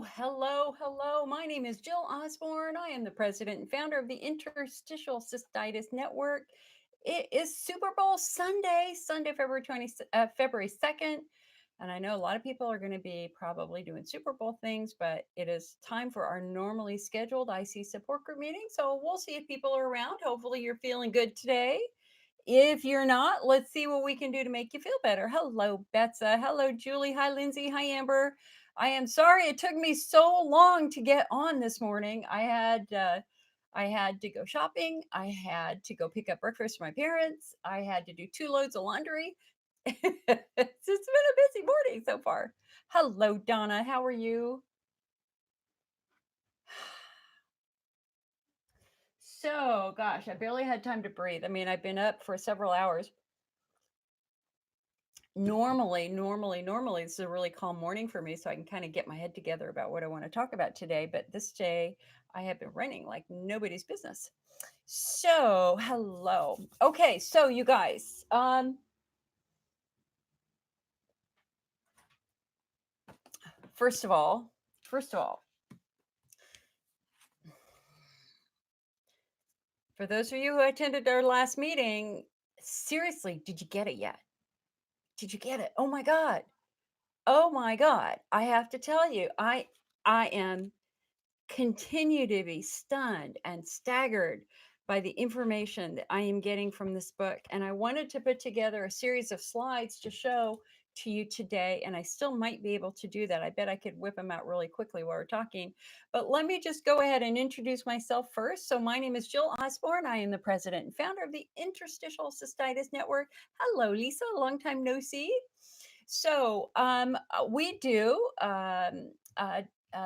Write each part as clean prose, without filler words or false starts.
Hello. My name is Jill Osborne. I am the president and founder of the Interstitial Cystitis Network. It is Super Bowl Sunday, February 2nd. And I know a lot of people are going to be probably doing Super Bowl things, but it is time for our normally scheduled IC support group meeting. So we'll see if people are around. Hopefully, you're feeling good today. If you're not, let's see what we can do to make you feel better. Hello, Betsa. Hello, Julie. Hi, Lindsay. Hi, Amber. I am sorry it took me so long to get on this morning. I had to go shopping. I had to go pick up breakfast for my parents. I had to do 2 loads of laundry. It's been a busy morning so far. Hello, Donna. How are you? So, gosh, I barely had time to breathe. I mean, I've been up for several hours. Normally, this is a really calm morning for me, so I can kind of get my head together about what I want to talk about today. But this day, I have been running like nobody's business. So, hello. Okay, so you guys, first of all, for those of you who attended our last meeting, seriously, did you get it yet? Did you get it? Oh my God. Oh my God. I have to tell you, I am continue to be stunned and staggered by the information that I am getting from this book. And I wanted to put together a series of slides to show to you today, and I still might be able to do that. I bet I could whip them out really quickly while we're talking. But let me just go ahead and introduce myself first. So my name is Jill Osborne. I am the president and founder of the Interstitial Cystitis Network. Hello, Lisa. Long time no see. So we do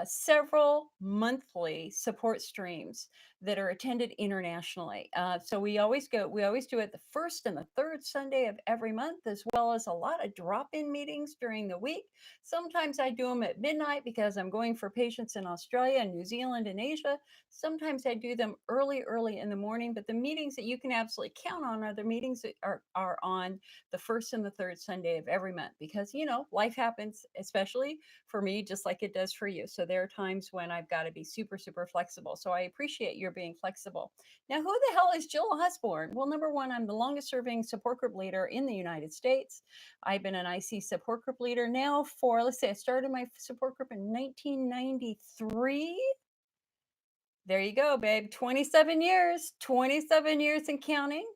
several monthly support streams that are attended internationally. So we always do it the first and the third Sunday of every month, as well as a lot of drop-in meetings during the week. Sometimes I do them at midnight because I'm going for patients in Australia and New Zealand and Asia. Sometimes I do them early in the morning, but the meetings that you can absolutely count on are the meetings that are on the first and the third Sunday of every month, because life happens, especially for me, just like it does for you. So there are times when I've got to be super flexible. So I appreciate your being flexible. Now, who the hell is Jill Osborne? Well, number one, I'm the longest serving support group leader in the United States. I've been an IC support group leader now for, let's say, I started my support group in 1993. There you go, babe. 27 years and counting.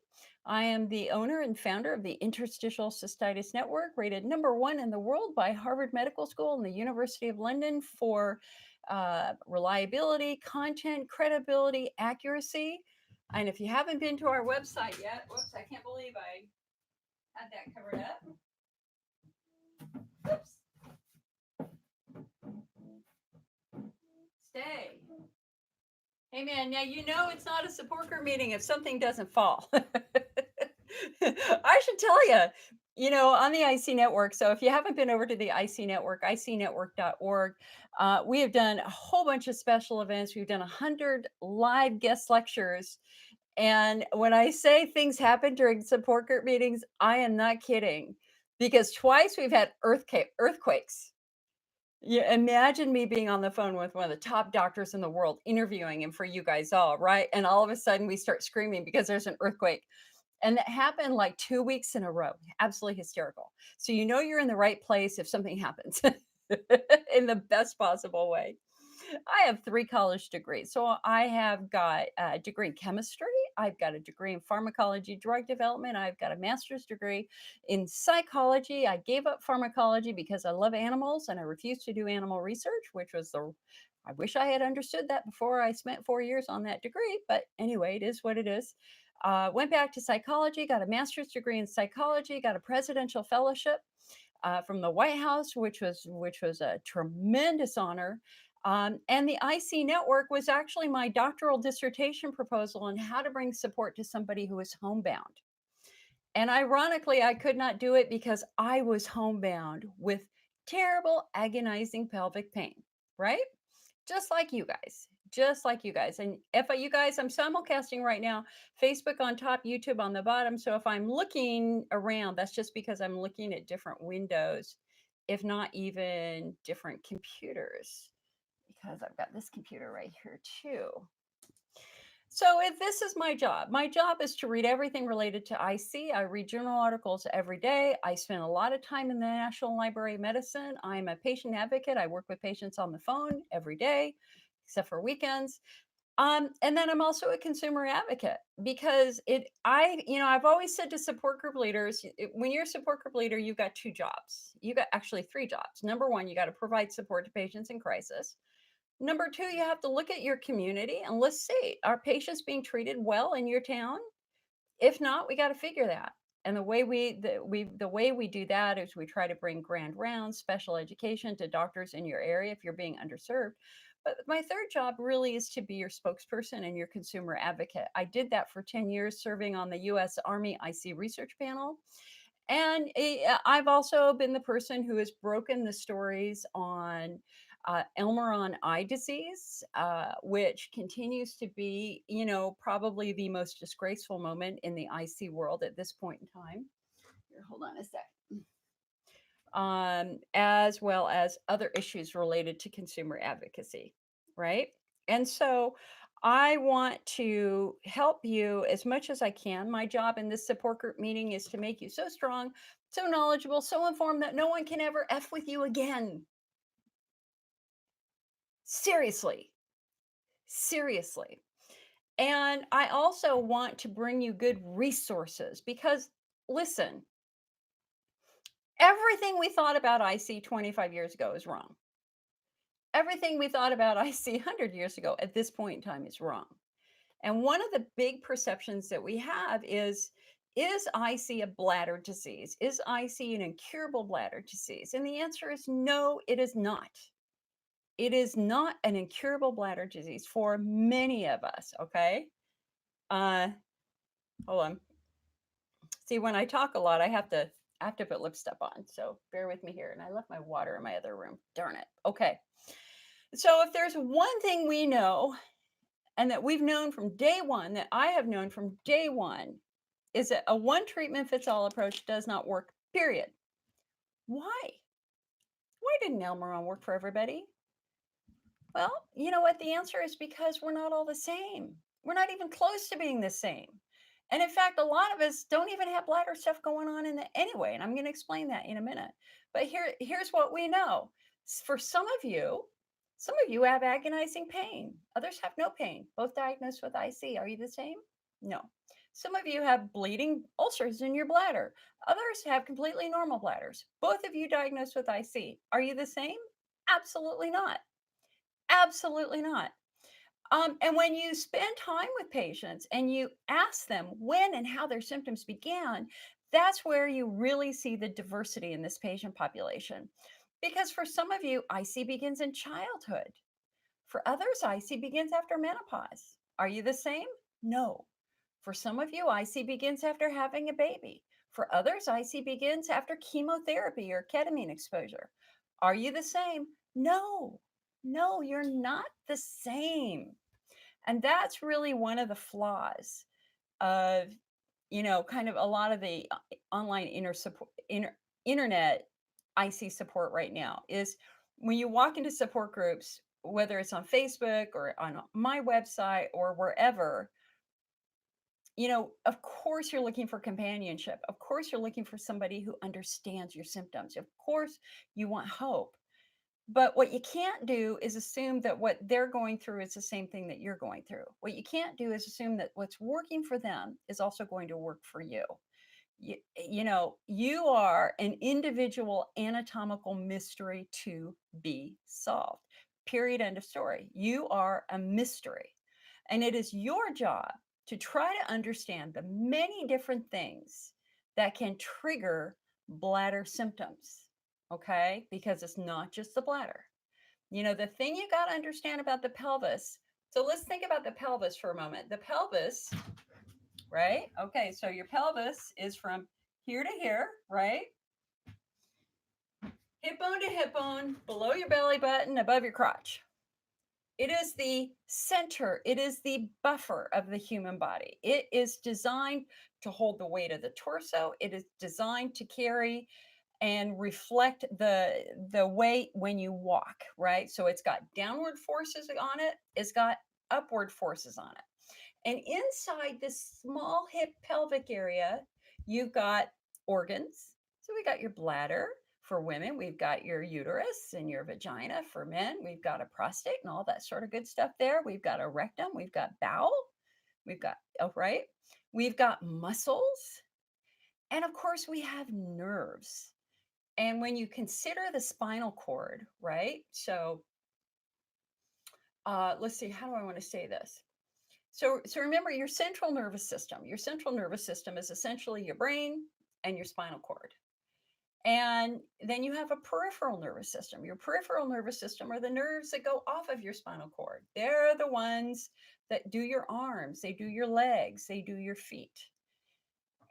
I am the owner and founder of the Interstitial Cystitis Network, rated #1 in the world by Harvard Medical School and the University of London for reliability, content, credibility, accuracy. And if you haven't been to our website yet, whoops, I can't believe I had that covered up. Whoops. Stay. Hey man, now it's not a support group meeting if something doesn't fall. I should tell you, on the IC network. So if you haven't been over to the IC network, icnetwork.org, we have done a whole bunch of special events. We've done 100 live guest lectures. And when I say things happen during support group meetings, I am not kidding, because twice we've had earthquakes. Yeah, imagine me being on the phone with one of the top doctors in the world, interviewing him for you guys all, right? And all of a sudden we start screaming because there's an earthquake. And that happened like 2 weeks in a row. Absolutely hysterical. So you're in the right place if something happens in the best possible way. I have 3 college degrees. So I have got a degree in chemistry. I've got a degree in pharmacology, drug development. I've got a master's degree in psychology. I gave up pharmacology because I love animals and I refused to do animal research, which was I wish I had understood that before I spent 4 years on that degree. But anyway, it is what it is. Went back to psychology, got a master's degree in psychology, got a presidential fellowship from the White House, which was a tremendous honor. And the IC network was actually my doctoral dissertation proposal on how to bring support to somebody who is homebound. And ironically, I could not do it because I was homebound with terrible, agonizing pelvic pain, right? Just like you guys. Just like you guys. And if you guys, I'm simulcasting right now, Facebook on top, YouTube on the bottom. So if I'm looking around, that's just because I'm looking at different windows, if not even different computers. because I've got this computer right here too. So if this is my job. My job is to read everything related to IC. I read journal articles every day. I spend a lot of time in the National Library of Medicine. I'm a patient advocate. I work with patients on the phone every day, except for weekends. And then I'm also a consumer advocate because I've always said to support group leaders, when you're a support group leader, you've got two jobs. You got actually three jobs. Number one, you got to provide support to patients in crisis. Number two, you have to look at your community and let's see, are patients being treated well in your town? If not, we got to figure that. And the way we do that is we try to bring grand rounds, special education to doctors in your area if you're being underserved. But my third job really is to be your spokesperson and your consumer advocate. I did that for 10 years serving on the US Army IC research panel. And I've also been the person who has broken the stories on Elmer eye disease, which continues to be, probably the most disgraceful moment in the IC world at this point in time. Here, hold on a sec. As well as other issues related to consumer advocacy, right? And so I want to help you as much as I can. My job in this support group meeting is to make you so strong, so knowledgeable, so informed that no one can ever F with you again. Seriously, seriously. And I also want to bring you good resources because, listen, everything we thought about IC 25 years ago is wrong. Everything we thought about IC 100 years ago at this point in time is wrong. And one of the big perceptions that we have is IC a bladder disease? Is IC an incurable bladder disease? And the answer is no, it is not. It is not an incurable bladder disease for many of us, okay? Uh, hold on. See, when I talk a lot, I have to put lipstick on. So bear with me here. And I left my water in my other room. Darn it. Okay. So if there's one thing we know and that we've known from day one, that I have known from day one, is that a one treatment fits all approach does not work, period. Why? Why didn't Elmeron work for everybody? Well, you know what? The answer is because we're not all the same. We're not even close to being the same. And in fact, a lot of us don't even have bladder stuff going on in the anyway. And I'm going to explain that in a minute. But here's what we know. For some of you have agonizing pain. Others have no pain, both diagnosed with IC. Are you the same? No. Some of you have bleeding ulcers in your bladder. Others have completely normal bladders. Both of you diagnosed with IC. Are you the same? Absolutely not. Absolutely not. And when you spend time with patients and you ask them when and how their symptoms began, that's where you really see the diversity in this patient population. Because for some of you, IC begins in childhood. For others, IC begins after menopause. Are you the same? No. For some of you, IC begins after having a baby. For others, IC begins after chemotherapy or ketamine exposure. Are you the same? No. No, you're not the same. And that's really one of the flaws of, kind of a lot of the online internet IC support right now is when you walk into support groups, whether it's on Facebook or on my website or wherever, of course you're looking for companionship. Of course you're looking for somebody who understands your symptoms. Of course you want hope. But what you can't do is assume that what they're going through is the same thing that you're going through. What you can't do is assume that what's working for them is also going to work for you. You are an individual anatomical mystery to be solved. Period. End of story. You are a mystery. And it is your job to try to understand the many different things that can trigger bladder symptoms. Okay? Because it's not just the bladder. The thing you got to understand about the pelvis. So let's think about the pelvis for a moment. The pelvis, right? Okay, so your pelvis is from here to here, right? Hip bone to hip bone, below your belly button, above your crotch. It is the center, it is the buffer of the human body. It is designed to hold the weight of the torso. It is designed to carry and reflect the weight when you walk, right? So it's got downward forces on it, it's got upward forces on it. And inside this small hip pelvic area, you've got organs. So we got your bladder for women, we've got your uterus and your vagina for men, we've got a prostate and all that sort of good stuff there. We've got a rectum, we've got bowel, we've got, oh, right? We've got muscles. And of course, we have nerves. And when you consider the spinal cord, right? So let's see, how do I want to say this? So remember your central nervous system. Your central nervous system is essentially your brain and your spinal cord. And then you have a peripheral nervous system. Your peripheral nervous system are the nerves that go off of your spinal cord. They're the ones that do your arms, they do your legs, they do your feet.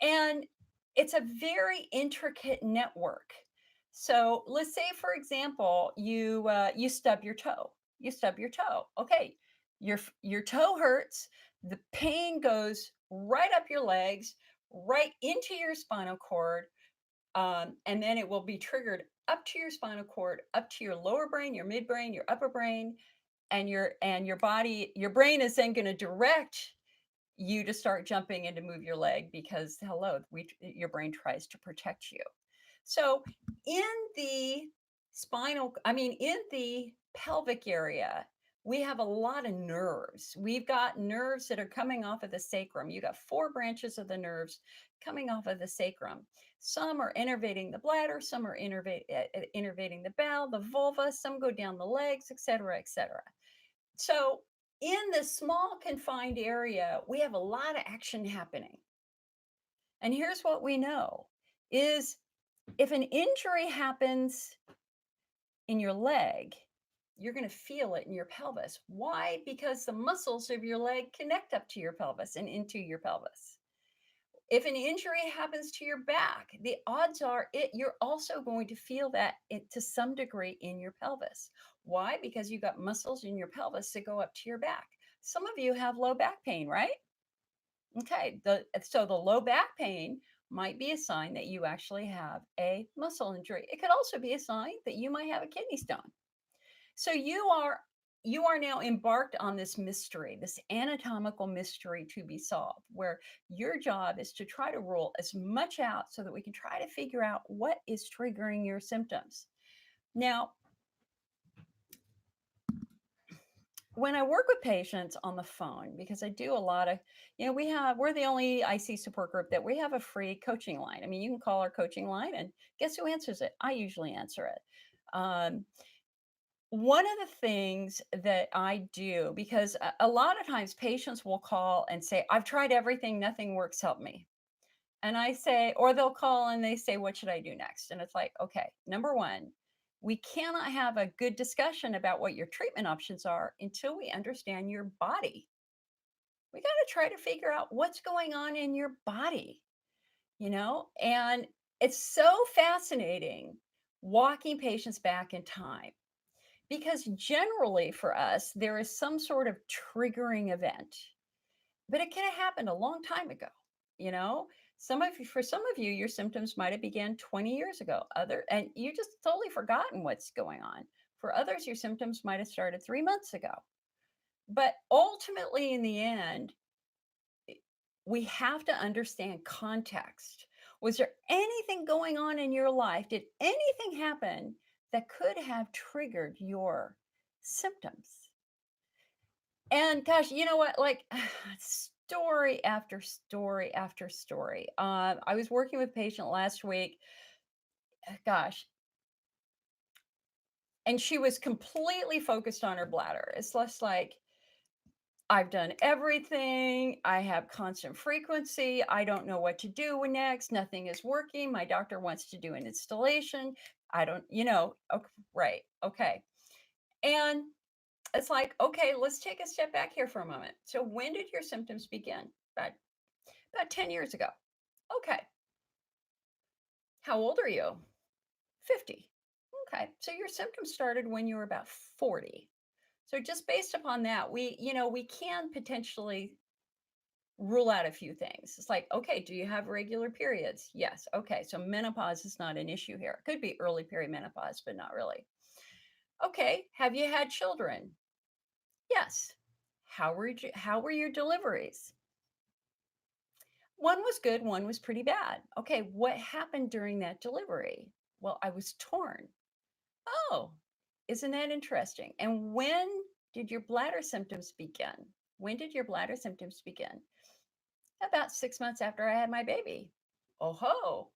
And it's a very intricate network. So let's say, for example, you stub your toe. You stub your toe. Okay, your toe hurts. The pain goes right up your legs, right into your spinal cord, and then it will be triggered up to your spinal cord, up to your lower brain, your midbrain, your upper brain, and your body. Your brain is then going to direct you to start jumping and to move your leg because hello, your brain tries to protect you. So in the in the pelvic area, we have a lot of nerves. We've got nerves that are coming off of the sacrum. You got four branches of the nerves coming off of the sacrum. Some are innervating the bladder, some are innervating the bowel, the vulva, some go down the legs, etc., etc. So, in this small confined area, we have a lot of action happening. And here's what we know is if an injury happens in your leg, you're going to feel it in your pelvis. Why? Because the muscles of your leg connect up to your pelvis and into your pelvis. If an injury happens to your back, the odds are you're also going to feel that to some degree in your pelvis. Why? Because you've got muscles in your pelvis that go up to your back. Some of you have low back pain, right? Okay, so the low back pain might be a sign that you actually have a muscle injury. It could also be a sign that you might have a kidney stone. So you are now embarked on this mystery, this anatomical mystery to be solved, where your job is to try to rule as much out so that we can try to figure out what is triggering your symptoms. Now, when I work with patients on the phone, because I do a lot of, we're the only IC support group that we have a free coaching line. I mean, you can call our coaching line and guess who answers it? I usually answer it. One of the things that I do, because a lot of times patients will call and say, I've tried everything, nothing works, help me. And I say, or they'll call and they say, what should I do next? And it's like, okay, number one, we cannot have a good discussion about what your treatment options are until we understand your body. We got to try to figure out what's going on in your body, and it's so fascinating walking patients back in time. Because generally for us, there is some sort of triggering event, but it could have happened a long time ago. You know, for some of you, your symptoms might have began 20 years ago. And you just totally forgotten what's going on. For others, your symptoms might have started 3 months ago. But ultimately, in the end, we have to understand context. Was there anything going on in your life? Did anything happen that could have triggered your symptoms? And gosh, you know what? Like story after story after story. I was working with a patient last week. Gosh, and she was completely focused on her bladder. It's less like I've done everything. I have constant frequency. I don't know what to do next. Nothing is working. My doctor wants to do an installation. I don't, okay, right. Okay. And it's like, okay, let's take a step back here for a moment. So when did your symptoms begin? About 10 years ago. Okay. How old are you? 50. Okay. So your symptoms started when you were about 40. So just based upon that, we can potentially rule out a few things. It's like, okay, do you have regular periods? Yes. Okay, so menopause is not an issue here. It could be early perimenopause, but not really. Okay, have you had children? Yes. How were your deliveries? One was good, one was pretty bad. Okay, what happened during that delivery? Well, I was torn. Oh, isn't that interesting? And when did your bladder symptoms begin? When did your bladder symptoms begin? About 6 months after I had my baby. Oh ho,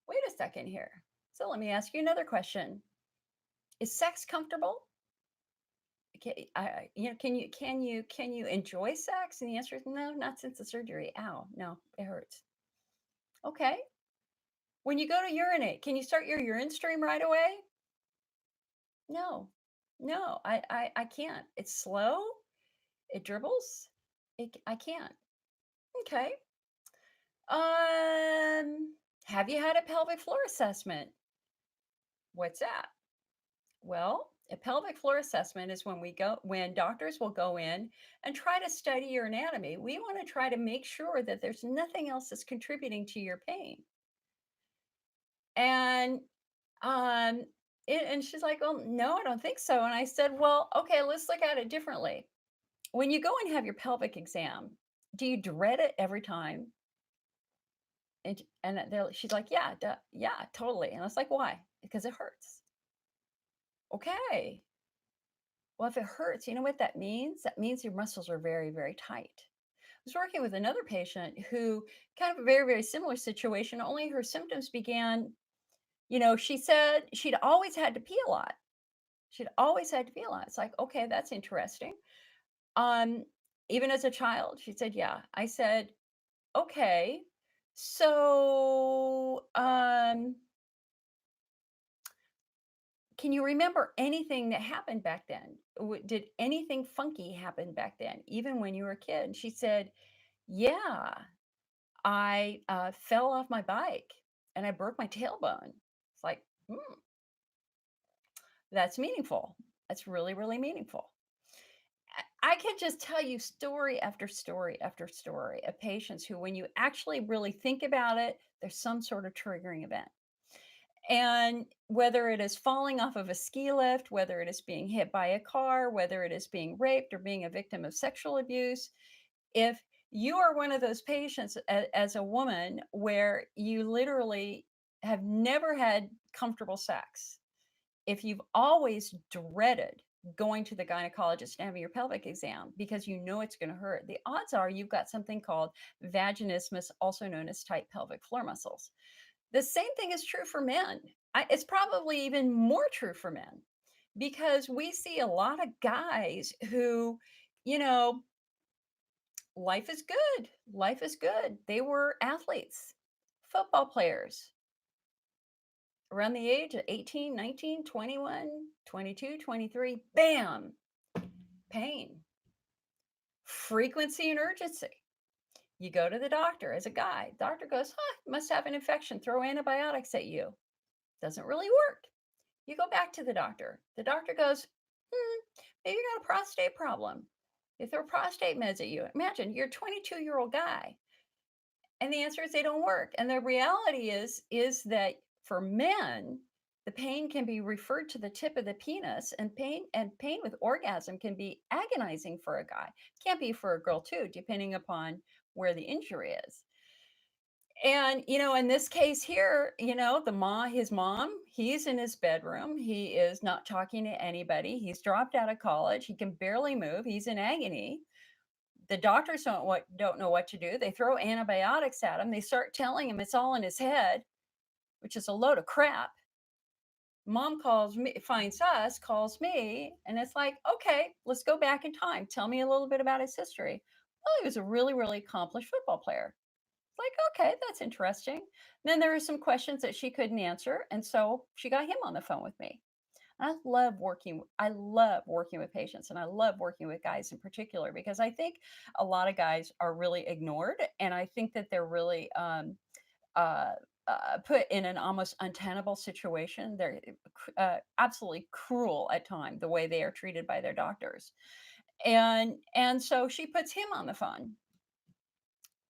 wait a second here. So let me ask you another question. Is sex comfortable? Can you enjoy sex? And the answer is no, not since the surgery. Ow, no, it hurts. Okay. When you go to urinate, can you start your urine stream right away? No, no, I can't. It's slow. It dribbles. I can't. Okay. Have you had a pelvic floor assessment? What's that? Well, a pelvic floor assessment is when doctors will go in and try to study your anatomy. We want to try to make sure that there's nothing else that's contributing to your pain. And um and she's like, "Well, no, I don't think so." And I said, "Well, okay, let's look at it differently. When you go and have your pelvic exam, do you dread it every time?" She's like, "Yeah, yeah, totally." And I was like, "Why?" "Because it hurts." Okay. Well, if it hurts, you know what that means? That means your muscles are very, very tight. I was working with another patient who kind of a very, very similar situation, only her symptoms began, she said she'd always had to pee a lot. She'd always had to pee a lot. It's like, okay, that's interesting. Um, Even as a child, she said, yeah. I said, okay. So, can you remember anything that happened back then? Did anything funky happen back then, even when you were a kid? And she said, yeah, I fell off my bike and I broke my tailbone. It's like, that's meaningful. That's really, really meaningful. I could just tell you story after story after story of patients who, when you actually really think about it, there's some sort of triggering event. And whether it is falling off of a ski lift, whether it is being hit by a car, whether it is being raped or being a victim of sexual abuse, if you are one of those patients as a woman where you literally have never had comfortable sex, if you've always dreaded going to the gynecologist and having your pelvic exam because you know it's going to hurt, the odds are you've got something called vaginismus, also known as tight pelvic floor muscles. The same thing is true for men. It's probably even more true for men because we see a lot of guys who, you know, life is good. Life is good. They were athletes, football players around the age of 18, 19, 21, 22, 23. Bam, pain, frequency and urgency. You go to the doctor as a guy. Doctor goes, huh, must have an infection. Throw antibiotics at you. Doesn't really work. You go back to the doctor. The doctor goes, maybe you got a prostate problem. They throw prostate meds at you. Imagine you're a 22-year-old guy. And the answer is they don't work. And the reality is that for men, the pain can be referred to the tip of the penis, and pain with orgasm can be agonizing for a guy. Can't be for a girl too, depending upon where the injury is. And, in this case here, his mom, he's in his bedroom. He is not talking to anybody. He's dropped out of college. He can barely move. He's in agony. The doctors don't know what to do. They throw antibiotics at him. They start telling him it's all in his head, which is a load of crap. Mom calls me, finds us, calls me, and it's like, okay, let's go back in time. Tell me a little bit about his history. Well, he was a really, really accomplished football player. Like, okay, that's interesting. Then there were some questions that she couldn't answer, and so she got him on the phone with me. I love working with patients, and I love working with guys in particular because I think a lot of guys are really ignored, and I think that they're really uh, put in an almost untenable situation. They're absolutely cruel at times the way they are treated by their doctors, and so she puts him on the phone.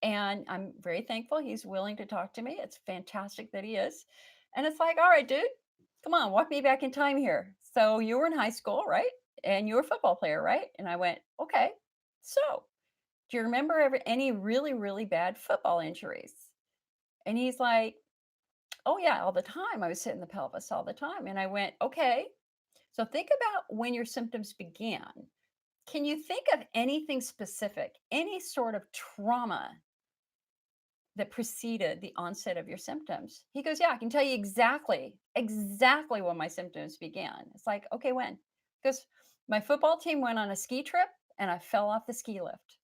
And I'm very thankful he's willing to talk to me. It's fantastic that he is. And it's like, all right, dude, come on, walk me back in time here. So you were in high school, right? And you were a football player, right? And I went, okay. So do you remember any really, really bad football injuries? And he's like, oh, yeah, all the time. I was hitting the pelvis all the time. And I went, okay. So think about when your symptoms began. Can you think of anything specific, any sort of trauma that preceded the onset of your symptoms? He goes, yeah, I can tell you exactly when my symptoms began. It's like, okay, when? Because my football team went on a ski trip and I fell off the ski lift.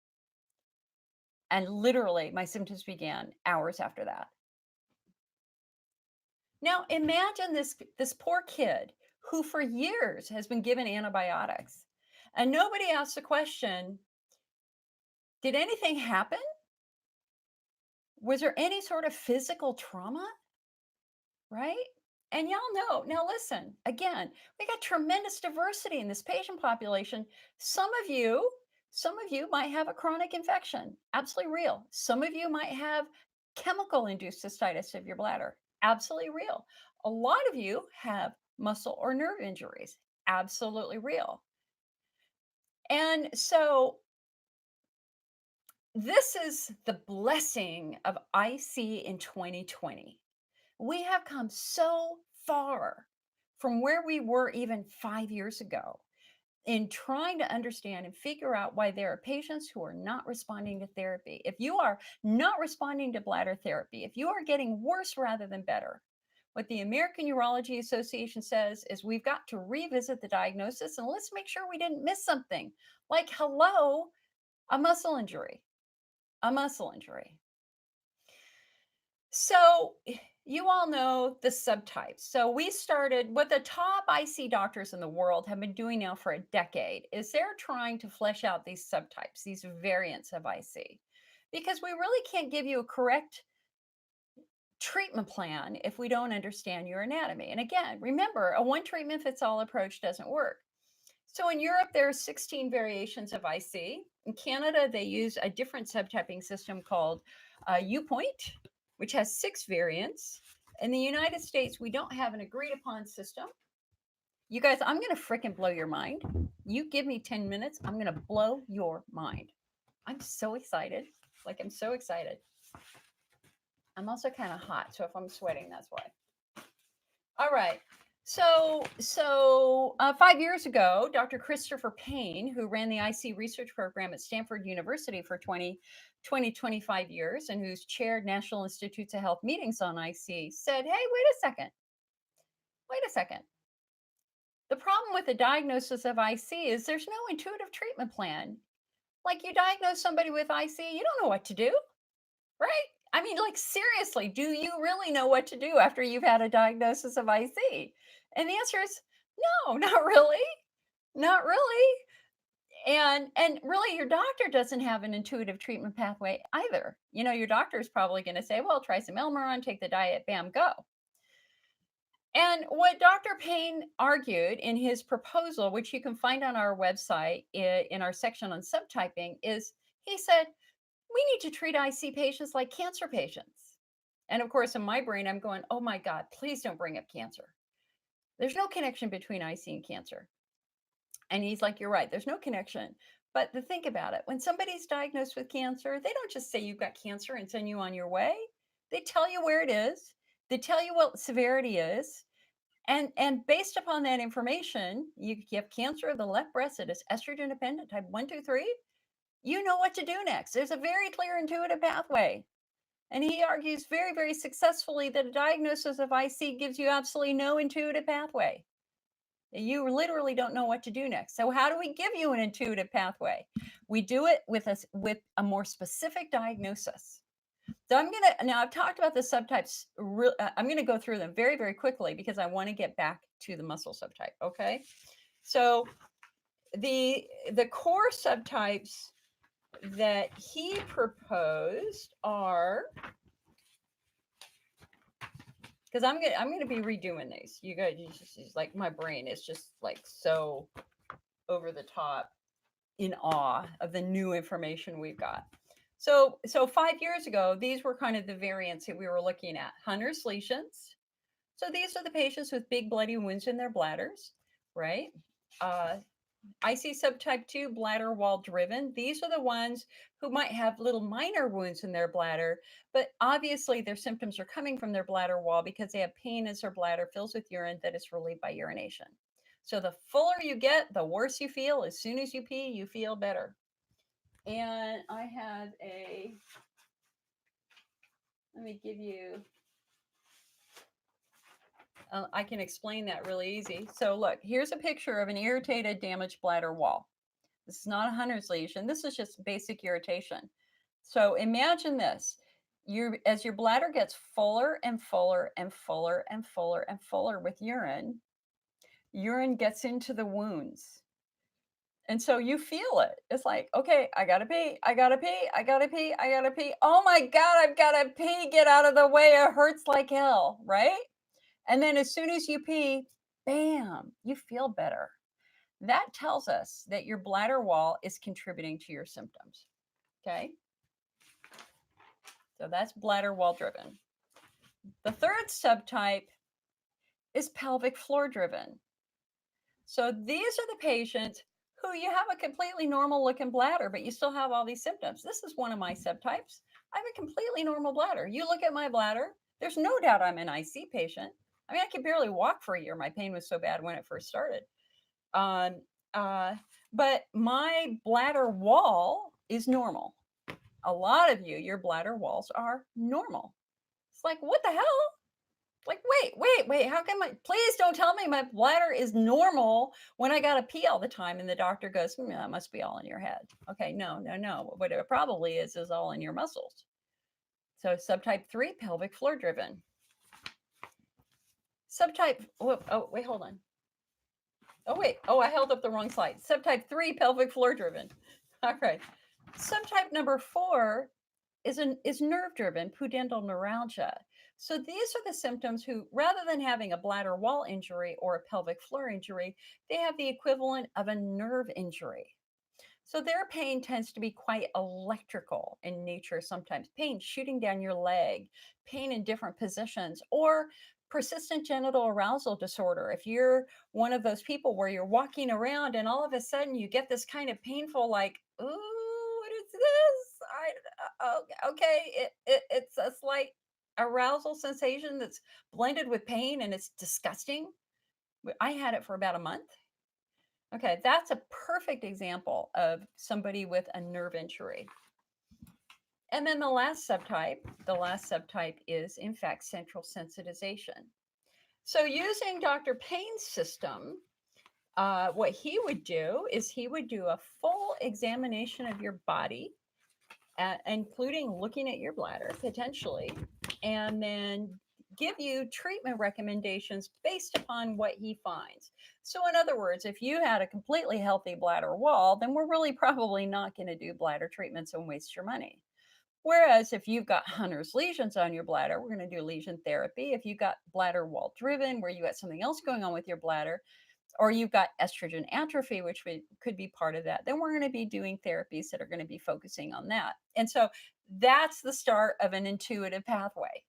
And literally, my symptoms began hours after that. Now, imagine this poor kid who for years has been given antibiotics, and nobody asks the question, did anything happen? Was there any sort of physical trauma? Right? And y'all know, now listen, again, we got tremendous diversity in this patient population. Some of you, some of you might have a chronic infection, absolutely real. Some of you might have chemical induced cystitis of your bladder, absolutely real. A lot of you have muscle or nerve injuries, absolutely real. And so this is the blessing of IC in 2020. We have come so far from where we were even 5 years ago in trying to understand and figure out why there are patients who are not responding to therapy. If you are not responding to bladder therapy, if you are getting worse rather than better, what the American Urology Association says is we've got to revisit the diagnosis and let's make sure we didn't miss something. Like, hello, a muscle injury, a muscle injury. So you all know the subtypes. So we started what the top IC doctors in the world have been doing now for a decade is they're trying to flesh out these subtypes, these variants of IC, because we really can't give you a correct treatment plan if we don't understand your anatomy. And again, remember, a one treatment fits all approach doesn't work. So in Europe, there are 16 variations of IC. In Canada, they use a different subtyping system called U-Point, which has 6 variants. In the United States, we don't have an agreed upon system. You guys, I'm going to freaking blow your mind. You give me 10 minutes, I'm going to blow your mind. I'm so excited. Like, I'm so excited. I'm also kind of hot, so if I'm sweating, that's why. All right. So 5 years ago, Dr. Christopher Payne, who ran the IC research program at Stanford University for 25 years and who's chaired National Institutes of Health meetings on IC, said, hey, wait a second. The problem with the diagnosis of IC is there's no intuitive treatment plan. Like, you diagnose somebody with IC, you don't know what to do, right? I mean, like, seriously, do you really know what to do after you've had a diagnosis of IC? And the answer is no, not really. Not really. And really your doctor doesn't have an intuitive treatment pathway either. You know, your doctor is probably going to say, well, try some Elmeron, take the diet, bam, go. And what Dr. Payne argued in his proposal, which you can find on our website in our section on subtyping, is he said, we need to treat IC patients like cancer patients. And of course, in my brain, I'm going, oh my God, please don't bring up cancer. There's no connection between IC and cancer. And he's like, you're right, there's no connection. But think about it. When somebody's diagnosed with cancer, they don't just say you've got cancer and send you on your way. They tell you where it is. They tell you what severity is. And based upon that information, you have cancer of the left breast that is estrogen dependent, type 1, 2, 3. You know what to do next. There's a very clear intuitive pathway. And he argues very, very successfully that a diagnosis of IC gives you absolutely no intuitive pathway. You literally don't know what to do next. So how do we give you an intuitive pathway? We do it with a more specific diagnosis. So now I've talked about the subtypes. I'm going to go through them very, very quickly because I want to get back to the muscle subtype. Okay. So the core subtypes that he proposed are, because I'm gonna be redoing these. You guys, just like, my brain is just like so over the top in awe of the new information we've got. So 5 years ago, these were kind of the variants that we were looking at. Hunner's lesions. So these are the patients with big bloody wounds in their bladders, right? Uh, IC subtype 2, bladder wall driven. These are the ones who might have little minor wounds in their bladder, but obviously their symptoms are coming from their bladder wall because they have pain as their bladder fills with urine that is relieved by urination. So the fuller you get, the worse you feel. As soon as you pee, you feel better. And I have let me give you, I can explain that really easy. So look, here's a picture of an irritated, damaged bladder wall. This is not a Hunner's lesion. This is just basic irritation. So imagine this. As your bladder gets fuller and fuller and fuller and fuller and fuller with urine gets into the wounds. And so you feel it. It's like, okay, I gotta pee, I gotta pee, I gotta pee, I gotta pee. Oh my God, I've gotta pee. Get out of the way. It hurts like hell, right? And then as soon as you pee, bam, you feel better. That tells us that your bladder wall is contributing to your symptoms. Okay. So that's bladder wall driven. The third subtype is pelvic floor driven. So these are the patients who you have a completely normal looking bladder, but you still have all these symptoms. This is one of my subtypes. I have a completely normal bladder. You look at my bladder, there's no doubt I'm an IC patient. I mean, I could barely walk for a year. My pain was so bad when it first started. Um, uh, but my bladder wall is normal. A lot of you, your bladder walls are normal. It's like, what the hell? Like, wait, how come please don't tell me my bladder is normal when I got to pee all the time. And the doctor goes, that must be all in your head. Okay, no. What it probably is all in your muscles. So subtype 3, pelvic floor driven. Subtype, wait, hold on. I held up the wrong slide. Subtype 3, pelvic floor driven. All right. Subtype number 4 is nerve driven, pudendal neuralgia. So these are the symptoms who, rather than having a bladder wall injury or a pelvic floor injury, they have the equivalent of a nerve injury. So their pain tends to be quite electrical in nature sometimes. Pain shooting down your leg, pain in different positions, or persistent genital arousal disorder. If you're one of those people where you're walking around and all of a sudden you get this kind of painful, like, ooh, what is this? Okay, it's a slight arousal sensation that's blended with pain and it's disgusting. I had it for about a month. Okay, that's a perfect example of somebody with a nerve injury. And then the last subtype is, in fact, central sensitization. So using Dr. Payne's system, what he would do is he would do a full examination of your body, including looking at your bladder potentially, and then give you treatment recommendations based upon what he finds. So, in other words, if you had a completely healthy bladder wall, then we're really probably not going to do bladder treatments and waste your money. Whereas if you've got Hunner's lesions on your bladder, we're going to do lesion therapy. If you've got bladder wall driven, where you got something else going on with your bladder, or you've got estrogen atrophy, which could be part of that, then we're going to be doing therapies that are going to be focusing on that. And so that's the start of an intuitive pathway.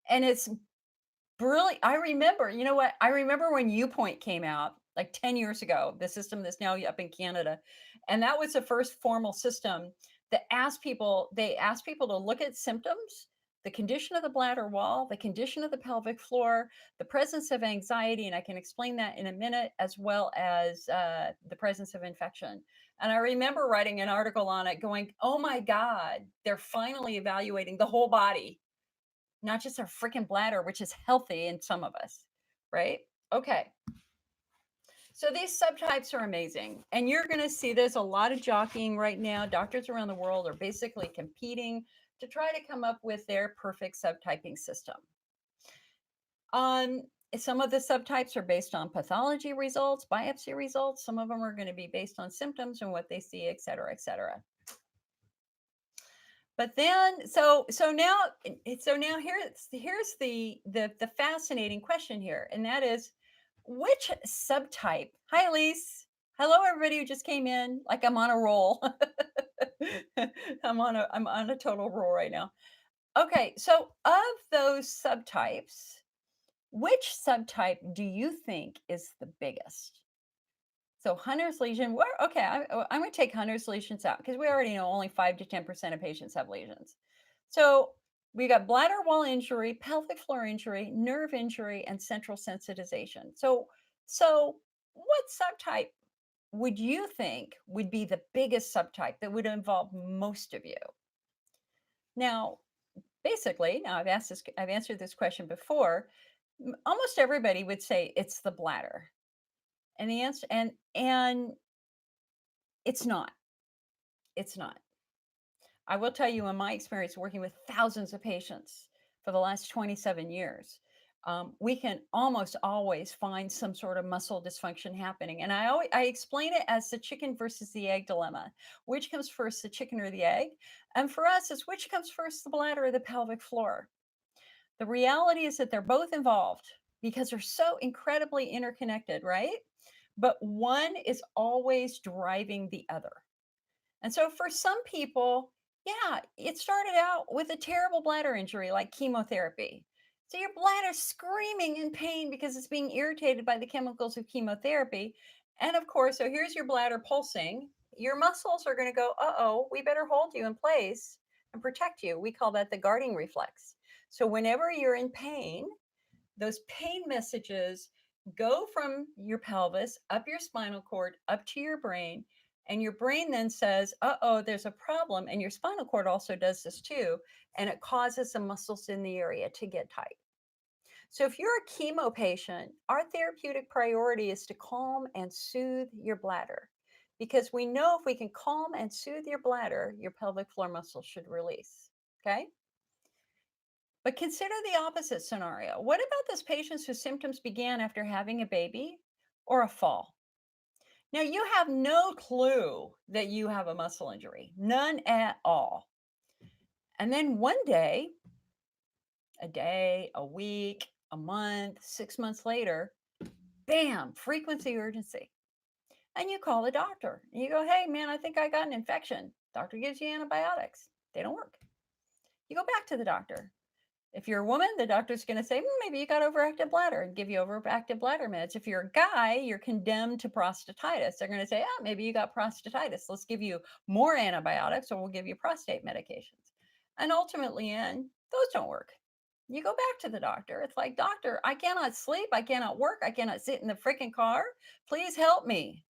And it's brilliant. I remember, you know what? I remember when UPoint came out like 10 years ago, the system that's now up in Canada. And that was the first formal system that they asked people to look at symptoms, the condition of the bladder wall, the condition of the pelvic floor, the presence of anxiety, and I can explain that in a minute, as well as the presence of infection. And I remember writing an article on it going, oh my God, they're finally evaluating the whole body, not just our freaking bladder, which is healthy in some of us, right? Okay. So these subtypes are amazing. And you're going to see there's a lot of jockeying right now. Doctors around the world are basically competing to try to come up with their perfect subtyping system. Some of the subtypes are based on pathology results, biopsy results. Some of them are going to be based on symptoms and what they see, et cetera, et cetera. But then, so now here's the fascinating question here, and that is, which subtype? Hi, Elise. Hello, everybody who just came in. Like I'm on a roll. I'm on a total roll right now. Okay, so of those subtypes, which subtype do you think is the biggest? So Hunter's lesion, where okay, I'm going to take Hunter's lesions out because we already know only 5 to 10% of patients have lesions. So we got bladder wall injury, pelvic floor injury, nerve injury, and central sensitization. So what subtype would you think would be the biggest subtype that would involve most of you? Now, basically, now I've answered this question before. Almost everybody would say it's the bladder. And the answer and it's not. It's not. I will tell you in my experience working with thousands of patients for the last 27 years, we can almost always find some sort of muscle dysfunction happening. And I explain it as the chicken versus the egg dilemma. Which comes first, the chicken or the egg? And for us, it's which comes first, the bladder or the pelvic floor? The reality is that they're both involved because they're so incredibly interconnected, right? But one is always driving the other. And so for some people, yeah, it started out with a terrible bladder injury like chemotherapy. So your bladder's screaming in pain because it's being irritated by the chemicals of chemotherapy. And of course, so here's your bladder pulsing. Your muscles are going to go, uh-oh, we better hold you in place and protect you. We call that the guarding reflex. So whenever you're in pain, those pain messages go from your pelvis up your spinal cord up to your brain, and your brain then says, uh-oh, there's a problem, and your spinal cord also does this too, and it causes the muscles in the area to get tight. So if you're a chemo patient, our therapeutic priority is to calm and soothe your bladder, because we know if we can calm and soothe your bladder, your pelvic floor muscles should release. Okay. But consider the opposite scenario. What about those patients whose symptoms began after having a baby or a fall? Now, you have no clue that you have a muscle injury, none at all. And then one day, a week, a month, 6 months later, bam, frequency urgency. And you call the doctor and you go, hey, man, I think I got an infection. Doctor gives you antibiotics, they don't work. You go back to the doctor. If you're a woman, the doctor's going to say, maybe you got overactive bladder and give you overactive bladder meds. If you're a guy, you're condemned to prostatitis. They're going to say, maybe you got prostatitis. Let's give you more antibiotics or we'll give you prostate medications. And ultimately, those don't work. You go back to the doctor. It's like, doctor, I cannot sleep. I cannot work. I cannot sit in the freaking car. Please help me.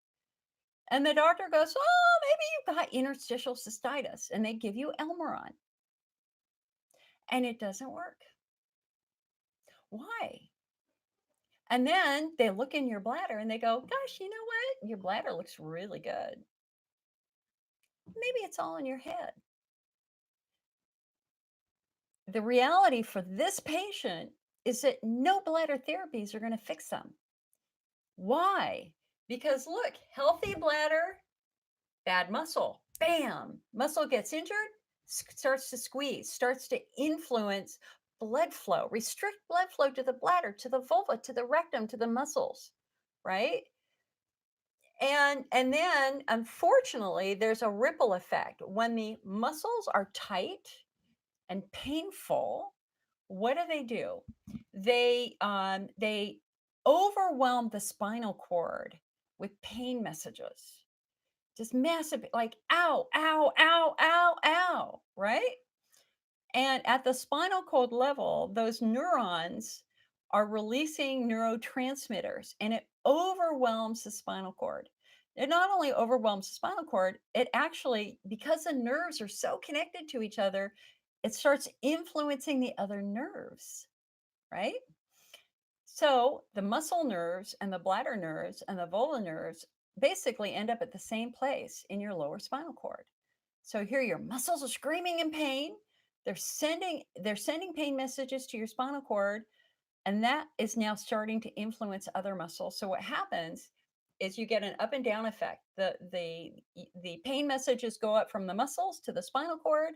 And the doctor goes, maybe you got interstitial cystitis. And they give you Elmeron. And it doesn't work. Why? And then they look in your bladder and they go, gosh, you know what? Your bladder looks really good. Maybe it's all in your head. The reality for this patient is that no bladder therapies are going to fix them. Why? Because look, healthy bladder, bad muscle. Bam! Muscle gets injured, starts to squeeze, starts to influence blood flow, restrict blood flow to the bladder, to the vulva, to the rectum, to the muscles, right? And then unfortunately, there's a ripple effect. When the muscles are tight and painful, what do? They overwhelm the spinal cord with pain messages. Just massive, like ow, ow, ow, ow, ow, right? And at the spinal cord level, those neurons are releasing neurotransmitters and it overwhelms the spinal cord. It not only overwhelms the spinal cord, it actually, because the nerves are so connected to each other, it starts influencing the other nerves, right? So the muscle nerves and the bladder nerves and the vulvar nerves basically end up at the same place in your lower spinal cord. So here your muscles are screaming in pain. They're sending pain messages to your spinal cord, and that is now starting to influence other muscles. So what happens is you get an up and down effect. The pain messages go up from the muscles to the spinal cord,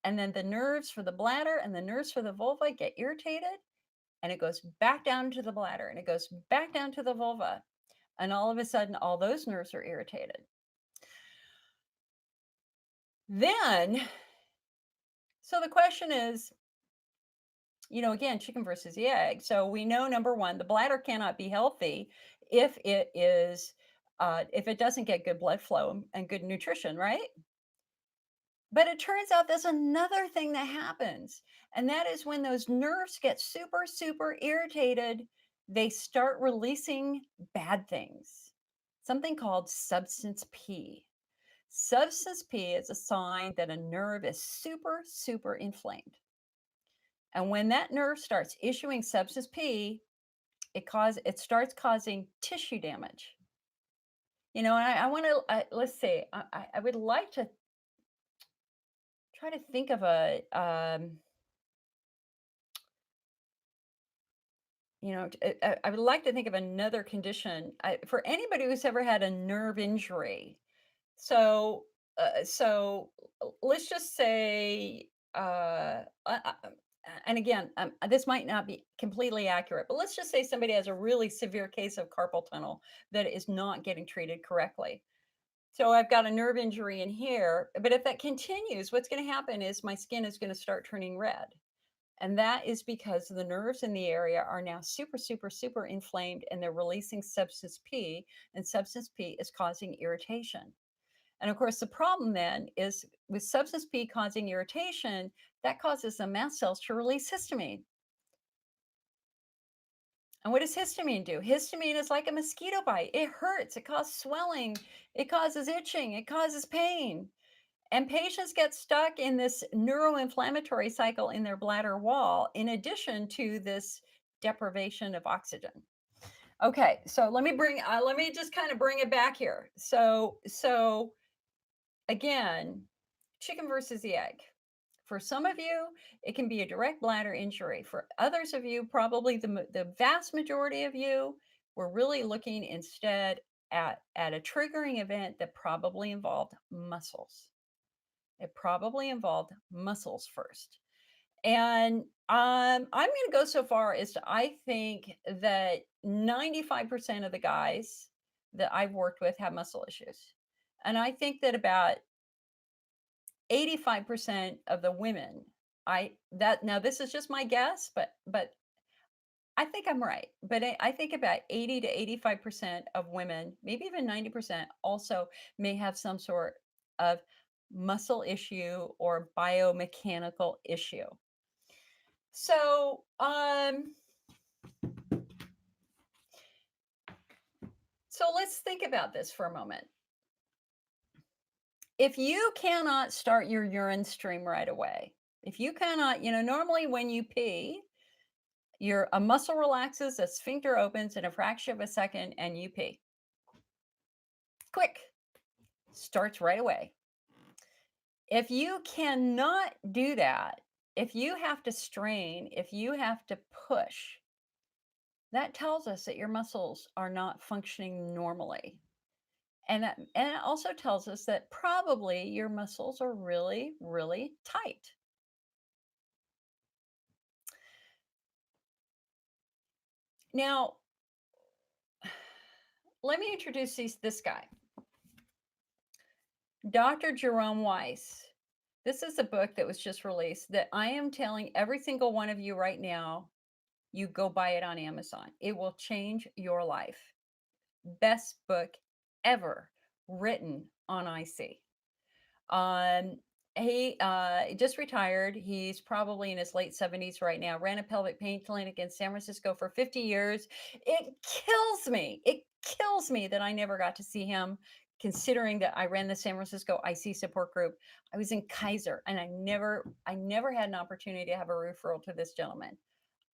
and then the nerves for the bladder and the nerves for the vulva get irritated, and it goes back down to the bladder and it goes back down to the vulva. And all of a sudden, all those nerves are irritated. Then, so the question is, again, chicken versus the egg. So we know number one, the bladder cannot be healthy if it is if it doesn't get good blood flow and good nutrition, right? But it turns out there's another thing that happens, and that is when those nerves get super, super irritated, they start releasing bad things, something called substance P. Substance P is a sign that a nerve is super, super inflamed. And when that nerve starts issuing substance P, it starts causing tissue damage. And I want to let's see. I would like to try to think of a I would like to think of another condition for anybody who's ever had a nerve injury. So, let's just say, and again, this might not be completely accurate, but let's just say somebody has a really severe case of carpal tunnel that is not getting treated correctly. So I've got a nerve injury in here, but if that continues, what's going to happen is my skin is going to start turning red. And that is because the nerves in the area are now super, super, super inflamed and they're releasing substance P, and substance P is causing irritation. And of course, the problem then is with substance P causing irritation, that causes the mast cells to release histamine. And what does histamine do? Histamine is like a mosquito bite. It hurts, it causes swelling, it causes itching, it causes pain. And patients get stuck in this neuroinflammatory cycle in their bladder wall, in addition to this deprivation of oxygen. Okay, so let me just kind of bring it back here. So again, chicken versus the egg. For some of you, it can be a direct bladder injury. For others of you, probably the vast majority of you, we're really looking instead at a triggering event that probably involved muscles. It probably involved muscles first. And I'm going to go so far as to I think that 95% of the guys that I've worked with have muscle issues. And I think that about 85% of the women, I that now this is just my guess, but I think I'm right. But I think about 80 to 85% of women, maybe even 90% also may have some sort of muscle issue or biomechanical issue. So, so let's think about this for a moment. If you cannot start your urine stream right away, if you cannot, normally when you pee, your a muscle relaxes, a sphincter opens in a fraction of a second, and you pee. Quick, starts right away. If you cannot do that, if you have to strain, if you have to push, that tells us that your muscles are not functioning normally. And it also tells us that probably your muscles are really, really tight. Now, let me introduce this guy, Dr. Jerome Weiss. This is a book that was just released that I am telling every single one of you right now, you go buy it on Amazon. It will change your life. Best book ever written on IC. Um, he just retired. He's probably in his late 70s right now. Ran a pelvic pain clinic in San Francisco for 50 years. It kills me. It kills me that I never got to see him, considering that I ran the San Francisco IC support group. I was in Kaiser and I never had an opportunity to have a referral to this gentleman.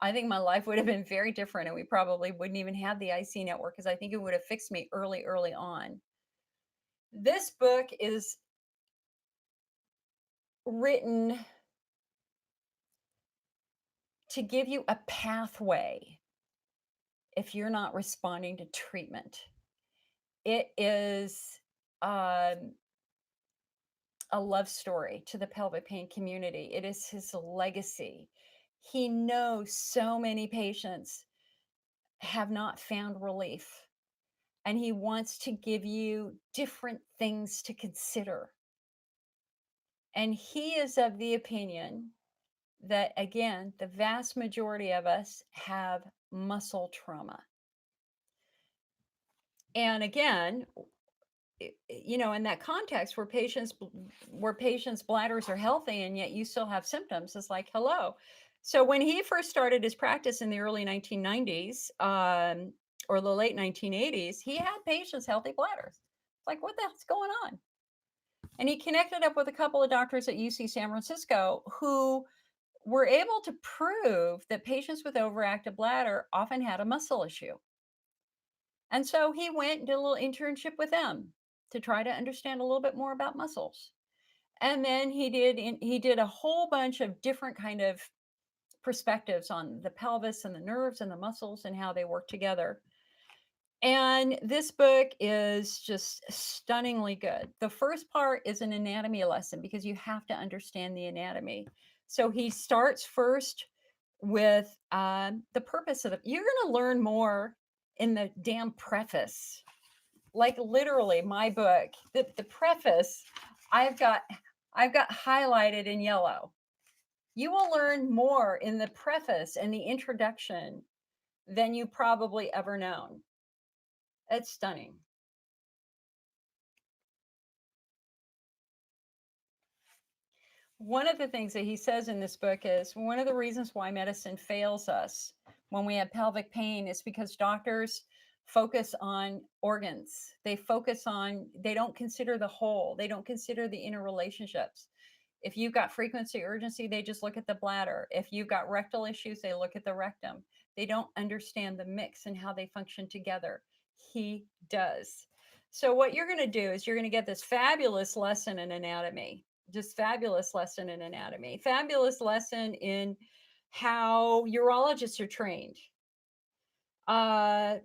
I think my life would have been very different and we probably wouldn't even have the IC network because I think it would have fixed me early, early on. This book is written to give you a pathway if you're not responding to treatment. It is um, a love story to the pelvic pain community. It is his legacy. He knows so many patients have not found relief, and he wants to give you different things to consider. And he is of the opinion that, again, the vast majority of us have muscle trauma. And again, in that context where patients bladders are healthy and yet you still have symptoms, it's like, hello. So when he first started his practice in the early 1990s, or the late 1980s, he had patients healthy bladders. It's like, what the hell's going on? And he connected up with a couple of doctors at UC San Francisco who were able to prove that patients with overactive bladder often had a muscle issue. And so he went and did a little internship with them to try to understand a little bit more about muscles. And then he did a whole bunch of different kind of perspectives on the pelvis and the nerves and the muscles and how they work together. And this book is just stunningly good. The first part is an anatomy lesson because you have to understand the anatomy. So he starts first with the purpose of it. You're going to learn more in the damn preface. Like literally, my book, the preface, I've got I've got highlighted in yellow. You will learn more in the preface and the introduction than you probably ever known. It's stunning. One of the things that he says in this book is one of the reasons why medicine fails us when we have pelvic pain is because doctors focus on organs. They don't consider the whole, they don't consider the interrelationships. If you've got frequency urgency, they just look at the bladder. If you've got rectal issues, they look at the rectum. They don't understand the mix and how they function together. He does. So, what you're going to do is you're going to get this fabulous lesson in anatomy, just fabulous lesson in anatomy, fabulous lesson in how urologists are trained. Uh,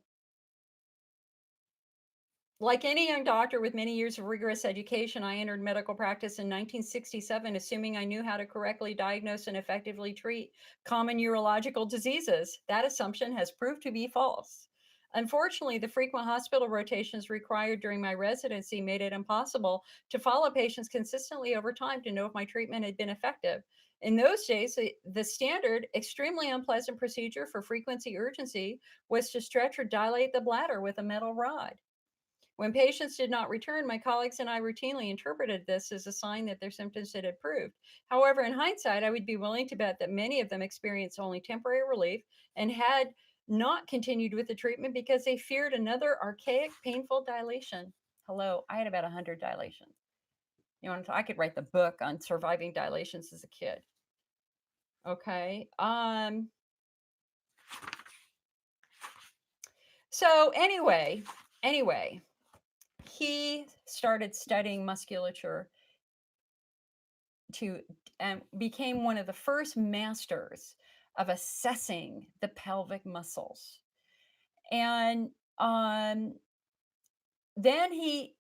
Like any young doctor with many years of rigorous education, I entered medical practice in 1967, assuming I knew how to correctly diagnose and effectively treat common urological diseases. That assumption has proved to be false. Unfortunately, the frequent hospital rotations required during my residency made it impossible to follow patients consistently over time to know if my treatment had been effective. In those days, the standard, extremely unpleasant procedure for frequency urgency was to stretch or dilate the bladder with a metal rod. When patients did not return, my colleagues and I routinely interpreted this as a sign that their symptoms had improved. However, in hindsight, I would be willing to bet that many of them experienced only temporary relief and had not continued with the treatment because they feared another archaic, painful dilation. Hello, I had about 100 dilations. I could write the book on surviving dilations as a kid. Okay. So anyway, he started studying musculature to and became one of the first masters of assessing the pelvic muscles. And then he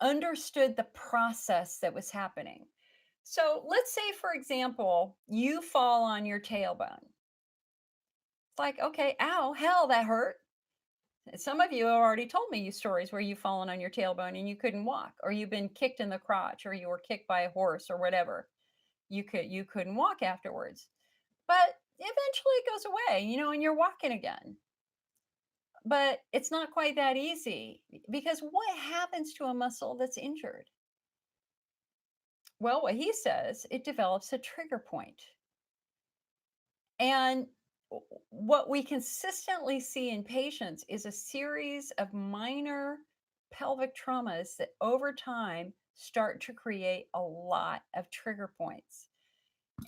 understood the process that was happening. So let's say, for example, you fall on your tailbone. It's like, okay, ow, hell, that hurt. Some of you have already told me stories where you've fallen on your tailbone and you couldn't walk, or you've been kicked in the crotch, or you were kicked by a horse, or whatever. You couldn't walk afterwards. But eventually it goes away, and you're walking again. But it's not quite that easy because what happens to a muscle that's injured? Well, what he says, it develops a trigger point. And what we consistently see in patients is a series of minor pelvic traumas that over time start to create a lot of trigger points.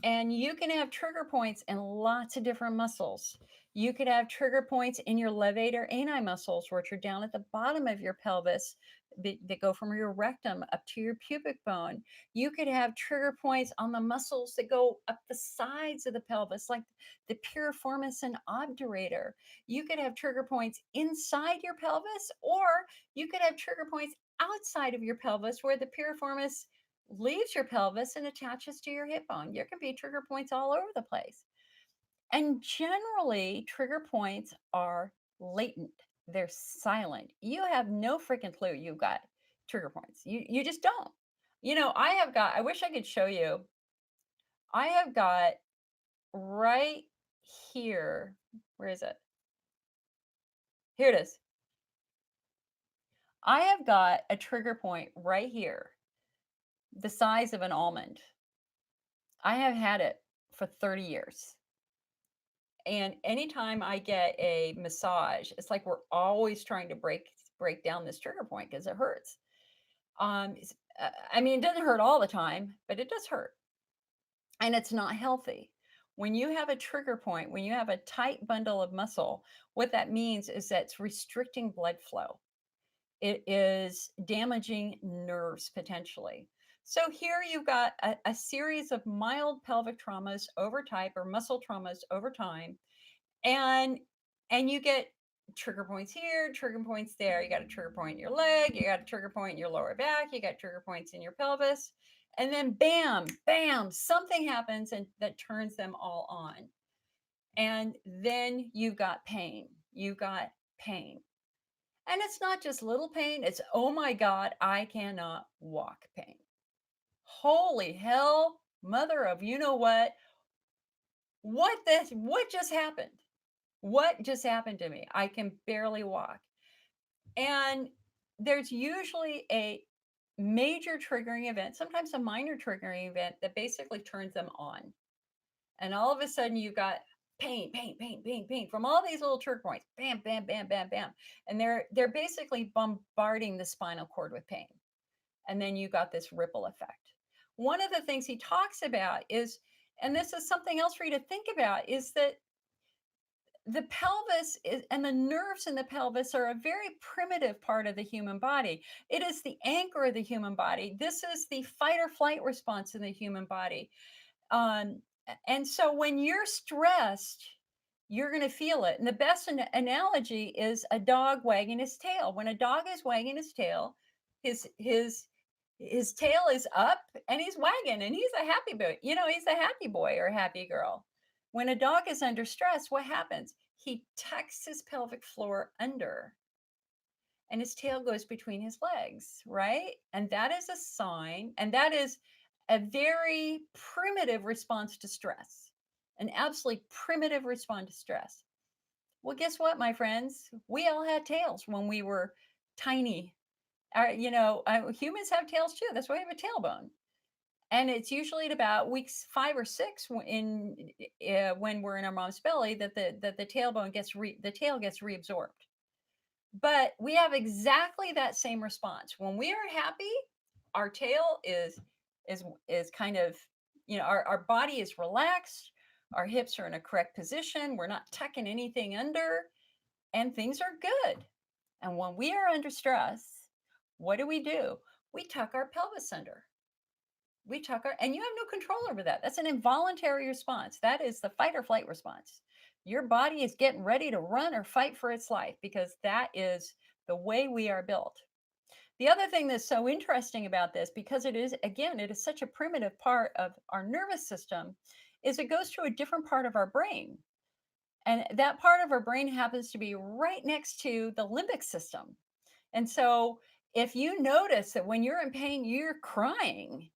And you can have trigger points in lots of different muscles. You could have trigger points in your levator ani muscles, which are down at the bottom of your pelvis that go from your rectum up to your pubic bone. You could have trigger points on the muscles that go up the sides of the pelvis, like the piriformis and obturator. You could have trigger points inside your pelvis, or you could have trigger points outside of your pelvis where the piriformis leaves your pelvis and attaches to your hip bone. There can be trigger points all over the place. And generally, trigger points are latent, they're silent. You have no freaking clue you've got trigger points. You just don't. I wish I could show you. I have got right here. Where is it? Here it is. I have got a trigger point right here, the size of an almond. I have had it for 30 years. And anytime I get a massage, it's like we're always trying to break down this trigger point because it hurts. I mean, it doesn't hurt all the time, but it does hurt, and it's not healthy. When you have a trigger point, when you have a tight bundle of muscle, what that means is that it's restricting blood flow. It is damaging nerves potentially. So here you've got a series of mild pelvic traumas over time or muscle traumas over time, and you get trigger points here, trigger points there. You got a trigger point in your leg, you got a trigger point in your lower back, you got trigger points in your pelvis, and then bam, bam, something happens and that turns them all on. And then you've got pain. You've got pain. And it's not just little pain, it's oh my God, I cannot walk pain. Holy hell, mother of you know what? What just happened? What just happened to me? I can barely walk. And there's usually a major triggering event, sometimes a minor triggering event that basically turns them on. And all of a sudden you've got pain, pain, pain, pain, pain from all these little trigger points. Bam, bam, bam, bam, bam. And they're basically bombarding the spinal cord with pain. And then you got this ripple effect. One of the things he talks about is, and this is something else for you to think about, is that the pelvis and the nerves in the pelvis are a very primitive part of the human body. It is the anchor of the human body. This is the fight or flight response in the human body. Um, and so when you're stressed, you're going to feel it. And the best analogy is a dog wagging his tail. When a dog is wagging his tail, his his his tail is up and he's wagging and he's a happy boy. He's a happy boy or happy girl. When a dog is under stress, what happens? He tucks his pelvic floor under and his tail goes between his legs, right? And that is a sign, and that is a very primitive response to stress, an absolutely primitive response to stress. Well, guess what, my friends? We all had tails when we were tiny. Humans have tails too. That's why we have a tailbone. And it's usually at about weeks 5 or 6 when we're in our mom's belly that the tailbone the tail gets reabsorbed. But we have exactly that same response. When we are happy, our tail is kind of, our body is relaxed, our hips are in a correct position, we're not tucking anything under, and things are good. And when we are under stress, what do? We tuck our pelvis under. And you have no control over that. That's an involuntary response. That is the fight or flight response. Your body is getting ready to run or fight for its life because that is the way we are built. The other thing that's so interesting about this, because it is such a primitive part of our nervous system, is it goes through a different part of our brain. And that part of our brain happens to be right next to the limbic system. And so if you notice that when you're in pain, you're crying,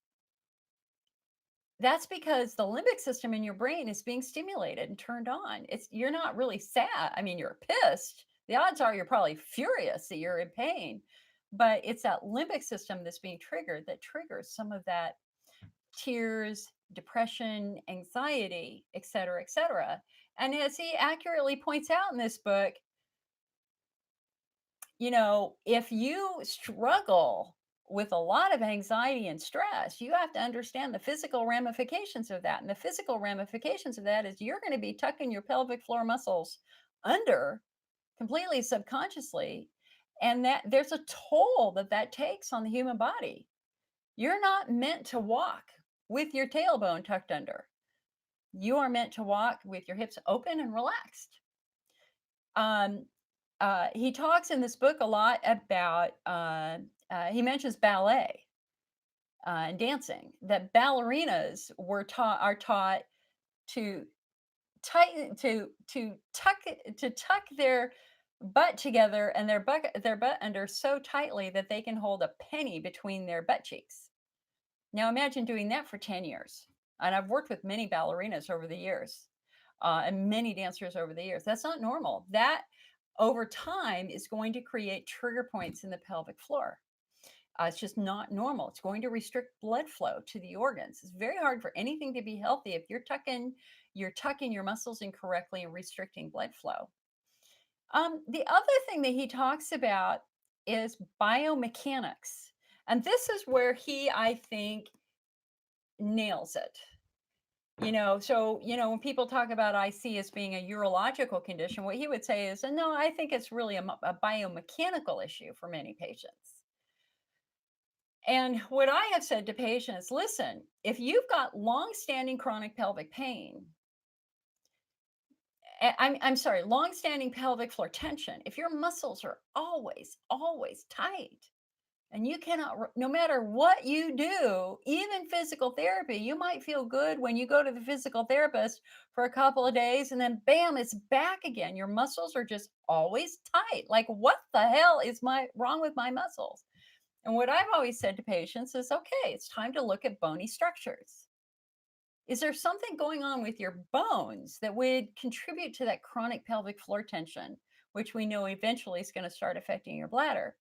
that's because the limbic system in your brain is being stimulated and turned on. You're not really sad. I mean, you're pissed. The odds are you're probably furious that you're in pain, but it's that limbic system that's being triggered that triggers some of that tears, depression, anxiety, et cetera, et cetera. And as he accurately points out in this book, if you struggle with a lot of anxiety and stress, you have to understand the physical ramifications of that. And the physical ramifications of that is you're going to be tucking your pelvic floor muscles under completely subconsciously. And that there's a toll that takes on the human body. You're not meant to walk with your tailbone tucked under. You are meant to walk with your hips open and relaxed. Um, he talks in this book a lot about, he mentions ballet and dancing, that ballerinas are taught to tighten, to tuck their butt together and their butt under so tightly that they can hold a penny between their butt cheeks. Now imagine doing that for 10 years. And I've worked with many ballerinas over the years, and many dancers over the years. That's not normal. That over time is going to create trigger points in the pelvic floor. It's just not normal. It's going to restrict blood flow to the organs. It's very hard for anything to be healthy if you're tucking your muscles incorrectly and restricting blood flow. The other thing that he talks about is biomechanics. And this is where he, I think, nails it. So when people talk about IC as being a urological condition, what he would say is, no, I think it's really a biomechanical issue for many patients. And what I have said to patients, listen, if you've got long-standing chronic pelvic pain, I'm sorry, long-standing pelvic floor tension, if your muscles are always tight, and you cannot, no matter what you do, even physical therapy, you might feel good when you go to the physical therapist for a couple of days and then bam, it's back again. Your muscles are just always tight. Like, what the hell is wrong with my muscles? And what I've always said to patients is, okay, it's time to look at bony structures. Is there something going on with your bones that would contribute to that chronic pelvic floor tension, which we know eventually is going to start affecting your bladder?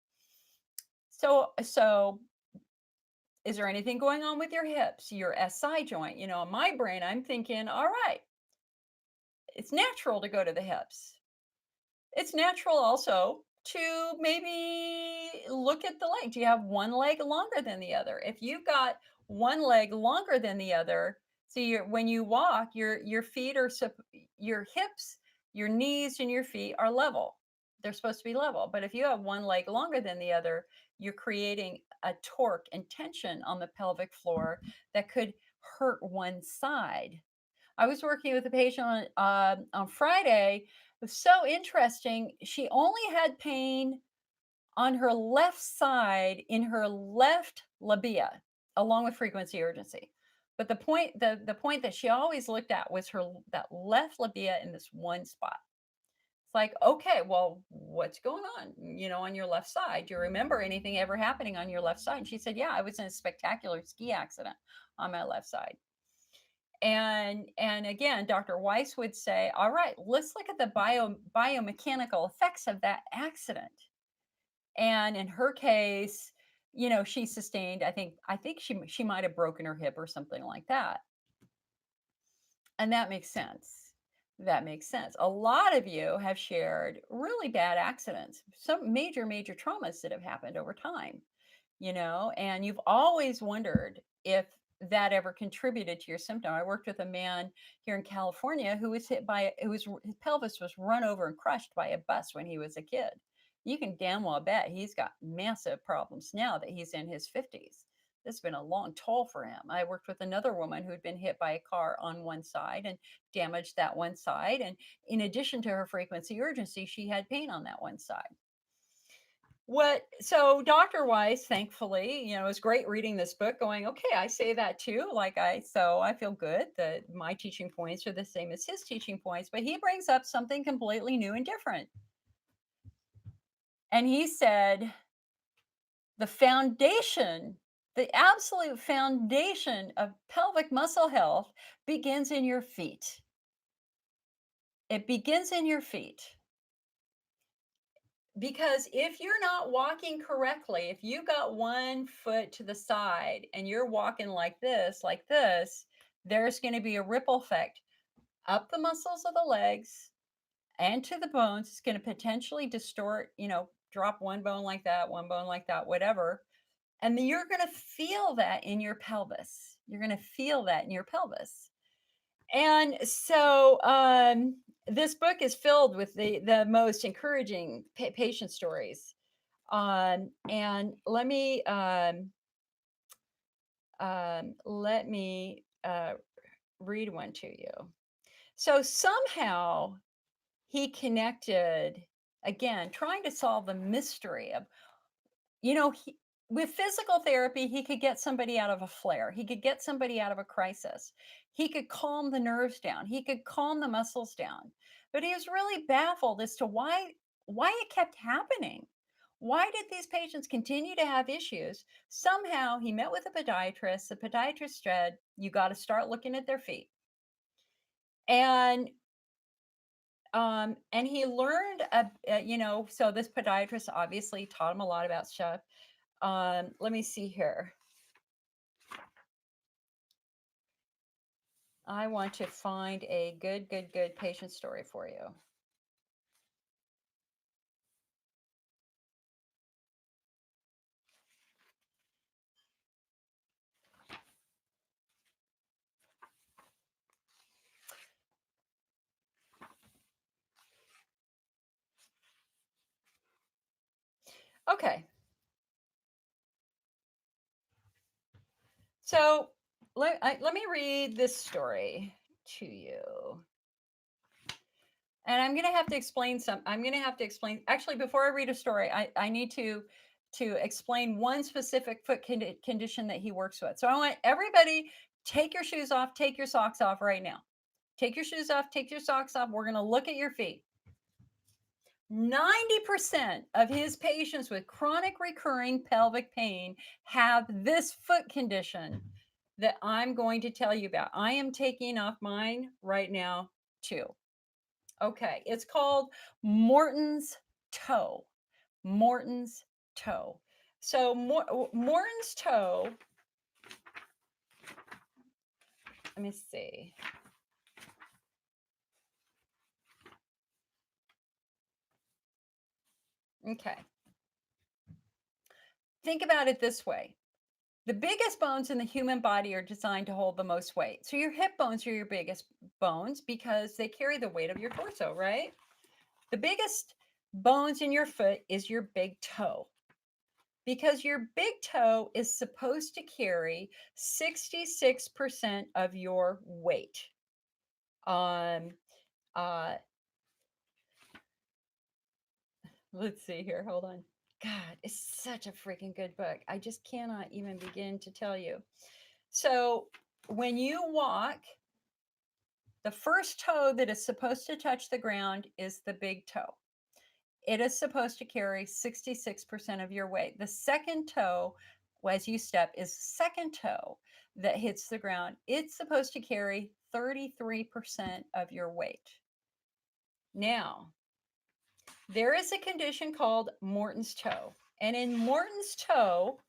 So is there anything going on with your hips, your SI joint? In my brain, I'm thinking, all right, it's natural to go to the hips. It's natural also to maybe look at the leg. Do you have one leg longer than the other? If you've got one leg longer than the other, see, when you walk, your feet are your hips, your knees, and your feet are level. They're supposed to be level. But if you have one leg longer than the other, you're creating a torque and tension on the pelvic floor that could hurt one side. I was working with a patient on Friday. It was so interesting. She only had pain on her left side in her left labia, along with frequency urgency. But the point that she always looked at was that left labia in this one spot. It's like, okay, well, what's going on? On your left side. Do you remember anything ever happening on your left side? And she said, yeah, I was in a spectacular ski accident on my left side. And again, Dr. Weiss would say, all right, let's look at the biomechanical effects of that accident. And in her case, she sustained, I think she might have broken her hip or something like that. And that makes sense. That makes sense. A lot of you have shared really bad accidents, some major traumas that have happened over time. And you've always wondered if that ever contributed to your symptom. I worked with a man here in California who was his pelvis was run over and crushed by a bus when he was a kid. You can damn well bet he's got massive problems now that he's in his 50s. This has been a long toll for him. I worked with another woman who'd been hit by a car on one side and damaged that one side. And in addition to her frequency urgency, she had pain on that one side. So Dr. Weiss, thankfully, it was great reading this book going, okay, I say that too. So I feel good that my teaching points are the same as his teaching points, but he brings up something completely new and different. And he said, the foundation, the absolute foundation of pelvic muscle health begins in your feet. It begins in your feet. Because if you're not walking correctly, if you got one foot to the side and you're walking like this, there's going to be a ripple effect up the muscles of the legs and to the bones. It's going to potentially distort, drop one bone like that, whatever. And then you're going to feel that in your pelvis. You're going to feel that in your pelvis. And so this book is filled with the most encouraging patient stories. And let me read one to you. So somehow he connected, again, trying to solve the mystery of, with physical therapy, he could get somebody out of a flare. He could get somebody out of a crisis. He could calm the nerves down. He could calm the muscles down. But he was really baffled as to why it kept happening. Why did these patients continue to have issues? Somehow he met with a podiatrist. The podiatrist said, you got to start looking at their feet. And he learned, so this podiatrist obviously taught him a lot about stuff. Let me see here. I want to find a good patient story for you. Okay. So let me read this story to you. And I'm going to have to explain I'm going to have to explain, actually, before I read a story, I need to explain one specific foot condition that he works with. So I want everybody, take your shoes off, take your socks off right now. Take your shoes off, take your socks off. We're going to look at your feet. 90% of his patients with chronic recurring pelvic pain have this foot condition that I'm going to tell you about. I am taking off mine right now, too. Okay, it's called Morton's toe. Morton's toe. So Morton's toe, let me see. Okay. Think about it this way. The biggest bones in the human body are designed to hold the most weight. So your hip bones are your biggest bones because they carry the weight of your torso, right? The biggest bones in your foot is your big toe, because your big toe is supposed to carry 66% of your weight. Um, uh, let's see here. Hold on. God, it's such a freaking good book. I just cannot even begin to tell you. So when you walk, the first toe that is supposed to touch the ground is the big toe. It is supposed to carry 66% of your weight. The second toe, as you step, is the second toe that hits the ground. It's supposed to carry 33% of your weight. Now, there is a condition called Morton's toe. And in Morton's toe,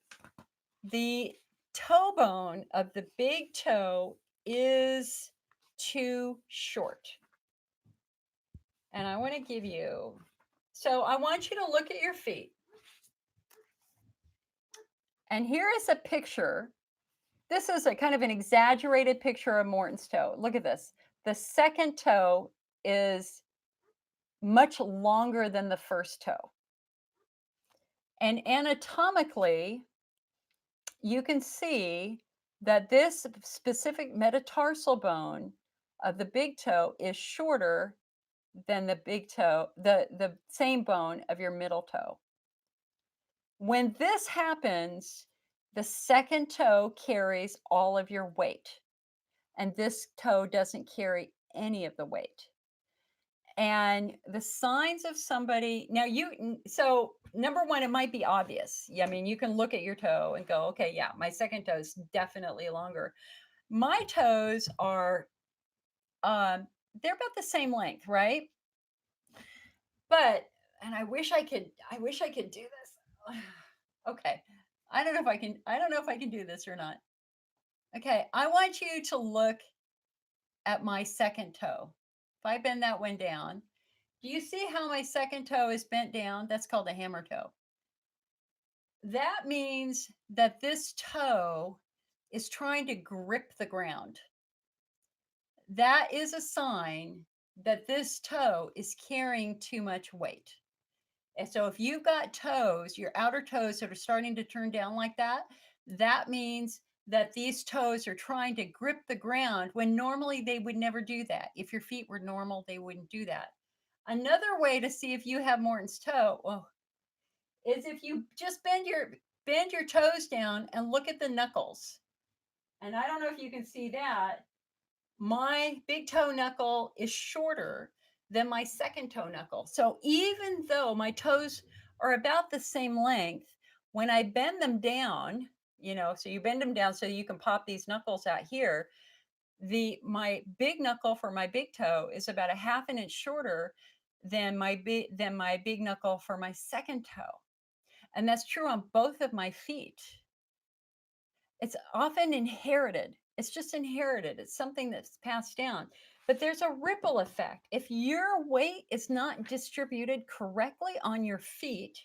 the toe bone of the big toe is too short. And I want to give you, so I want you to look at your feet. And here is a picture. This is a kind of an exaggerated picture of Morton's toe. Look at this. The second toe is much longer than the first toe. And anatomically, you can see that this specific metatarsal bone of the big toe is shorter than the big toe, the same bone of your middle toe. When this happens, the second toe carries all of your weight, and this toe doesn't carry any of the weight. And the signs of somebody, now so number one, it might be obvious. Yeah, I mean, you can look at your toe and go, okay, yeah, my second toe is definitely longer. My toes are, they're about the same length, right? But, and I wish I could do this. Okay. I don't know if I can do this or not. Okay. I want you to look at my second toe. If I bend that one down, do you see how my second toe is bent down? That's called a hammer toe. That means that this toe is trying to grip the ground. That is a sign that this toe is carrying too much weight. And so if you've got toes, your outer toes that are starting to turn down like that, that means that these toes are trying to grip the ground when normally they would never do that. If your feet were normal, they wouldn't do that. Another way to see if you have Morton's toe, is if you just bend your toes down and look at the knuckles. And I don't know if you can see that. My big toe knuckle is shorter than my second toe knuckle. So even though my toes are about the same length. When I bend them down, so you bend them down so you can pop these knuckles out here. The My big knuckle for my big toe is about a half an inch shorter than my big knuckle for my second toe. And that's true on both of my feet. It's often inherited. It's just inherited. It's something that's passed down. But there's a ripple effect. If your weight is not distributed correctly on your feet,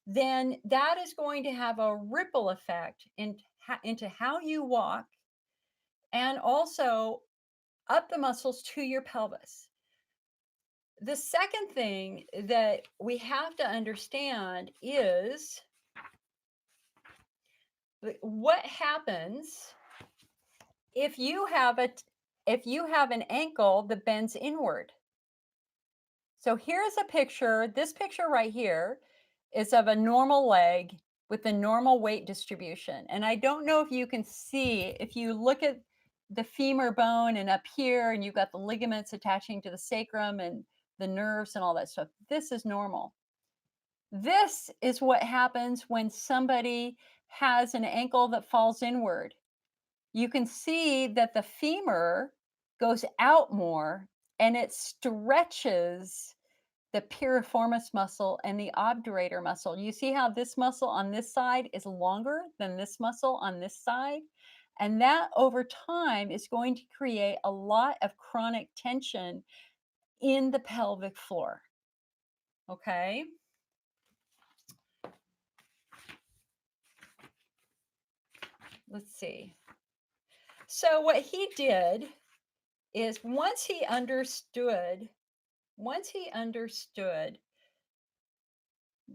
then that is going to have a ripple effect into how you walk and also up the muscles to your pelvis. The second thing that we have to understand is what happens if you have an ankle that bends inward. So here's a picture. This picture right here is of a normal leg with the normal weight distribution. And I don't know if you can see, if you look at the femur bone and up here, and you've got the ligaments attaching to the sacrum and the nerves and all that stuff. This is normal. This is what happens when somebody has an ankle that falls inward. You can see that the femur goes out more and it stretches the piriformis muscle and the obturator muscle. You see how this muscle on this side is longer than this muscle on this side? And that over time is going to create a lot of chronic tension in the pelvic floor. Okay? Let's see. So what he did is once he understood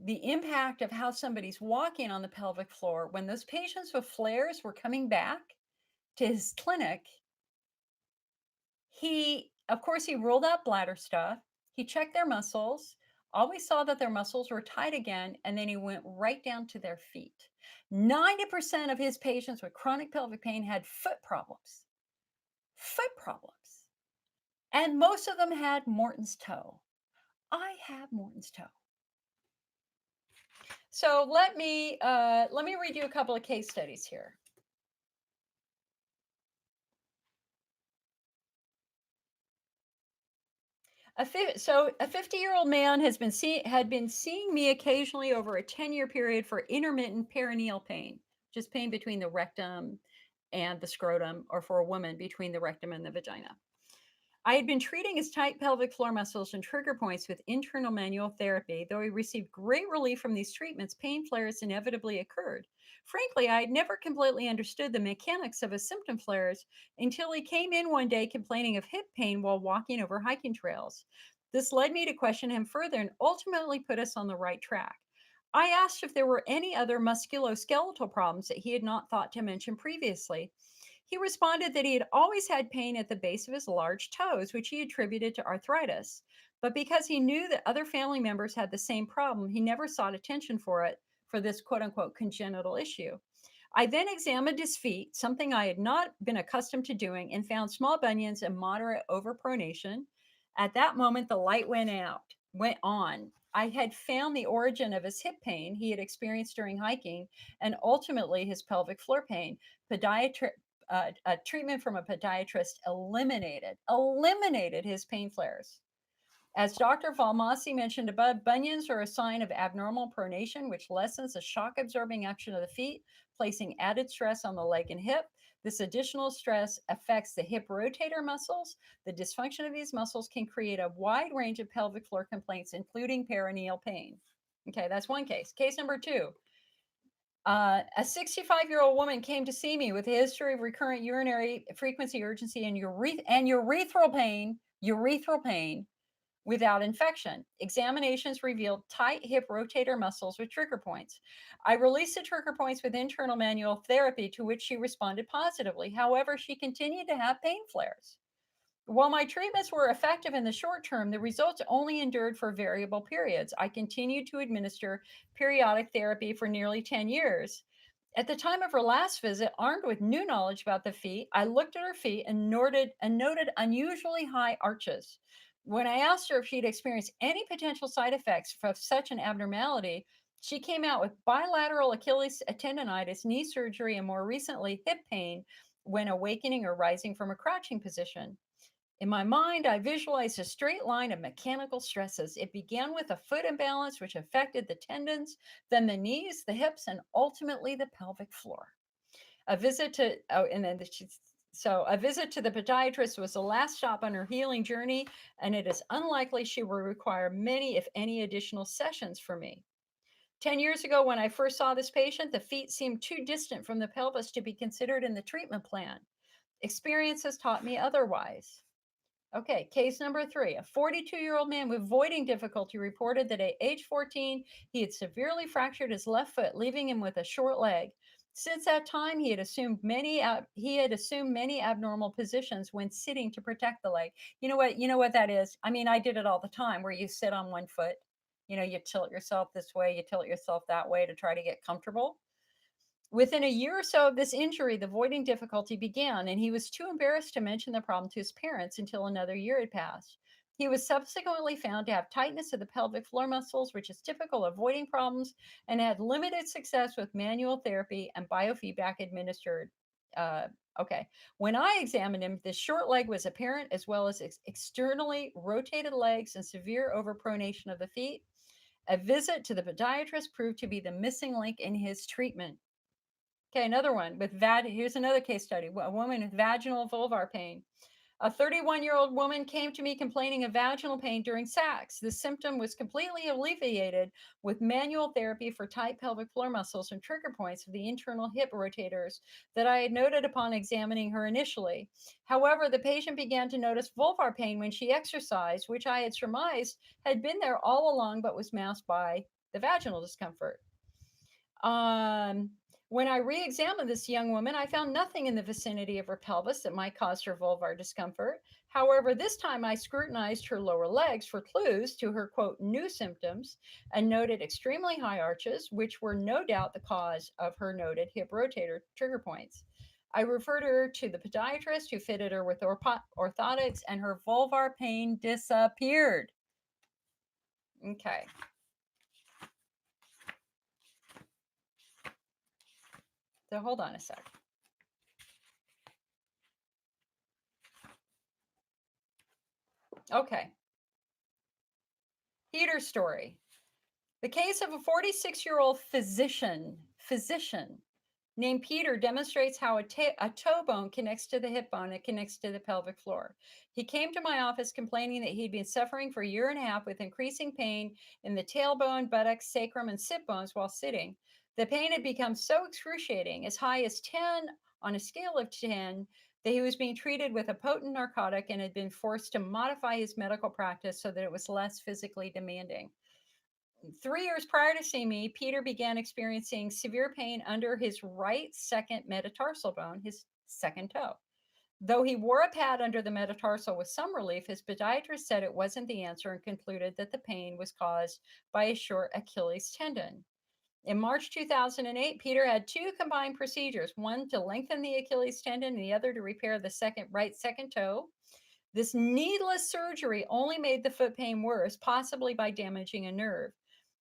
the impact of how somebody's walking on the pelvic floor, when those patients with flares were coming back to his clinic, of course, he ruled out bladder stuff. He checked their muscles, always saw that their muscles were tight again, and then he went right down to their feet. 90% of his patients with chronic pelvic pain had foot problems. Foot problems. And most of them had Morton's toe. I have Morton's toe. So let me read you a couple of case studies here. A 50-year-old man had been seeing me occasionally over a 10-year period for intermittent perineal pain, just pain between the rectum and the scrotum, or for a woman between the rectum and the vagina. I had been treating his tight pelvic floor muscles and trigger points with internal manual therapy. Though he received great relief from these treatments, pain flares inevitably occurred. Frankly, I had never completely understood the mechanics of his symptom flares until he came in one day complaining of hip pain while walking over hiking trails. This led me to question him further and ultimately put us on the right track. I asked if there were any other musculoskeletal problems that he had not thought to mention previously. He responded that he had always had pain at the base of his large toes, which he attributed to arthritis. But because he knew that other family members had the same problem, he never sought attention for this quote unquote congenital issue. I then examined his feet, something I had not been accustomed to doing, and found small bunions and moderate overpronation. At that moment, the light went on. I had found the origin of his hip pain he had experienced during hiking and ultimately his pelvic floor pain. A treatment from a podiatrist eliminated his pain flares. As Dr. Valmasi mentioned above, bunions are a sign of abnormal pronation, which lessens the shock absorbing action of the feet, placing added stress on the leg and hip. This additional stress affects the hip rotator muscles. The dysfunction of these muscles can create a wide range of pelvic floor complaints, including perineal pain. Okay, that's one case. Case number two. A 65-year-old woman came to see me with a history of recurrent urinary frequency urgency and urethral pain without infection. Examinations revealed tight hip rotator muscles with trigger points. I released the trigger points with internal manual therapy, to which she responded positively. However, she continued to have pain flares. While my treatments were effective in the short term, the results only endured for variable periods. I continued to administer periodic therapy for nearly 10 years. At the time of her last visit, armed with new knowledge about the feet, I looked at her feet and noted unusually high arches. When I asked her if she'd experienced any potential side effects from such an abnormality, she came out with bilateral Achilles tendonitis, knee surgery, and more recently, hip pain when awakening or rising from a crouching position. In my mind, I visualized a straight line of mechanical stresses. It began with a foot imbalance, which affected the tendons, then the knees, the hips, and ultimately the pelvic floor. A visit to oh, and then she's so a visit to the podiatrist was the last stop on her healing journey, and it is unlikely she will require many, if any, additional sessions for me. 10 years ago, when I first saw this patient, the feet seemed too distant from the pelvis to be considered in the treatment plan. Experience has taught me otherwise. Okay, case number three. A 42-year-old man with voiding difficulty reported that at age 14, he had severely fractured his left foot, leaving him with a short leg. Since that time, he had assumed many abnormal positions when sitting to protect the leg. You know what? You know what that is? I mean, I did it all the time where you sit on one foot. You know, you tilt yourself this way, you tilt yourself that way to try to get comfortable. Within a year or so of this injury, the voiding difficulty began, and he was too embarrassed to mention the problem to his parents until another year had passed. He was subsequently found to have tightness of the pelvic floor muscles, which is typical of voiding problems, and had limited success with manual therapy and biofeedback administered. Uh, okay. When I examined him, the short leg was apparent, as well as externally rotated legs and severe overpronation of the feet. A visit to the podiatrist proved to be the missing link in his treatment. Okay, another one with here's another case study. A woman with vaginal vulvar pain. A 31-year-old woman came to me complaining of vaginal pain during sex. The symptom was completely alleviated with manual therapy for tight pelvic floor muscles and trigger points of the internal hip rotators that I had noted upon examining her initially. However, the patient began to notice vulvar pain when she exercised, which I had surmised had been there all along but was masked by the vaginal discomfort. Um, when I re examined this young woman, I found nothing in the vicinity of her pelvis that might cause her vulvar discomfort. However, this time I scrutinized her lower legs for clues to her quote new symptoms and noted extremely high arches, which were no doubt the cause of her noted hip rotator trigger points. I referred her to the podiatrist who fitted her with orthotics, and her vulvar pain disappeared. Okay, so hold on a sec. Okay, Peter's story. The case of a 46-year-old physician named Peter demonstrates how a toe bone connects to the hip bone and connects to the pelvic floor. He came to my office complaining that he'd been suffering for a year and a half with increasing pain in the tailbone, buttocks, sacrum, and sit bones while sitting. The pain had become so excruciating, as high as 10 on a scale of 10, that he was being treated with a potent narcotic and had been forced to modify his medical practice so that it was less physically demanding. 3 years prior to seeing me, Peter began experiencing severe pain under his right second metatarsal bone, his second toe. Though he wore a pad under the metatarsal with some relief, his podiatrist said it wasn't the answer and concluded that the pain was caused by a short Achilles tendon. In March 2008, Peter had two combined procedures, one to lengthen the Achilles tendon and the other to repair the right second toe. This needless surgery only made the foot pain worse, possibly by damaging a nerve.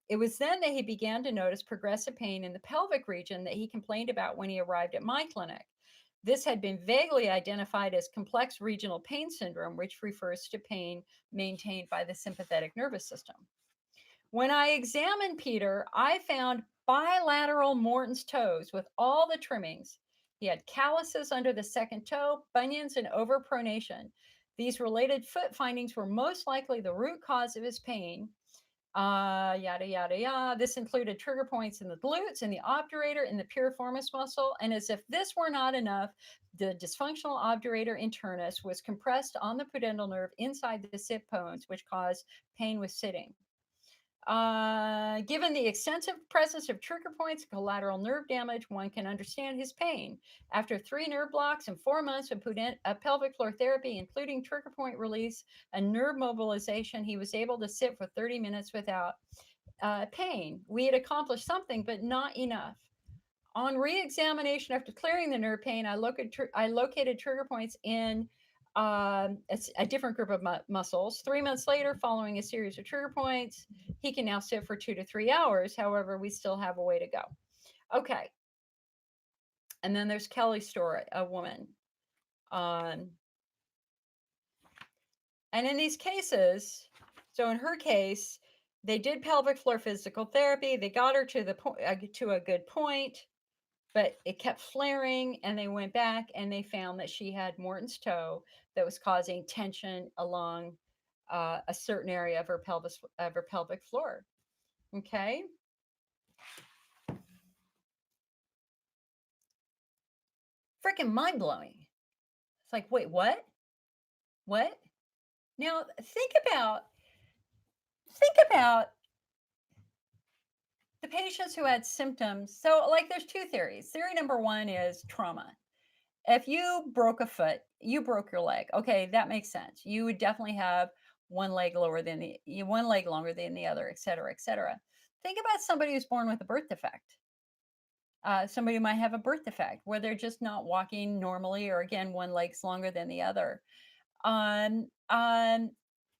It was then that he began to notice progressive pain in the pelvic region that he complained about when he arrived at my clinic. This had been vaguely identified as complex regional pain syndrome, which refers to pain maintained by the sympathetic nervous system. When I examined Peter, I found bilateral Morton's toes with all the trimmings. He had calluses under the second toe, bunions, and overpronation. These related foot findings were most likely the root cause of his pain. Yada, yada, yada. This included trigger points in the glutes, in the obturator, in the piriformis muscle. And as if this were not enough, the dysfunctional obturator internus was compressed on the pudendal nerve inside the sit bones, which caused pain with sitting. Given the extensive presence of trigger points, collateral nerve damage, one can understand his pain. After 3 nerve blocks and 4 months of pelvic floor therapy, including trigger point release and nerve mobilization, he was able to sit for 30 minutes without pain. We had accomplished something, but not enough. On re-examination after clearing the nerve pain, I located trigger points in It's a different group of muscles. 3 months later, following a series of trigger points, he can now sit for 2 to 3 hours. However, we still have a way to go. Okay. And then there's Kelly's story, a woman. Um, and in these cases, so in her case, they did pelvic floor physical therapy. They got her to the to a good point, but it kept flaring, and they went back and they found that she had Morton's toe that was causing tension along a certain area of her pelvic floor. Okay. Freaking mind blowing. It's like, wait, what? What? Now think about the patients who had symptoms. So, like, there's two theories. Theory number one is trauma. If you broke a foot, you broke your leg. Okay, that makes sense. You would definitely have one leg longer than the other, et cetera, et cetera. Think about somebody who's born with a birth defect. Somebody might have a birth defect where they're just not walking normally, or again, one leg's longer than the other. Um, um,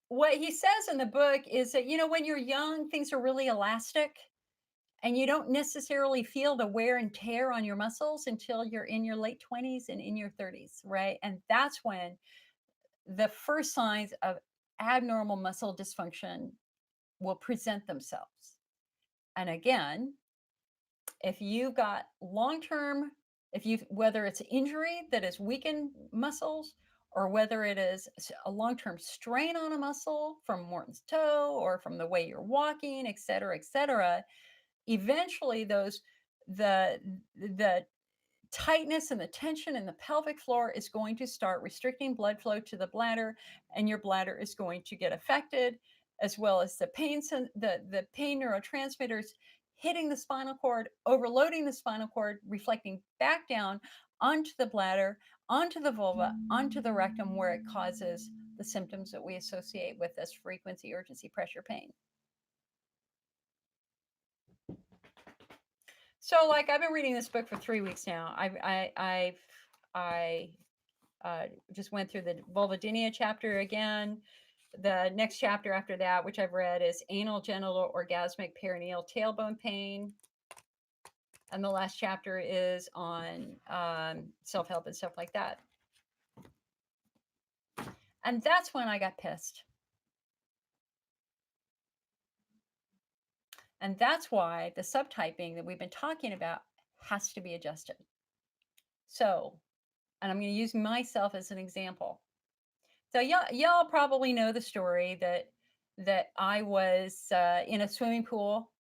what he says in the book is that, when you're young, things are really elastic, and you don't necessarily feel the wear and tear on your muscles until you're in your late 20s and in your 30s, right? And that's when the first signs of abnormal muscle dysfunction will present themselves. And again, if you've got long term, whether it's injury that has weakened muscles, or whether it is a long term strain on a muscle from Morton's toe or from the way you're walking, et cetera, eventually the tightness and the tension in the pelvic floor is going to start restricting blood flow to the bladder, and your bladder is going to get affected, as well as the pain neurotransmitters hitting the spinal cord, overloading the spinal cord, reflecting back down onto the bladder, onto the vulva, onto the rectum, where it causes the symptoms that we associate with this frequency, urgency, pressure, pain. So, like, I've been reading this book for 3 weeks now. I just went through the vulvodynia chapter again. The next chapter after that, which I've read, is anal, genital, orgasmic, perineal, tailbone pain. And the last chapter is on self-help and stuff like that. And that's when I got pissed. And that's why the subtyping that we've been talking about has to be adjusted. So, and I'm going to use myself as an example. So y'all probably know the story that I was in a swimming pool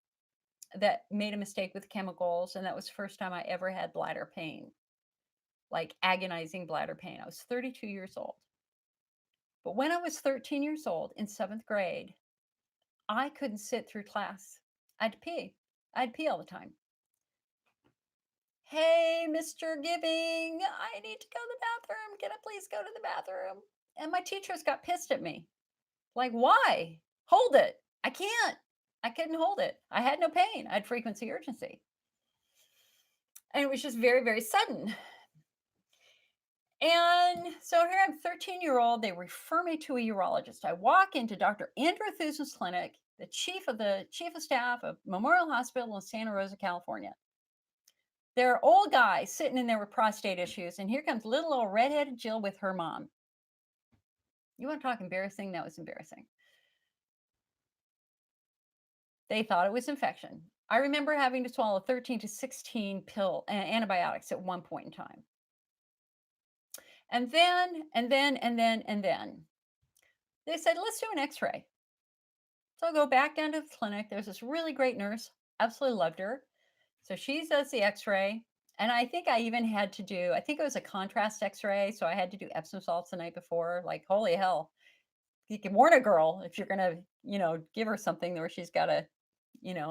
that made a mistake with chemicals, and that was the first time I ever had bladder pain, like agonizing bladder pain. I was 32 years old. But when I was 13 years old in 7th grade, I couldn't sit through class. I had to pee. I had to pee all the time. Hey, Mr. Giving, I need to go to the bathroom. Can I please go to the bathroom? And my teachers got pissed at me. Like, why? Hold it. I can't. I couldn't hold it. I had no pain. I had frequency urgency. And it was just very, very sudden. And so here I'm 13-year-old. They refer me to a urologist. I walk into Dr. Andrew Thusen's clinic, the chief of staff of Memorial Hospital in Santa Rosa, California. There are old guys sitting in there with prostate issues, and here comes little old redheaded Jill with her mom. You want to talk embarrassing? That was embarrassing. They thought it was infection. I remember having to swallow 13 to 16 antibiotics at one point in time. And then, they said, let's do an x-ray. So I go back down to the clinic. There's this really great nurse, absolutely loved her. So she does the x-ray. And I think I even had to do, I think it was a contrast x-ray. So I had to do Epsom salts the night before. Like, holy hell. You can warn a girl if you're going to, give her something where she's got to,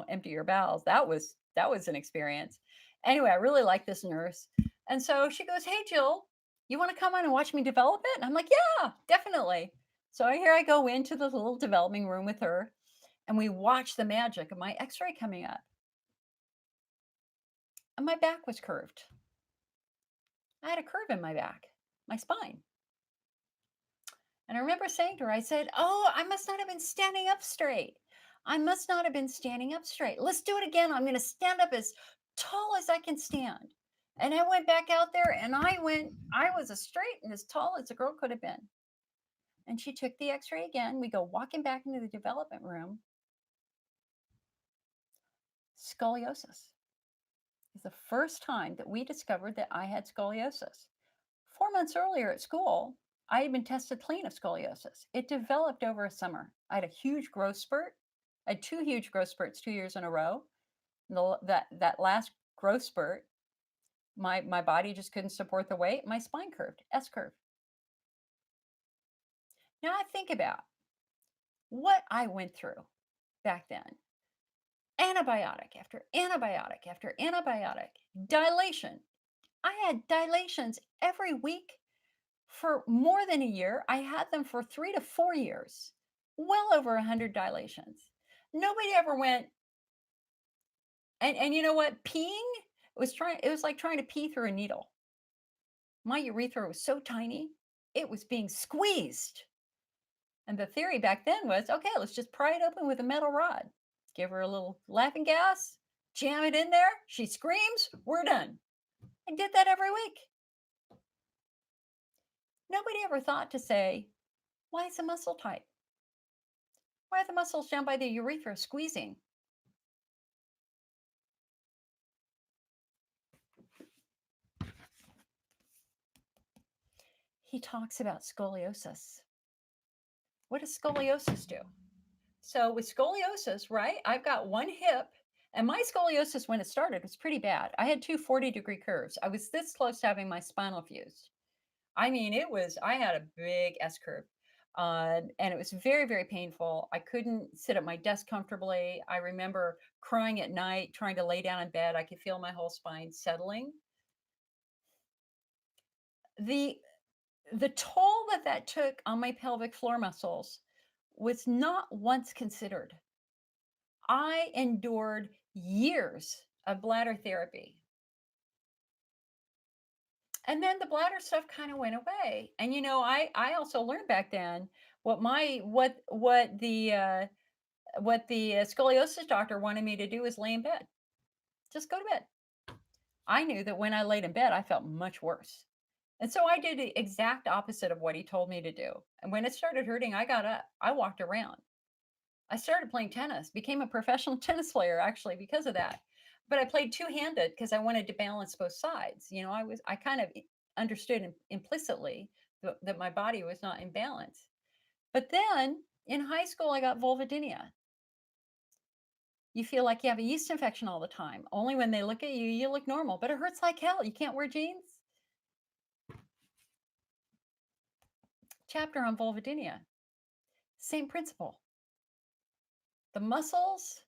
empty your bowels. That was an experience. Anyway, I really like this nurse. And so she goes, hey, Jill, you want to come on and watch me develop it? And I'm like, yeah, definitely. So here I go into the little developing room with her, and we watch the magic of my x-ray coming up. And my back was curved. I had a curve in my back, my spine. And I remember saying to her, I said, "Oh, I must not have been standing up straight. I must not have been standing up straight. Let's do it again. I'm going to stand up as tall as I can stand." And I went back out there and I was as straight and as tall as a girl could have been. And she took the x ray again. We go walking back into the development room. Scoliosis is the first time that we discovered that I had scoliosis. 4 months earlier at school, I had been tested clean of scoliosis. It developed over a summer. I had a huge growth spurt. I had two huge growth spurts 2 years in a row. That last growth spurt, my body just couldn't support the weight. My spine curved, S curve. Now I think about what I went through back then. Antibiotic after antibiotic after antibiotic, dilation. I had dilations every week for more than a year. I had them for 3 to 4 years, well over 100 dilations. Nobody ever went, and you know what? Peeing it was like trying to pee through a needle. My urethra was so tiny, it was being squeezed. And the theory back then was, okay, let's just pry it open with a metal rod. Give her a little laughing gas, jam it in there. She screams, we're done. I did that every week. Nobody ever thought to say, why is the muscle tight? Why are the muscles down by the urethra squeezing? He talks about scoliosis. What does scoliosis do? So, with scoliosis, right, I've got one hip, and my scoliosis when it started was pretty bad. I had two 40-degree curves. I was this close to having my spinal fused. I mean, I had a big S curve. And it was very, very painful. I couldn't sit at my desk comfortably. I remember crying at night, trying to lay down in bed. I could feel my whole spine settling. The the toll that took on my pelvic floor muscles was not once considered. I endured years of bladder therapy. And then the bladder stuff kind of went away. And I also learned back then what the scoliosis doctor wanted me to do is lay in bed. Just go to bed. I knew that when I laid in bed, I felt much worse. And so I did the exact opposite of what he told me to do. And when it started hurting, I got up. I walked around. I started playing tennis, became a professional tennis player actually because of that. But I played two-handed because I wanted to balance both sides. I kind of understood implicitly that my body was not in balance. But then in high school, I got vulvodynia. You feel like you have a yeast infection all the time. Only when they look at you, you look normal, but it hurts like hell. You can't wear jeans. Chapter on vulvodynia. Same principle. The muscles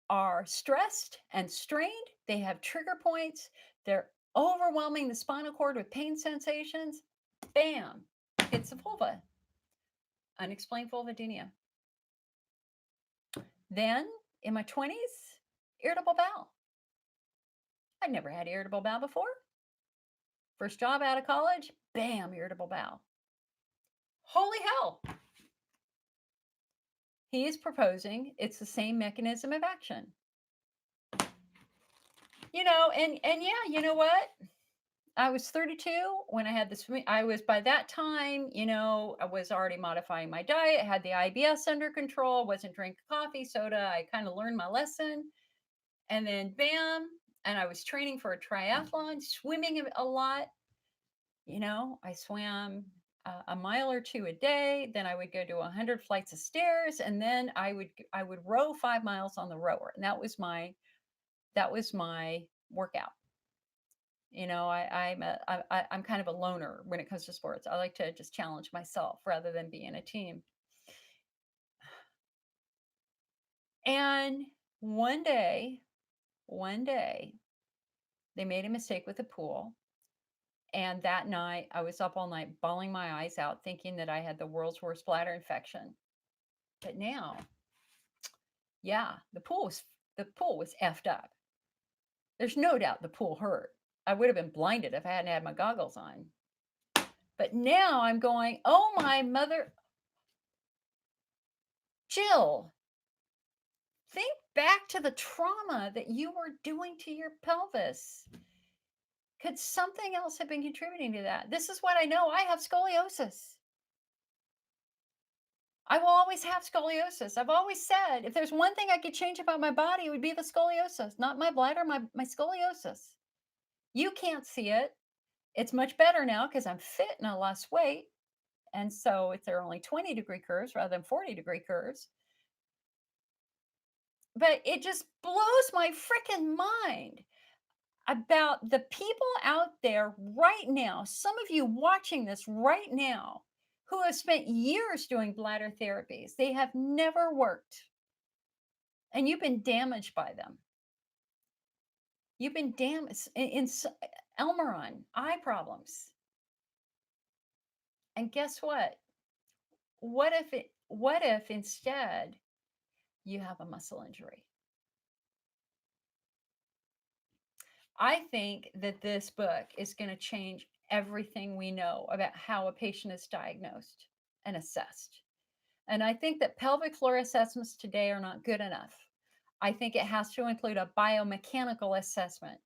are stressed and strained. They have trigger points. They're overwhelming the spinal cord with pain sensations. Bam, hits the vulva. Unexplained vulvodynia. Then in my 20s, irritable bowel. I'd never had irritable bowel before. First job out of college, bam, irritable bowel. Holy hell. He is proposing it's the same mechanism of action. And yeah, you know what? I was 32 when I had this. I was by that time, I was already modifying my diet, had the IBS under control, wasn't drinking coffee, soda. I kind of learned my lesson. And then bam, and I was training for a triathlon, swimming a lot. I swam a mile or two a day. Then I would go to 100 flights of stairs, and then I would row 5 miles on the rower, and that was my workout. I'm kind of a loner when it comes to sports. I like to just challenge myself rather than be in a team. And one day, they made a mistake with the pool. And that night, I was up all night bawling my eyes out, thinking that I had the world's worst bladder infection. But now, yeah, the pool was effed up. There's no doubt the pool hurt. I would have been blinded if I hadn't had my goggles on. But now I'm going, oh my mother, Jill, think back to the trauma that you were doing to your pelvis. Could something else have been contributing to that? This is what I know. I have scoliosis. I will always have scoliosis. I've always said if there's one thing I could change about my body, it would be the scoliosis, not my bladder, my scoliosis. You can't see it. It's much better now because I'm fit and I lost weight. And so if they're only 20-degree curves rather than 40-degree curves. But it just blows my freaking mind about the people out there right now, some of you watching this right now, who have spent years doing bladder therapies. They have never worked, and you've been damaged by them. You've been damaged in Elmeron, eye problems. And guess what? What if instead you have a muscle injury? I think that this book is going to change everything we know about how a patient is diagnosed and assessed. And I think that pelvic floor assessments today are not good enough. I think it has to include a biomechanical assessment.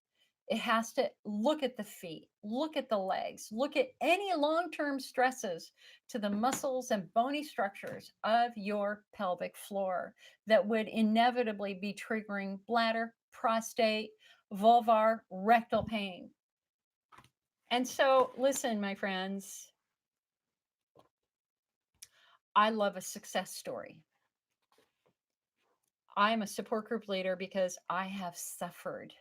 It has to look at the feet, look at the legs, look at any long term stresses to the muscles and bony structures of your pelvic floor that would inevitably be triggering bladder, prostate, vulvar, rectal pain. And so, listen, my friends, I love a success story. I'm a support group leader because I have suffered,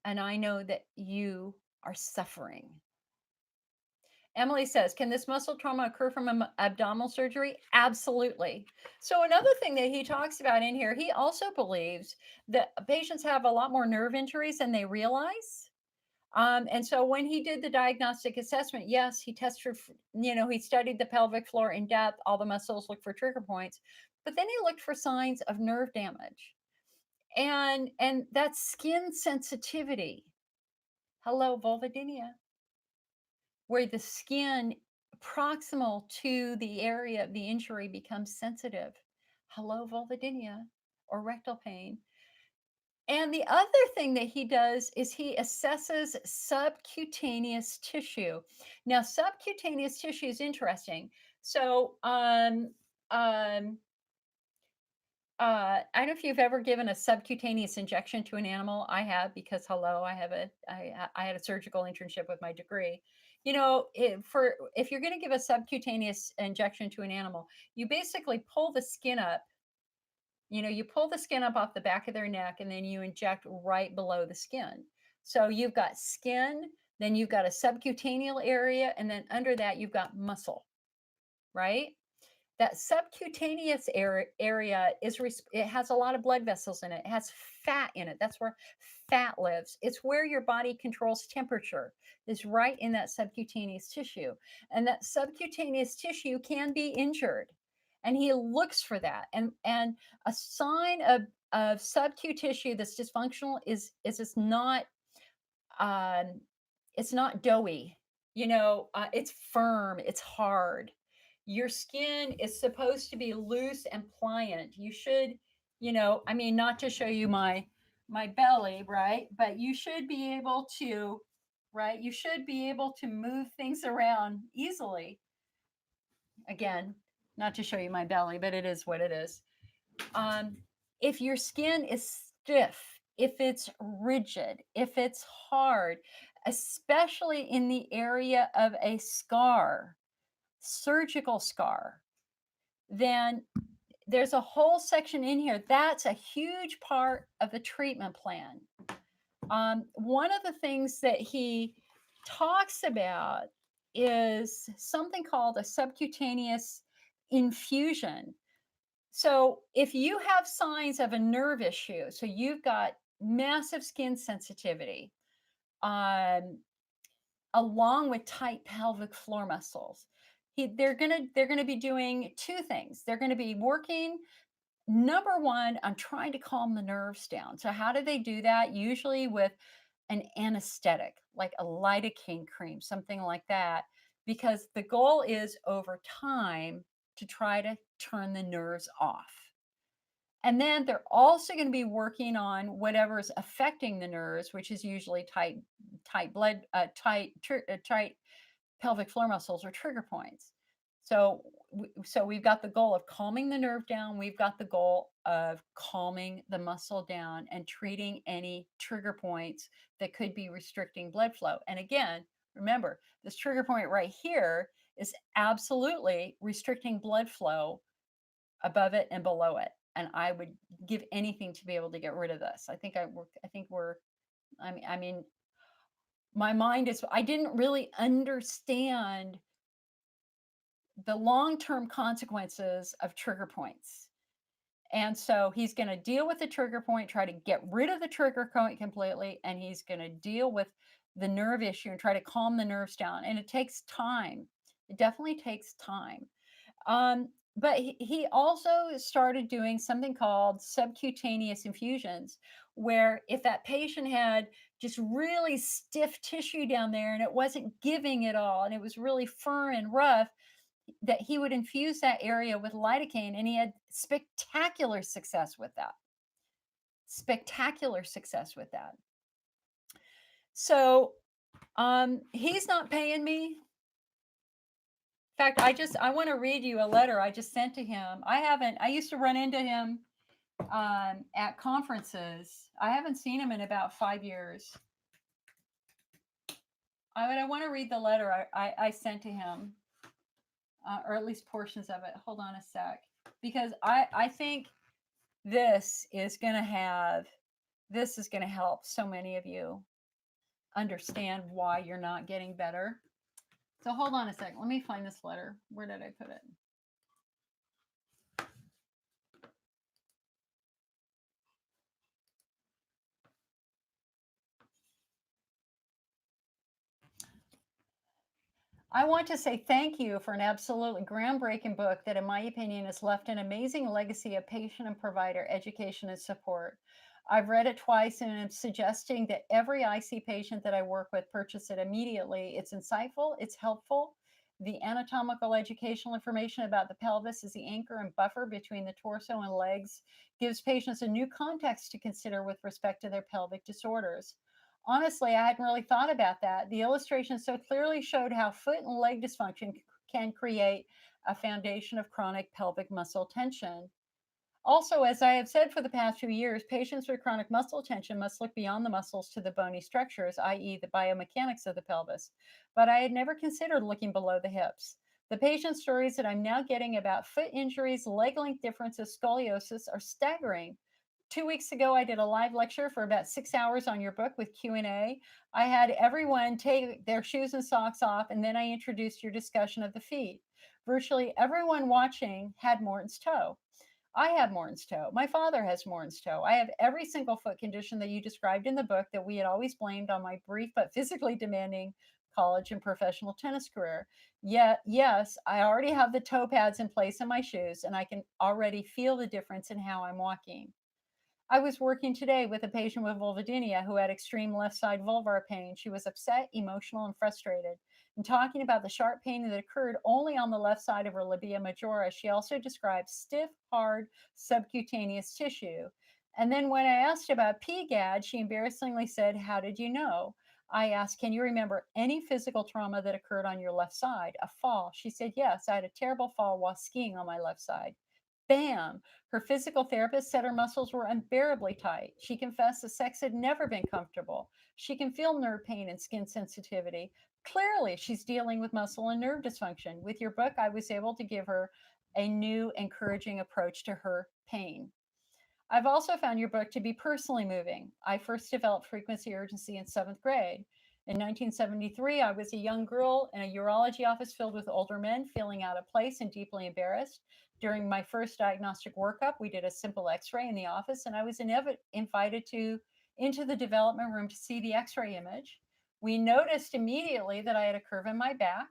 and I know that you are suffering. Emily says, can this muscle trauma occur from abdominal surgery? Absolutely. So, another thing that he talks about in here, he also believes that patients have a lot more nerve injuries than they realize. And so when he did the diagnostic assessment, yes, he tested, he studied the pelvic floor in depth, all the muscles, looked for trigger points, but then he looked for signs of nerve damage. And that's skin sensitivity. Hello, vulvodynia, where the skin proximal to the area of the injury becomes sensitive. Hello, vulvodynia or rectal pain. And the other thing that he does is he assesses subcutaneous tissue. Now, subcutaneous tissue is interesting. So, I don't know if you've ever given a subcutaneous injection to an animal. I have because hello, I had a surgical internship with my degree. If you're going to give a subcutaneous injection to an animal, you basically pull the skin up. You pull the skin up off the back of their neck and then you inject right below the skin. So you've got skin, then you've got a subcutaneous area, and then under that you've got muscle, right? That subcutaneous area it has a lot of blood vessels in it. It has fat in it. That's where fat lives. It's where your body controls temperature. Is right in that subcutaneous tissue. And that subcutaneous tissue can be injured. And he looks for that. And a sign of subcu tissue that's dysfunctional is um, it's not doughy. It's firm, it's hard. Your skin is supposed to be loose and pliant. You should, I mean, not to show you my belly, right? But you should be able to, right? You should be able to move things around easily. Again, not to show you my belly, but it is what it is. Um, if your skin is stiff, if it's rigid, if it's hard, especially in the area of a scar, surgical scar, then there's a whole section in here. That's a huge part of the treatment plan. One of the things that he talks about is something called a subcutaneous infusion. So if you have signs of a nerve issue, so you've got massive skin sensitivity, um, along with tight pelvic floor muscles, they're gonna be doing two things. They're gonna be working number one on trying to calm the nerves down. So how do they do that? Usually with an anesthetic, like a lidocaine cream, something like that. because the goal is over time to try to turn the nerves off. And then they're also going to be working on whatever is affecting the nerves, which is usually tight pelvic floor muscles or trigger points. So we've got the goal of calming the nerve down. We've got the goal of calming the muscle down and treating any trigger points that could be restricting blood flow. And again, remember, this trigger point right here is absolutely restricting blood flow above it and below it. And I would give anything to be able to get rid of this. I think we're, I mean, my mind is, I didn't really understand the long-term consequences of trigger points. And so he's going to deal with the trigger point, try to get rid of the trigger point completely, and he's going to deal with the nerve issue and try to calm the nerves down. And it takes time. It definitely takes time. But he also started doing something called subcutaneous infusions, where if that patient had just really stiff tissue down there and it wasn't giving at all, and it was really firm and rough, that he would infuse that area with lidocaine, and he had spectacular success with that. Spectacular success with that. So he's not paying me. In fact, I want to read you a letter I just sent to him. I used to run into him at conferences. I haven't seen him in about 5 years. I want to read the letter I sent to him, or at least portions of it. Hold on a sec, because I think this is going to help so many of you understand why you're not getting better. So hold on a sec. Let me find this letter. Where did I put it? I want to say thank you for an absolutely groundbreaking book that, in my opinion, has left an amazing legacy of patient and provider education and support. I've read it twice and am suggesting that every IC patient that I work with purchase it immediately. It's insightful, it's helpful. The anatomical educational information about the pelvis as the anchor and buffer between the torso and legs gives patients a new context to consider with respect to their pelvic disorders. Honestly, I hadn't really thought about that. The illustration so clearly showed how foot and leg dysfunction can create a foundation of chronic pelvic muscle tension. Also, as I have said for the past few years, patients with chronic muscle tension must look beyond the muscles to the bony structures, i.e., the biomechanics of the pelvis. But I had never considered looking below the hips. The patient stories that I'm now getting about foot injuries, leg length differences, scoliosis are staggering. 2 weeks ago, I did a live lecture for about 6 hours on your book with Q&A. I had everyone take their shoes and socks off, and then I introduced your discussion of the feet. Virtually everyone watching had Morton's toe. I have Morton's toe. My father has Morton's toe. I have every single foot condition that you described in the book that we had always blamed on my brief but physically demanding college and professional tennis career. Yet, yes, I already have the toe pads in place in my shoes, and I can already feel the difference in how I'm walking. I was working today with a patient with vulvodynia who had extreme left side vulvar pain. She was upset, emotional, and frustrated. And talking about the sharp pain that occurred only on the left side of her labia majora, she also described stiff, hard, subcutaneous tissue. And then when I asked about PGAD, she embarrassingly said, "How did you know?" I asked, "Can you remember any physical trauma that occurred on your left side? A fall?" She said, "Yes, I had a terrible fall while skiing on my left side." Bam! Her physical therapist said her muscles were unbearably tight. She confessed that sex had never been comfortable. She can feel nerve pain and skin sensitivity. Clearly, she's dealing with muscle and nerve dysfunction. With your book, I was able to give her a new, encouraging approach to her pain. I've also found your book to be personally moving. I first developed frequency urgency in seventh grade. In 1973, I was a young girl in a urology office filled with older men, feeling out of place and deeply embarrassed. During my first diagnostic workup, we did a simple x-ray in the office, and I was invited into the development room to see the x-ray image. We noticed immediately that I had a curve in my back.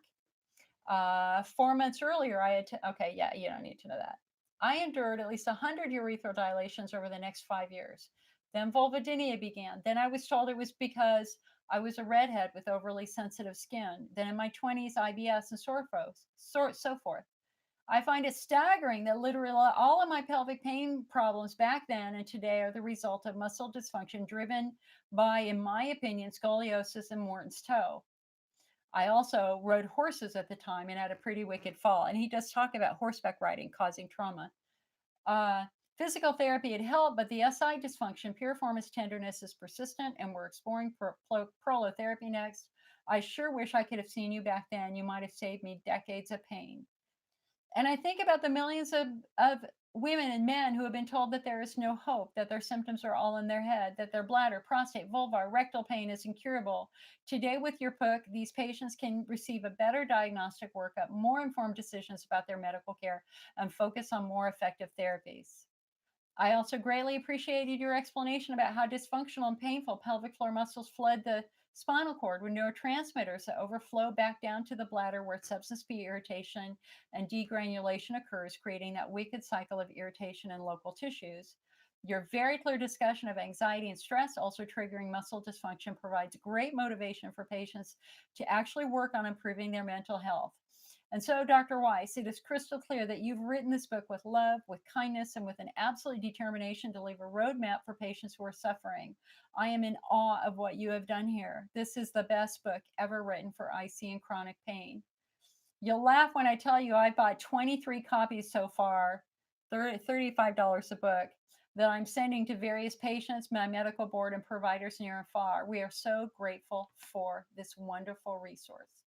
4 months earlier, okay, yeah, you don't need to know that. I endured at least 100 urethral dilations over the next 5 years. Then vulvodynia began. Then I was told it was because I was a redhead with overly sensitive skin. Then in my 20s, IBS and so forth. I find it staggering that literally all of my pelvic pain problems back then and today are the result of muscle dysfunction driven by, in my opinion, scoliosis and Morton's toe. I also rode horses at the time and had a pretty wicked fall. And he does talk about horseback riding causing trauma. Uh, Physical therapy had helped, but the SI dysfunction, piriformis tenderness, is persistent, and we're exploring prolotherapy next. I sure wish I could have seen you back then. You might have saved me decades of pain. And I think about the millions of women and men who have been told that there is no hope, that their symptoms are all in their head, that their bladder, prostate, vulvar, rectal pain is incurable. Today, with your book, these patients can receive a better diagnostic workup, more informed decisions about their medical care, and focus on more effective therapies. I also greatly appreciated your explanation about how dysfunctional and painful pelvic floor muscles flood the spinal cord with neurotransmitters that overflow back down to the bladder where substance P irritation and degranulation occurs, creating that wicked cycle of irritation in local tissues. Your very clear discussion of anxiety and stress, also triggering muscle dysfunction, provides great motivation for patients to actually work on improving their mental health. And so, Dr. Weiss, it is crystal clear that you've written this book with love, with kindness, and with an absolute determination to leave a roadmap for patients who are suffering. I am in awe of what you have done here. This is the best book ever written for IC and chronic pain. You'll laugh when I tell you I bought 23 copies so far, $35 a book, that I'm sending to various patients, my medical board, and providers near and far. We are so grateful for this wonderful resource.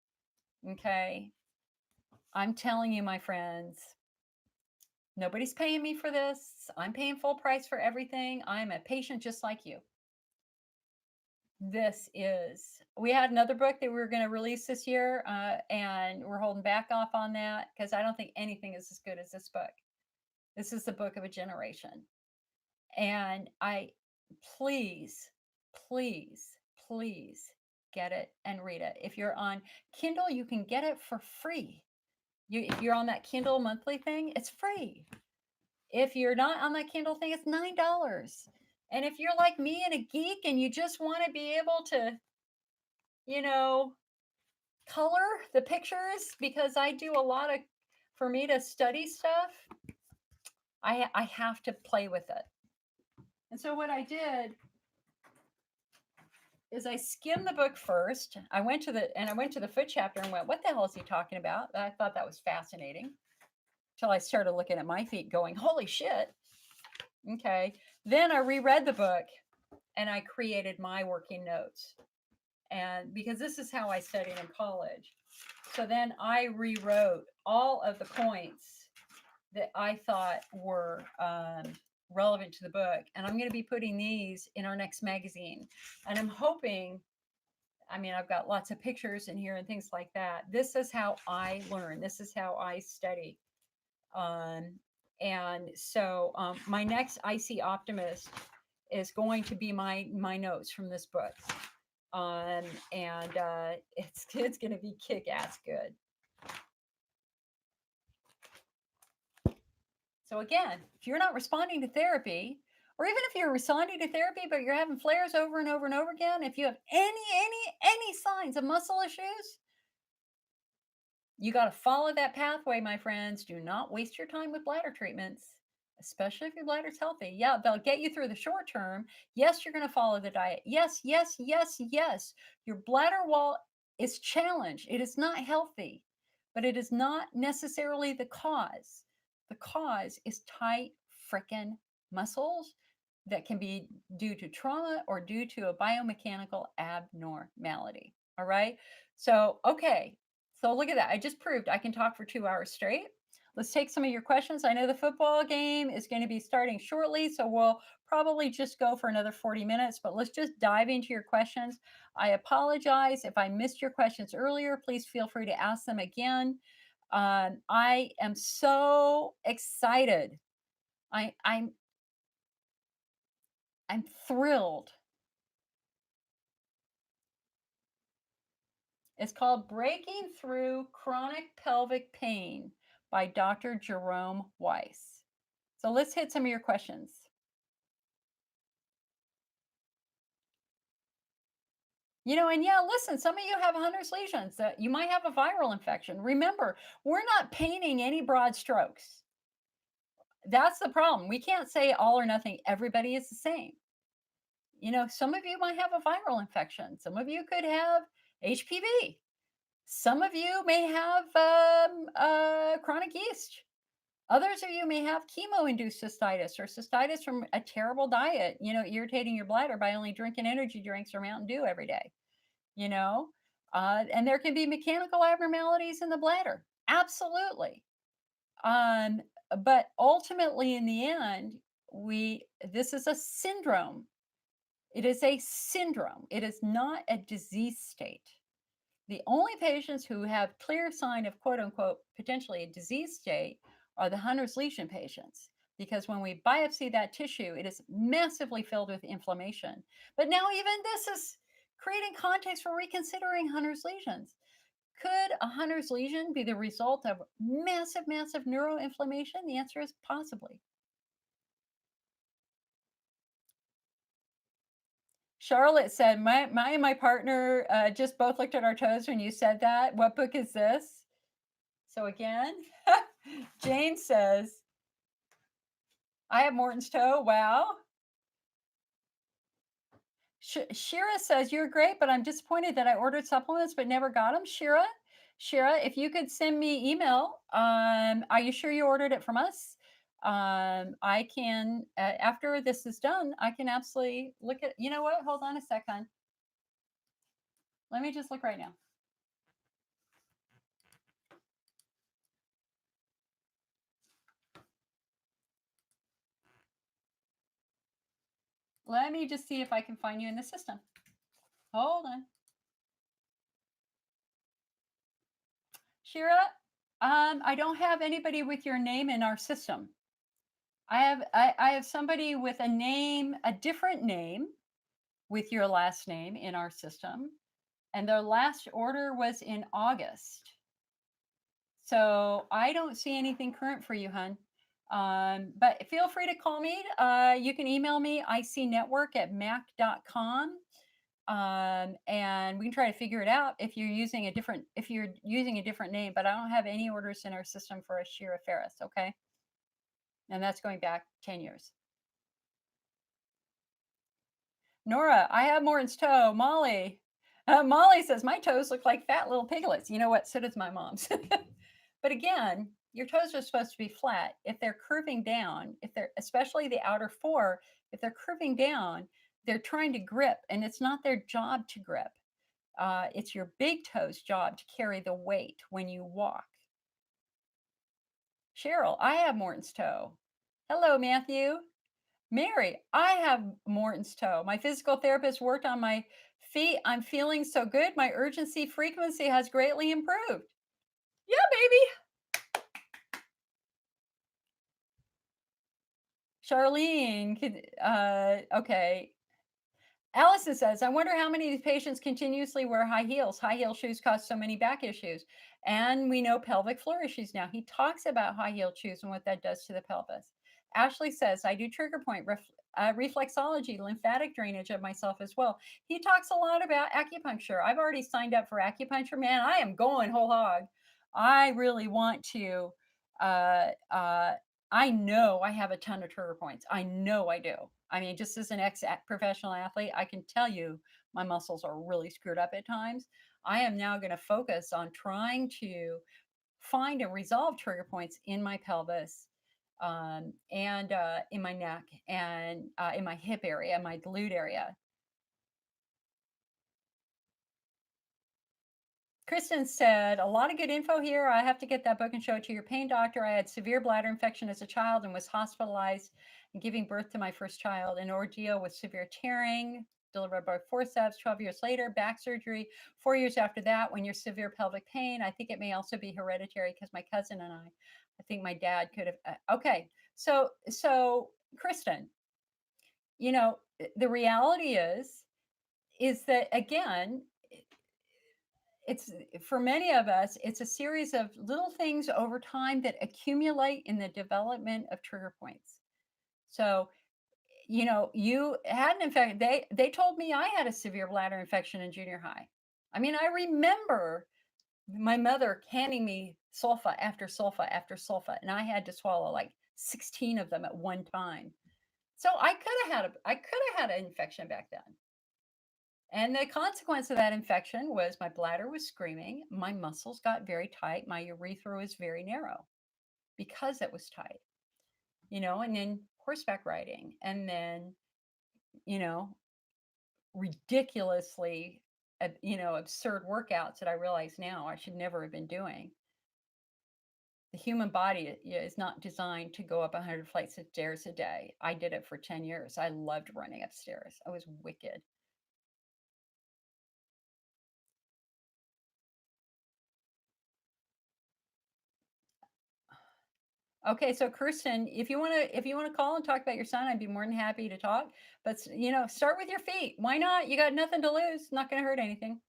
Okay. I'm telling you, my friends, nobody's paying me for this. I'm paying full price for everything. I'm a patient just like you. We had another book that we were going to release this year, and we're holding back off on that because I don't think anything is as good as this book. This is the book of a generation. And please, please, please get it and read it. If you're on Kindle, you can get it for free. If you're on that Kindle monthly thing, it's free. If you're not on that Kindle thing, it's $9. And if you're like me and a geek and you just want to be able to, you know, color the pictures, because I do a lot of, for me to study stuff, I have to play with it. And so what I did is I skimmed the book first. I went to the foot chapter and went, what the hell is he talking about? I thought that was fascinating. Till I started looking at my feet going, holy shit. Okay. Then I reread the book and I created my working notes. And because this is how I studied in college. So then I rewrote all of the points that I thought were relevant to the book. And I'm going to be putting these in our next magazine. And I'm hoping, I mean, I've got lots of pictures in here and things like that. This is how I learn. This is how I study. And so my next IC Optimist is going to be my notes from this book. And it's going to be kick-ass good. So again, if you're not responding to therapy, or even if you're responding to therapy but you're having flares over and over and over again, if you have any signs of muscle issues, you got to follow that pathway, my friends. Do not waste your time with bladder treatments, especially if your bladder's healthy. Yeah, they'll get you through the short term. Yes, you're going to follow the diet. Yes, yes, yes, yes. Your bladder wall is challenged. It is not healthy, but it is not necessarily the cause. The cause is tight frickin' muscles that can be due to trauma or due to a biomechanical abnormality. All right. So, okay. So look at that. I just proved I can talk for 2 hours straight. Let's take some of your questions. I know the football game is going to be starting shortly, so we'll probably just go for another 40 minutes, but let's just dive into your questions. I apologize if I missed your questions earlier. Please feel free to ask them again. I am so excited. I'm thrilled. It's called Breaking Through Chronic Pelvic Pain by Dr. Jerome Weiss. So let's hit some of your questions. And yeah, listen, some of you have Hunner's lesions that you might have a viral infection. Remember, we're not painting any broad strokes. That's the problem. We can't say all or nothing. Everybody is the same. Some of you might have a viral infection. Some of you could have HPV. Some of you may have chronic yeast. Others of you may have chemo-induced cystitis or cystitis from a terrible diet, irritating your bladder by only drinking energy drinks or Mountain Dew every day, you know? And there can be mechanical abnormalities in the bladder. Absolutely. Um, but ultimately, in the end, this is a syndrome. It is a syndrome. It is not a disease state. The only patients who have clear sign of quote unquote potentially a disease state are the Hunner's lesion patients, because when we biopsy that tissue, it is massively filled with inflammation. But now even this is creating context for reconsidering Hunner's lesions. Could a Hunner's lesion be the result of massive, massive neuroinflammation? The answer is possibly. Charlotte said, my and my partner just both looked at our toes when you said that. What book is this? So again, Jane says, I have Morton's toe. Wow. Shira says, you're great, but I'm disappointed that I ordered supplements but never got them. Shira, if you could send me email, are you sure you ordered it from us? I can, after this is done, I can absolutely look at, you know what? Hold on a second. Let me just look right now. Let me just see if I can find you in the system. Hold on. Shira, I don't have anybody with your name in our system. I have somebody with a name, a different name with your last name in our system, and their last order was in August. So I don't see anything current for you, hun. But feel free to call me. You can email me icnetwork@mac.com. And we can try to figure it out if you're using a different name. But I don't have any orders in our system for a Shira Ferris. Okay, and that's going back 10 years. Nora, I have Morton's toe. Molly says my toes look like fat little piglets. You know what? So does my mom's. But again, your toes are supposed to be flat. If they're curving down, if they're especially the outer four, if they're curving down, they're trying to grip, and it's not their job to grip. It's your big toe's job to carry the weight when you walk. Cheryl, I have Morton's toe. Hello, Matthew. Mary, I have Morton's toe. My physical therapist worked on my feet. I'm feeling so good. My urgency frequency has greatly improved. Yeah, baby. Charlene, okay. Allison says, I wonder how many of these patients continuously wear high heels. High heel shoes cause so many back issues. And we know pelvic floor issues now. He talks about high heel shoes and what that does to the pelvis. Ashley says, I do trigger point reflexology, lymphatic drainage of myself as well. He talks a lot about acupuncture. I've already signed up for acupuncture, man. I am going whole hog. I really want to. I know I have a ton of trigger points. I know I do. I mean, just as an professional athlete, I can tell you my muscles are really screwed up at times. I am now going to focus on trying to find and resolve trigger points in my pelvis, and in my neck, and in my hip area, my glute area. Kristen said, a lot of good info here. I have to get that book and show it to your pain doctor. I had severe bladder infection as a child and was hospitalized and giving birth to my first child. An ordeal with severe tearing, delivered by forceps. 12 years later, back surgery. 4 years after that, when you're severe pelvic pain, I think it may also be hereditary because my cousin and I think my dad could have. Okay, so Kristen, the reality is that again, it's for many of us, it's a series of little things over time that accumulate in the development of trigger points. So you had an infection. They told me I had a severe bladder infection in junior high. I mean, I remember my mother handing me sulfa after sulfa after sulfa, and I had to swallow like 16 of them at one time. So I could have had an infection back then. And the consequence of that infection was my bladder was screaming, my muscles got very tight, my urethra was very narrow because it was tight, and then horseback riding, and then, you know, ridiculously, absurd workouts that I realize now I should never have been doing. The human body is not designed to go up 100 flights of stairs a day. I did it for 10 years. I loved running upstairs. I was wicked. Okay, so Kirsten, if you want to call and talk about your son, I'd be more than happy to talk. But start with your feet. Why not? You got nothing to lose. Not going to hurt anything.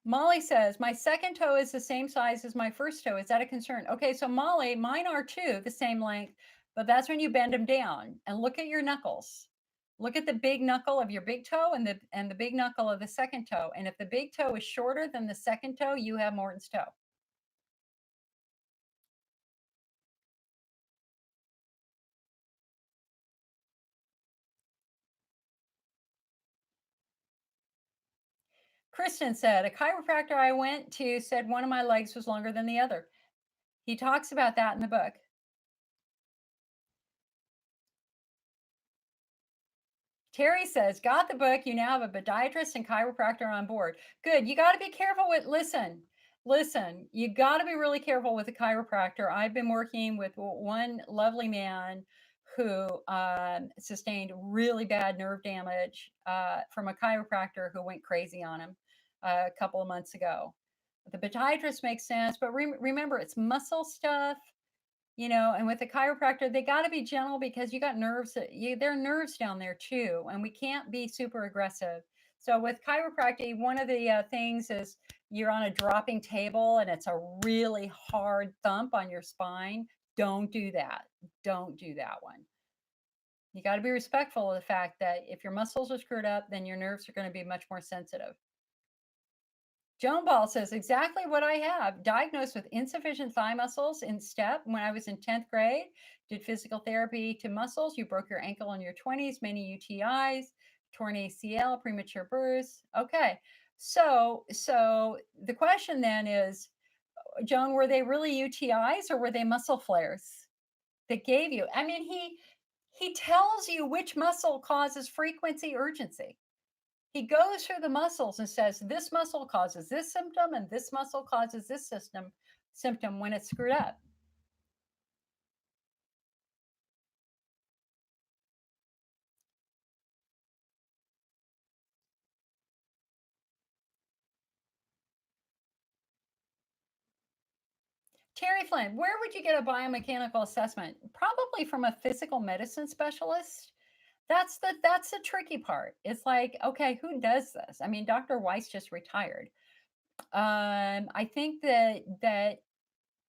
Molly says, my second toe is the same size as my first toe. Is that a concern? Okay, so Molly, mine are too the same length, but that's when you bend them down and look at your knuckles. Look at the big knuckle of your big toe and the big knuckle of the second toe. And if the big toe is shorter than the second toe, you have Morton's toe. Kristen said, a chiropractor I went to said one of my legs was longer than the other. He talks about that in the book. Terry says, got the book. You now have a podiatrist and chiropractor on board. Good. You got to be careful with, listen, you got to be really careful with a chiropractor. I've been working with one lovely man who sustained really bad nerve damage from a chiropractor who went crazy on him a couple of months ago. The podiatrist makes sense, but remember, it's muscle stuff. And with the chiropractor, they got to be gentle because you got nerves. There are nerves down there too, and we can't be super aggressive. So with chiropractic, one of the things is you're on a dropping table and it's a really hard thump on your spine. Don't do that. Don't do that one. You got to be respectful of the fact that if your muscles are screwed up, then your nerves are going to be much more sensitive. Joan Ball says, exactly what I have. Diagnosed with insufficient thigh muscles in step when I was in 10th grade. Did physical therapy to muscles. You broke your ankle in your 20s, many UTIs, torn ACL, premature births. Okay. So the question then is, Joan, were they really UTIs or were they muscle flares that gave you? I mean, he tells you which muscle causes frequency, urgency. He goes through the muscles and says, this muscle causes this symptom and this muscle causes this symptom when it's screwed up. Terry Flynn, where would you get a biomechanical assessment? Probably from a physical medicine specialist. That's the tricky part. It's like, okay, who does this? I mean, Dr. Weiss just retired. I think that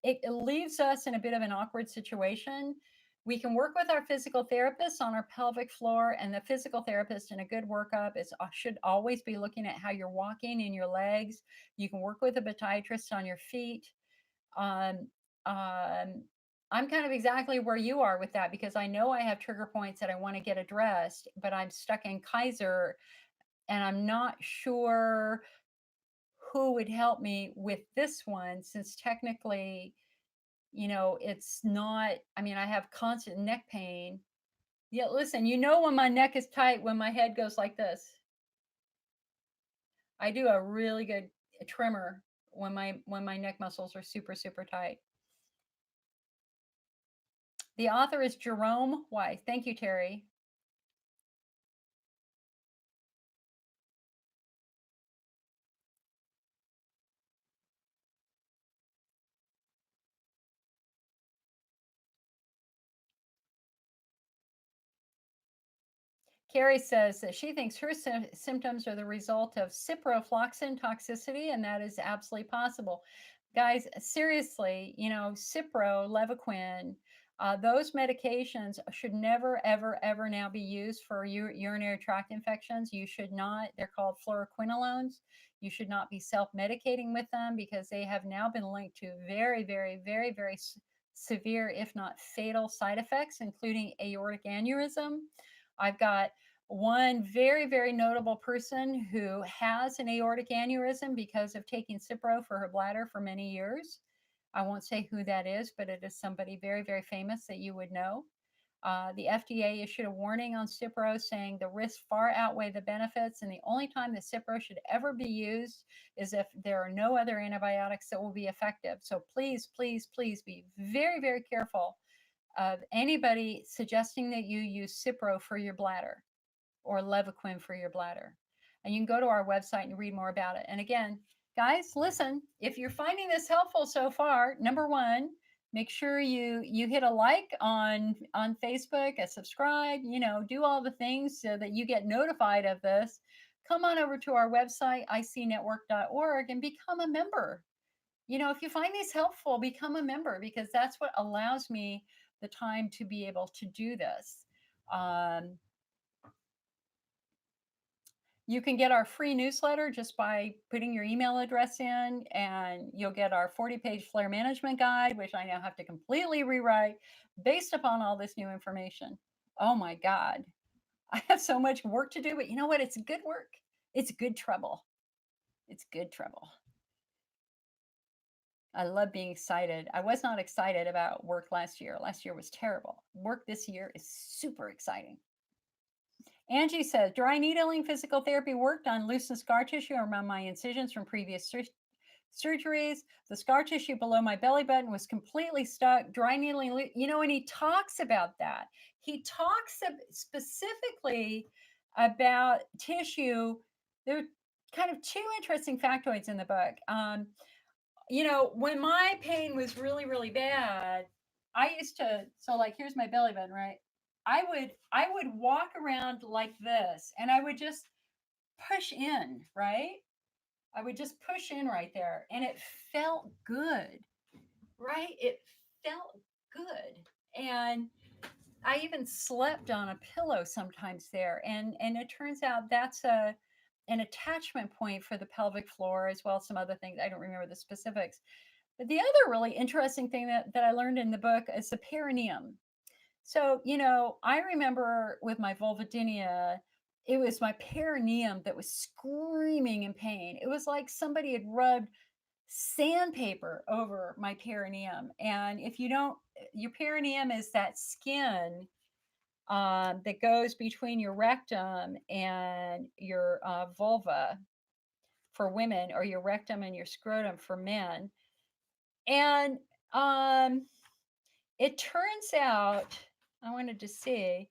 it leaves us in a bit of an awkward situation. We can work with our physical therapist on our pelvic floor, and the physical therapist in a good workup should always be looking at how you're walking in your legs. You can work with a podiatrist on your feet. Um, um, I'm kind of exactly where you are with that because I know I have trigger points that I want to get addressed, but I'm stuck in Kaiser and I'm not sure who would help me with this one since technically, it's not, I mean, I have constant neck pain. Yeah, listen, when my neck is tight, when my head goes like this, I do a really good trimmer when my neck muscles are super, super tight. The author is Jerome Weiss. Thank you, Terry. Carrie says that she thinks her symptoms are the result of ciprofloxacin toxicity, and that is absolutely possible. Guys, seriously, Cipro, Levaquin, Those medications should never, ever, ever now be used for urinary tract infections. You should not, they're called fluoroquinolones. You should not be self medicating with them because they have now been linked to very, very, very, very severe, if not fatal, side effects, including aortic aneurysm. I've got one very, very notable person who has an aortic aneurysm because of taking Cipro for her bladder for many years. I won't say who that is, but it is somebody very, very famous that you would know. The FDA issued a warning on Cipro saying the risks far outweigh the benefits, and the only time that Cipro should ever be used is if there are no other antibiotics that will be effective. So please, please, please be very, very careful of anybody suggesting that you use Cipro for your bladder or Levaquin for your bladder. And you can go to our website and read more about it. And again, guys, listen, if you're finding this helpful so far, number one, make sure you hit a like on Facebook, a subscribe, do all the things so that you get notified of this. Come on over to our website, icnetwork.org, and become a member. If you find these helpful, become a member because that's what allows me the time to be able to do this. You can get our free newsletter just by putting your email address in, and you'll get our 40-page flare management guide, which I now have to completely rewrite based upon all this new information. Oh my God. I have so much work to do, but you know what? It's good work. It's good trouble. It's good trouble. I love being excited. I was not excited about work last year. Last year was terrible. Work this year is super exciting. Angie says, dry needling physical therapy worked on loosened scar tissue around my incisions from previous surgeries. The scar tissue below my belly button was completely stuck. Dry needling, and he talks about that. He talks specifically about tissue. There are kind of two interesting factoids in the book. When my pain was really, really bad, I used to, so like here's my belly button, right? I would walk around like this and I would just push in, right? I would just push in right there and it felt good, right? It felt good. And I even slept on a pillow sometimes there. And it turns out that's an attachment point for the pelvic floor as well as some other things. I don't remember the specifics. But the other really interesting thing that I learned in the book is the perineum. So, I remember with my vulvodynia, it was my perineum that was screaming in pain. It was like somebody had rubbed sandpaper over my perineum. And if you don't, your perineum is that skin that goes between your rectum and your vulva for women, or your rectum and your scrotum for men. And it turns out, I wanted to see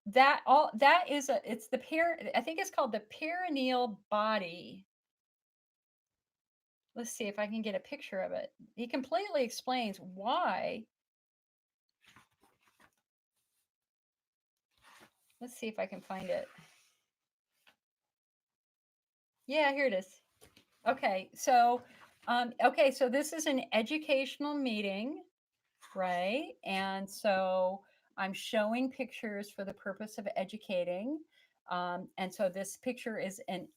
that all that is it's I think it's called the perineal body. Let's see if I can get a picture of it. He completely explains why. Let's see if I can find it. Yeah, here it is. Okay, so so this is an educational meeting, right? And so I'm showing pictures for the purpose of educating. And so this picture is an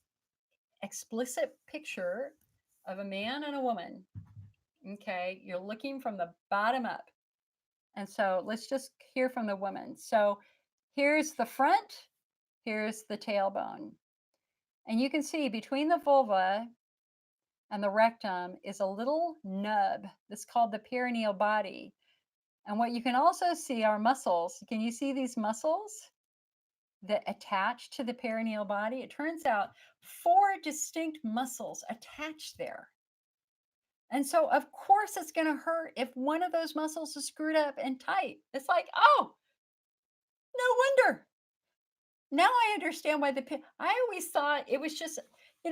explicit picture of a man and a woman. Okay, you're looking from the bottom up. And so let's just hear from the woman. So here's the front, here's the tailbone. And you can see between the vulva and the rectum is a little nub that's called the perineal body. And what you can also see are muscles. Can you see these muscles that attach to the perineal body? It turns out 4 distinct muscles attach there. And so, of course, it's going to hurt if one of those muscles is screwed up and tight. It's like, oh, no wonder. Now I understand why I always thought it was just, we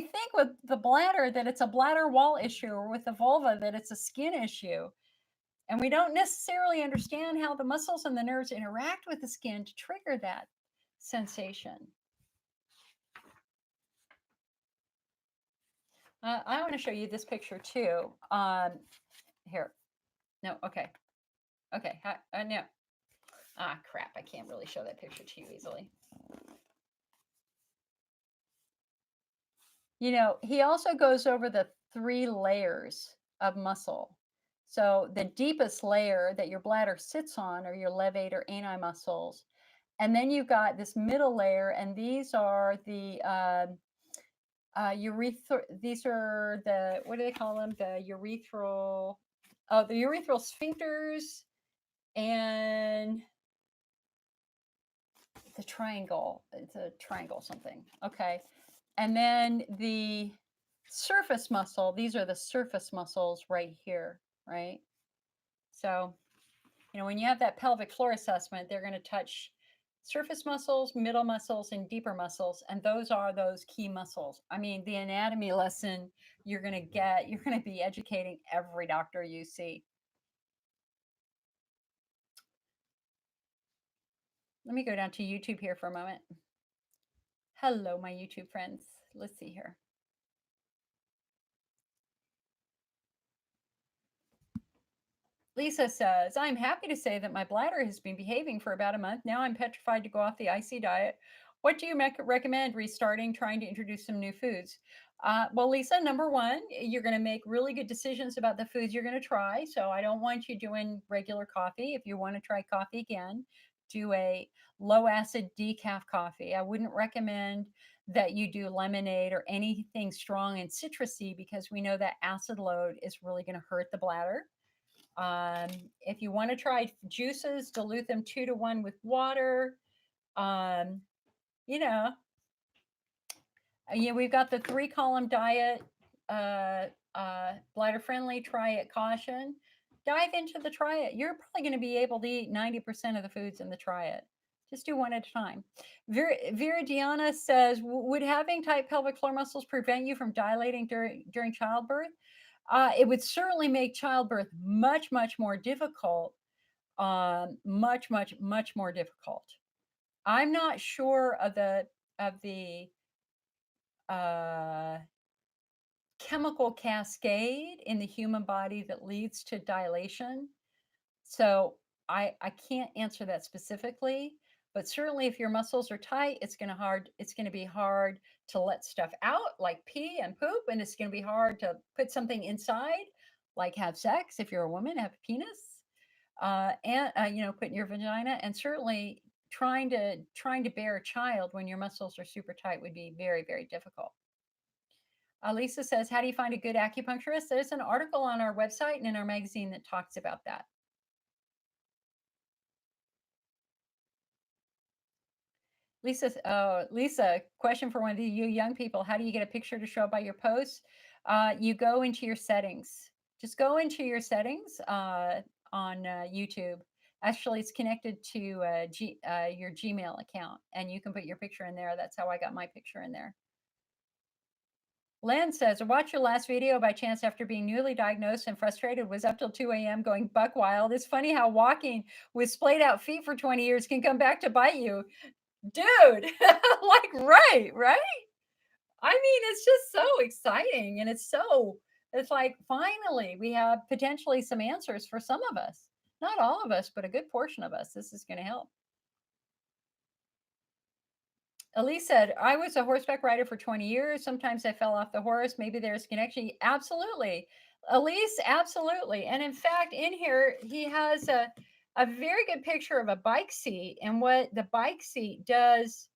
think with the bladder that it's a bladder wall issue, or with the vulva that it's a skin issue. And we don't necessarily understand how the muscles and the nerves interact with the skin to trigger that sensation. I want to show you this picture too. Here. No, okay. Okay. No. Ah, crap. I can't really show that picture to you easily. He also goes over the 3 layers of muscle. So the deepest layer that your bladder sits on are your levator ani muscles. And then you've got this middle layer, and these are the urethra. These are the, what do they call them? The urethral sphincters and the triangle. It's a triangle something. Okay. And then the surface muscle, these are the surface muscles right here, right? So, when you have that pelvic floor assessment, they're going to touch surface muscles, middle muscles, and deeper muscles. And those are those key muscles. I mean, the anatomy lesson you're going to get, you're going to be educating every doctor you see. Let me go down to YouTube here for a moment. Hello, my YouTube friends. Let's see here. Lisa says, I'm happy to say that my bladder has been behaving for about a month. Now I'm petrified to go off the IC diet. What do you recommend restarting, trying to introduce some new foods? Well, Lisa, number one, you're going to make really good decisions about the foods you're going to try. So I don't want you doing regular coffee. If you want to try coffee again, do a low acid decaf coffee. I wouldn't recommend that you do lemonade or anything strong and citrusy because we know that acid load is really going to hurt the bladder. Um, if you want to try juices, dilute them 2 to 1 with water. Um, you know, we've got the 3 column diet, bladder friendly, try it, caution. Dive into the try it. You're probably going to be able to eat 90% of the foods in the try it. Just do one at a time. Vera Diana says, would having tight pelvic floor muscles prevent you from dilating during childbirth? It would certainly make childbirth much, much more difficult. Much, much, much more difficult. I'm not sure of the uh, chemical cascade in the human body that leads to dilation. So I can't answer that specifically, but certainly if your muscles are tight, it's going to be hard to let stuff out like pee and poop, and it's going to be hard to put something inside like have sex if you're a woman, have a penis, and put in your vagina, and certainly trying to bear a child when your muscles are super tight would be very, very difficult. Lisa says, how do you find a good acupuncturist? There's an article on our website and in our magazine that talks about that. Lisa, question for one of you young people. How do you get a picture to show up by your posts? You go into your settings. Just go into your settings on YouTube. Actually, it's connected to your Gmail account, and you can put your picture in there. That's how I got my picture in there. Len says, watch your last video by chance after being newly diagnosed and frustrated, was up till 2 a.m. going buck wild. It's funny how walking with splayed out feet for 20 years can come back to bite you. Dude, like, right? I mean, it's just so exciting. And it's like, finally, we have potentially some answers for some of us. Not all of us, but a good portion of us. This is going to help. Elise said, I was a horseback rider for 20 years. Sometimes I fell off the horse. Maybe there's a connection. Absolutely. Elise, absolutely. And in fact, in here, he has a very good picture of a bike seat and what the bike seat does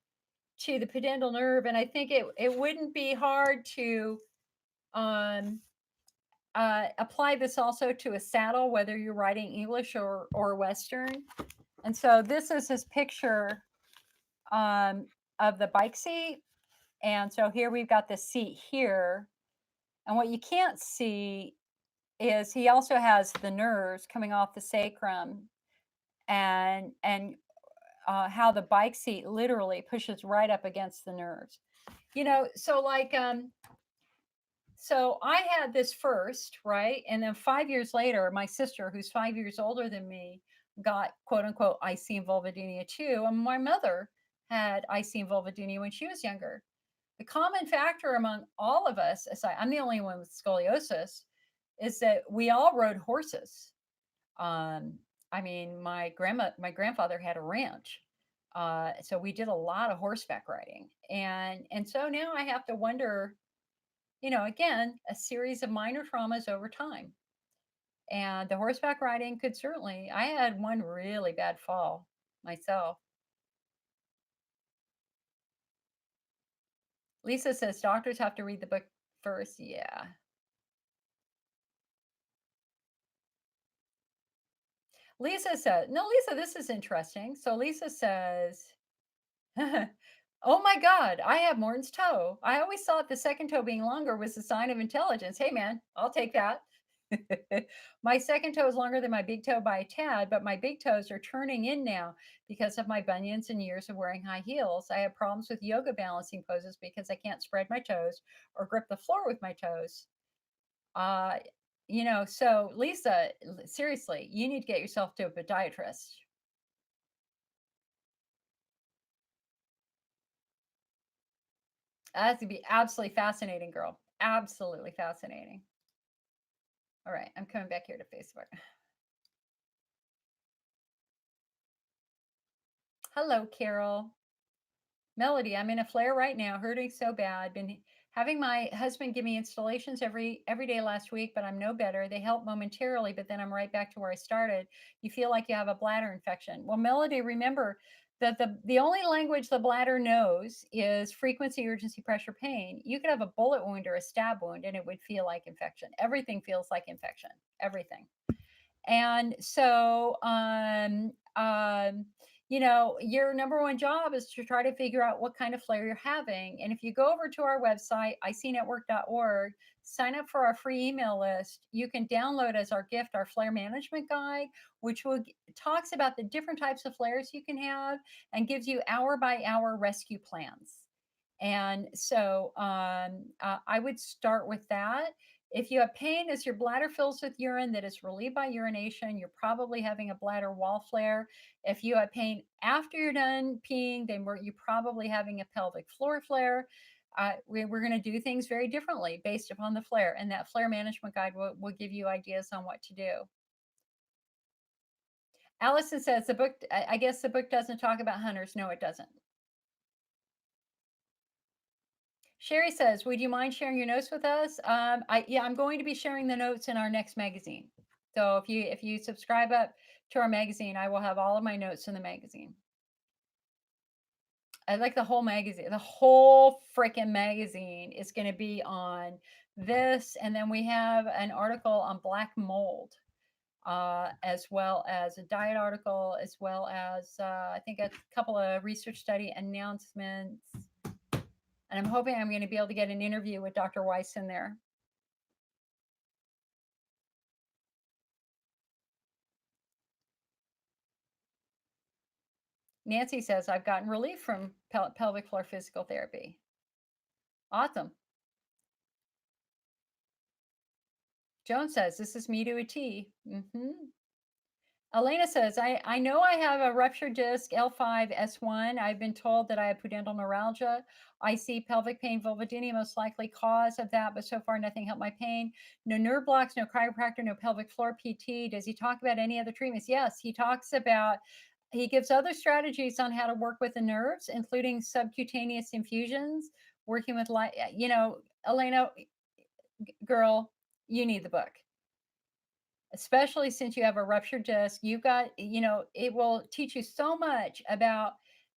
to the pudendal nerve. And I think it wouldn't be hard to apply this also to a saddle, whether you're riding English or Western. And so this is his picture of the bike seat. And so here we've got the seat here. And what you can't see is he also has the nerves coming off the sacrum and how the bike seat literally pushes right up against the nerves. So I had this first, right? And then 5 years later, my sister, who's 5 years older than me, got quote unquote IC and vulvodynia too. And my mother had IC and vulvodynia when she was younger. The common factor among all of us, aside, I'm the only one with scoliosis, is that we all rode horses. Um, I mean, my grandfather had a ranch. So we did a lot of horseback riding. And so now I have to wonder, again, a series of minor traumas over time. And the horseback riding could certainly, I had one really bad fall myself. Lisa says doctors have to read the book first. Yeah. Lisa said, no, Lisa, this is interesting. So Lisa says, oh my God, I have Morton's toe. I always thought the second toe being longer was a sign of intelligence. Hey, man, I'll take that. My second toe is longer than my big toe by a tad, but my big toes are turning in now because of my bunions and years of wearing high heels. I have problems with yoga balancing poses because I can't spread my toes or grip the floor with my toes. Uh, so Lisa, seriously, you need to get yourself to a podiatrist. That's gonna be absolutely fascinating, girl. Absolutely fascinating. All right, I'm coming back here to Facebook. Hello, Carol. Melody, I'm in a flare right now, hurting so bad. Been having my husband give me installations every day last week, but I'm no better. They help momentarily, but then I'm right back to where I started. You feel like you have a bladder infection. Well, Melody, remember that the only language the bladder knows is frequency, urgency, pressure, pain. You could have a bullet wound or a stab wound, and it would feel like infection. Everything feels like infection. Everything. And so, your number one job is to try to figure out what kind of flare you're having. And if you go over to our website, icnetwork.org, sign up for our free email list, you can download as our gift our flare management guide, which talks about the different types of flares you can have and gives you hour by hour rescue plans. And so I would start with that. If you have pain as your bladder fills with urine that is relieved by urination, you're probably having a bladder wall flare. If you have pain after you're done peeing, then you're probably having a pelvic floor flare. We're going to do things very differently based upon the flare, and that flare management guide will give you ideas on what to do. Allison says the book, I guess the book doesn't talk about hunters. No, it doesn't. Sherry says, "Would you mind sharing your notes with us?" I'm going to be sharing the notes in our next magazine. So if you subscribe up to our magazine, I will have all of my notes in the magazine. I like the whole magazine. The whole freaking magazine is going to be on this, and then we have an article on black mold, as well as a diet article, as well as I think a couple of research study announcements. And I'm hoping I'm going to be able to get an interview with Dr. Weiss in there. Nancy says, I've gotten relief from pelvic floor physical therapy. Awesome. Joan says, this is me to a T. Elena says, I know I have a ruptured disc L5 S1. I've been told that I have pudendal neuralgia. I see pelvic pain, vulvodynia, most likely cause of that, but so far nothing helped my pain. No nerve blocks, no chiropractor, no pelvic floor PT. Does he talk about any other treatments? Yes, he gives other strategies on how to work with the nerves, including subcutaneous infusions, working with, Elena, girl, you need the book, especially since you have a ruptured disc. You've got, it will teach you so much about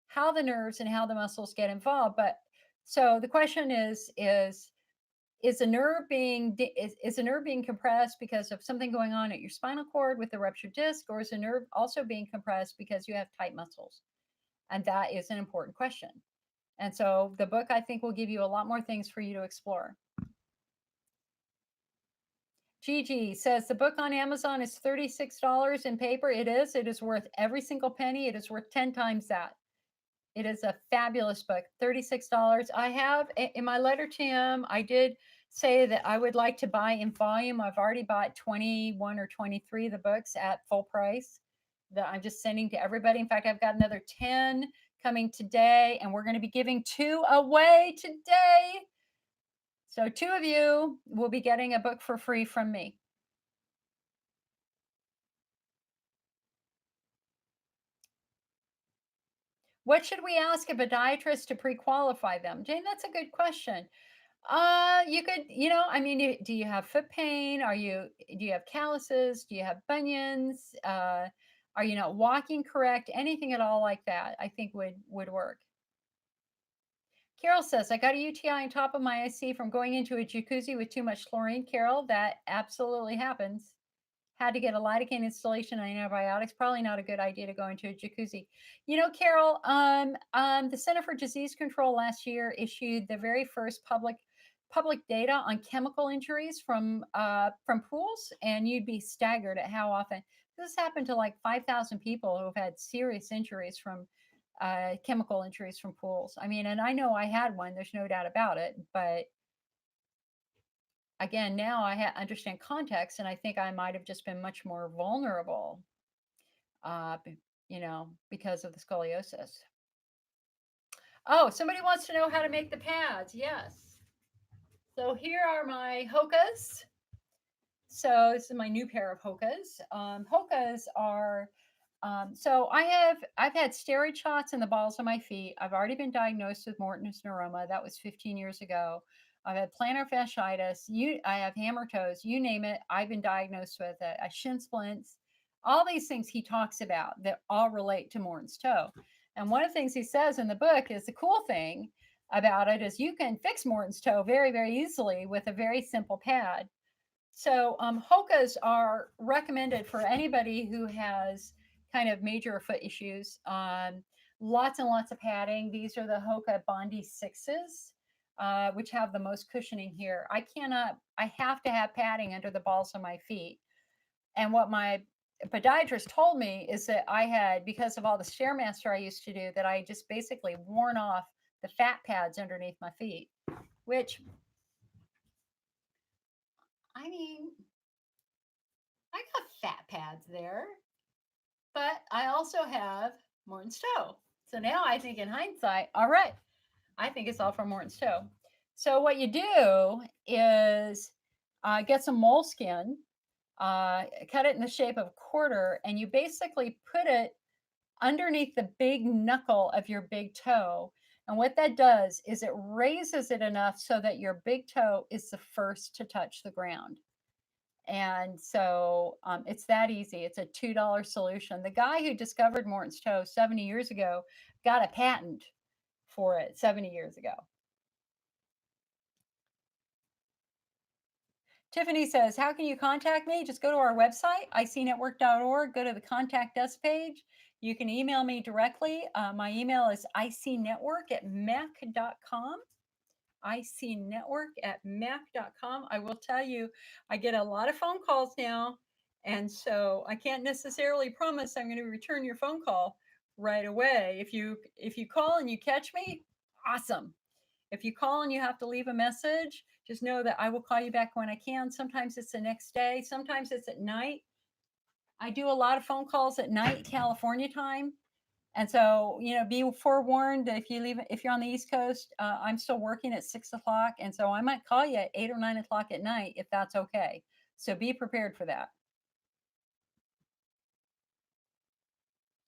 how the nerves and how the muscles get involved. But so the question is a nerve being is a nerve being compressed because of something going on at your spinal cord with the ruptured disc, or is a nerve also being compressed because you have tight muscles? And that is an important question. And so the book, I think, will give you a lot more things for you to explore. Gigi says the book on Amazon is $36 in paper. It is. It is worth every single penny. It is worth 10 times that. It is a fabulous book. $36. I have in my letter to him, I did say that I would like to buy in volume. I've already bought 21 or 23 of the books at full price that I'm just sending to everybody. In fact, I've got another 10 coming today, and we're going to be giving 2 away today. So 2 of you will be getting a book for free from me. What should we ask a podiatrist to pre-qualify them? Jane, that's a good question. You could, I mean, do you have foot pain? Do you have calluses? Do you have bunions? Are you not walking correct? Anything at all like that, I think would work. Carol says, I got a UTI on top of my IC from going into a jacuzzi with too much chlorine. Carol, that absolutely happens. Had to get a lidocaine installation and antibiotics. Probably not a good idea to go into a jacuzzi. Carol, the Center for Disease Control last year issued the very first public data on chemical injuries from pools, and you'd be staggered at how often this happened to like 5,000 people who have had serious injuries from chemical injuries from pools. I mean, and I know I had one. There's no doubt about it, but again, now I understand context, and I think I might have just been much more vulnerable, uh, because of the scoliosis. Oh, somebody wants to know how to make the pads. Yes. So here are my Hokas. So this is my new pair of Hokas. Hokas are so I've had steroid shots in the balls of my feet. I've already been diagnosed with Morton's neuroma. That was 15 years ago. I've had plantar fasciitis. I have hammer toes. You name it, I've been diagnosed with it. Shin splints. All these things he talks about that all relate to Morton's toe. And one of the things he says in the book is the cool thing about it is you can fix Morton's toe very, very easily with a very simple pad. So Hokas are recommended for anybody who has kind of major foot issues. Lots and lots of padding. These are the Hoka Bondi 6s, which have the most cushioning here. I have to have padding under the balls of my feet. And what my podiatrist told me is that I had, because of all the Stairmaster I used to do, that I just basically worn off the fat pads underneath my feet, which, I mean, I got fat pads there, but I also have Morton's toe. So now I think in hindsight, all right, I think it's all from Morton's toe. So what you do is get some moleskin, cut it in the shape of a quarter, and you basically put it underneath the big knuckle of your big toe. And what that does is it raises it enough so that your big toe is the first to touch the ground. And so it's that easy. It's a $2 solution. The guy who discovered Morton's toe 70 years ago got a patent for it 70 years ago. Tiffany says, how can you contact me? Just go to our website, icnetwork.org, go to the contact us page. You can email me directly. My email is icnetwork@mac.com. icnetwork@mac.com. I will tell you, I get a lot of phone calls now, and so I can't necessarily promise I'm going to return your phone call right away. If you call and you catch me, awesome. If you call and you have to leave a message, just know that I will call you back when I can. Sometimes it's the next day, sometimes it's at night. I do a lot of phone calls at night, California time. And so, be forewarned that if you're on the East Coast, I'm still working at 6 o'clock. And so I might call you at 8 or 9 o'clock at night if that's okay. So be prepared for that.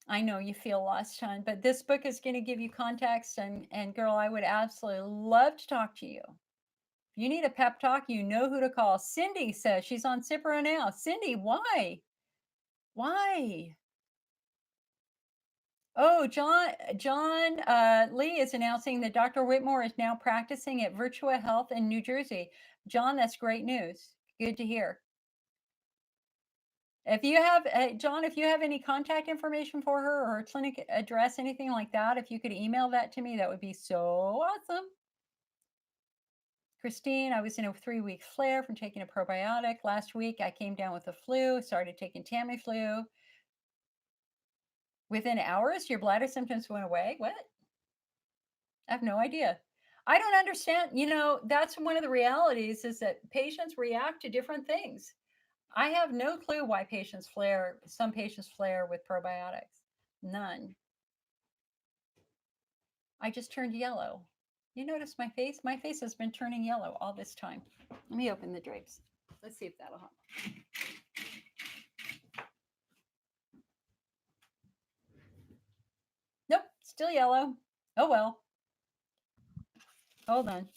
I know you feel lost, hon, but this book is going to give you context. And girl, I would absolutely love to talk to you. If you need a pep talk, you know who to call. Cindy says she's on Cipro now. Cindy, why? Why? Oh, John Lee is announcing that Dr. Whitmore is now practicing at Virtua Health in New Jersey. John, that's great news. Good to hear. If you have, John, if you have any contact information for her or her clinic address, anything like that, if you could email that to me, that would be so awesome. Christine, I was in a 3-week flare from taking a probiotic. Last week, I came down with the flu, started taking Tamiflu. Within hours, your bladder symptoms went away. What? I have no idea. I don't understand. That's one of the realities is that patients react to different things. I have no clue why some patients flare with probiotics. None. I just turned yellow. You notice my face? My face has been turning yellow all this time. Let me open the drapes. Let's see if that'll help. Nope, Still yellow. Oh well. Hold on.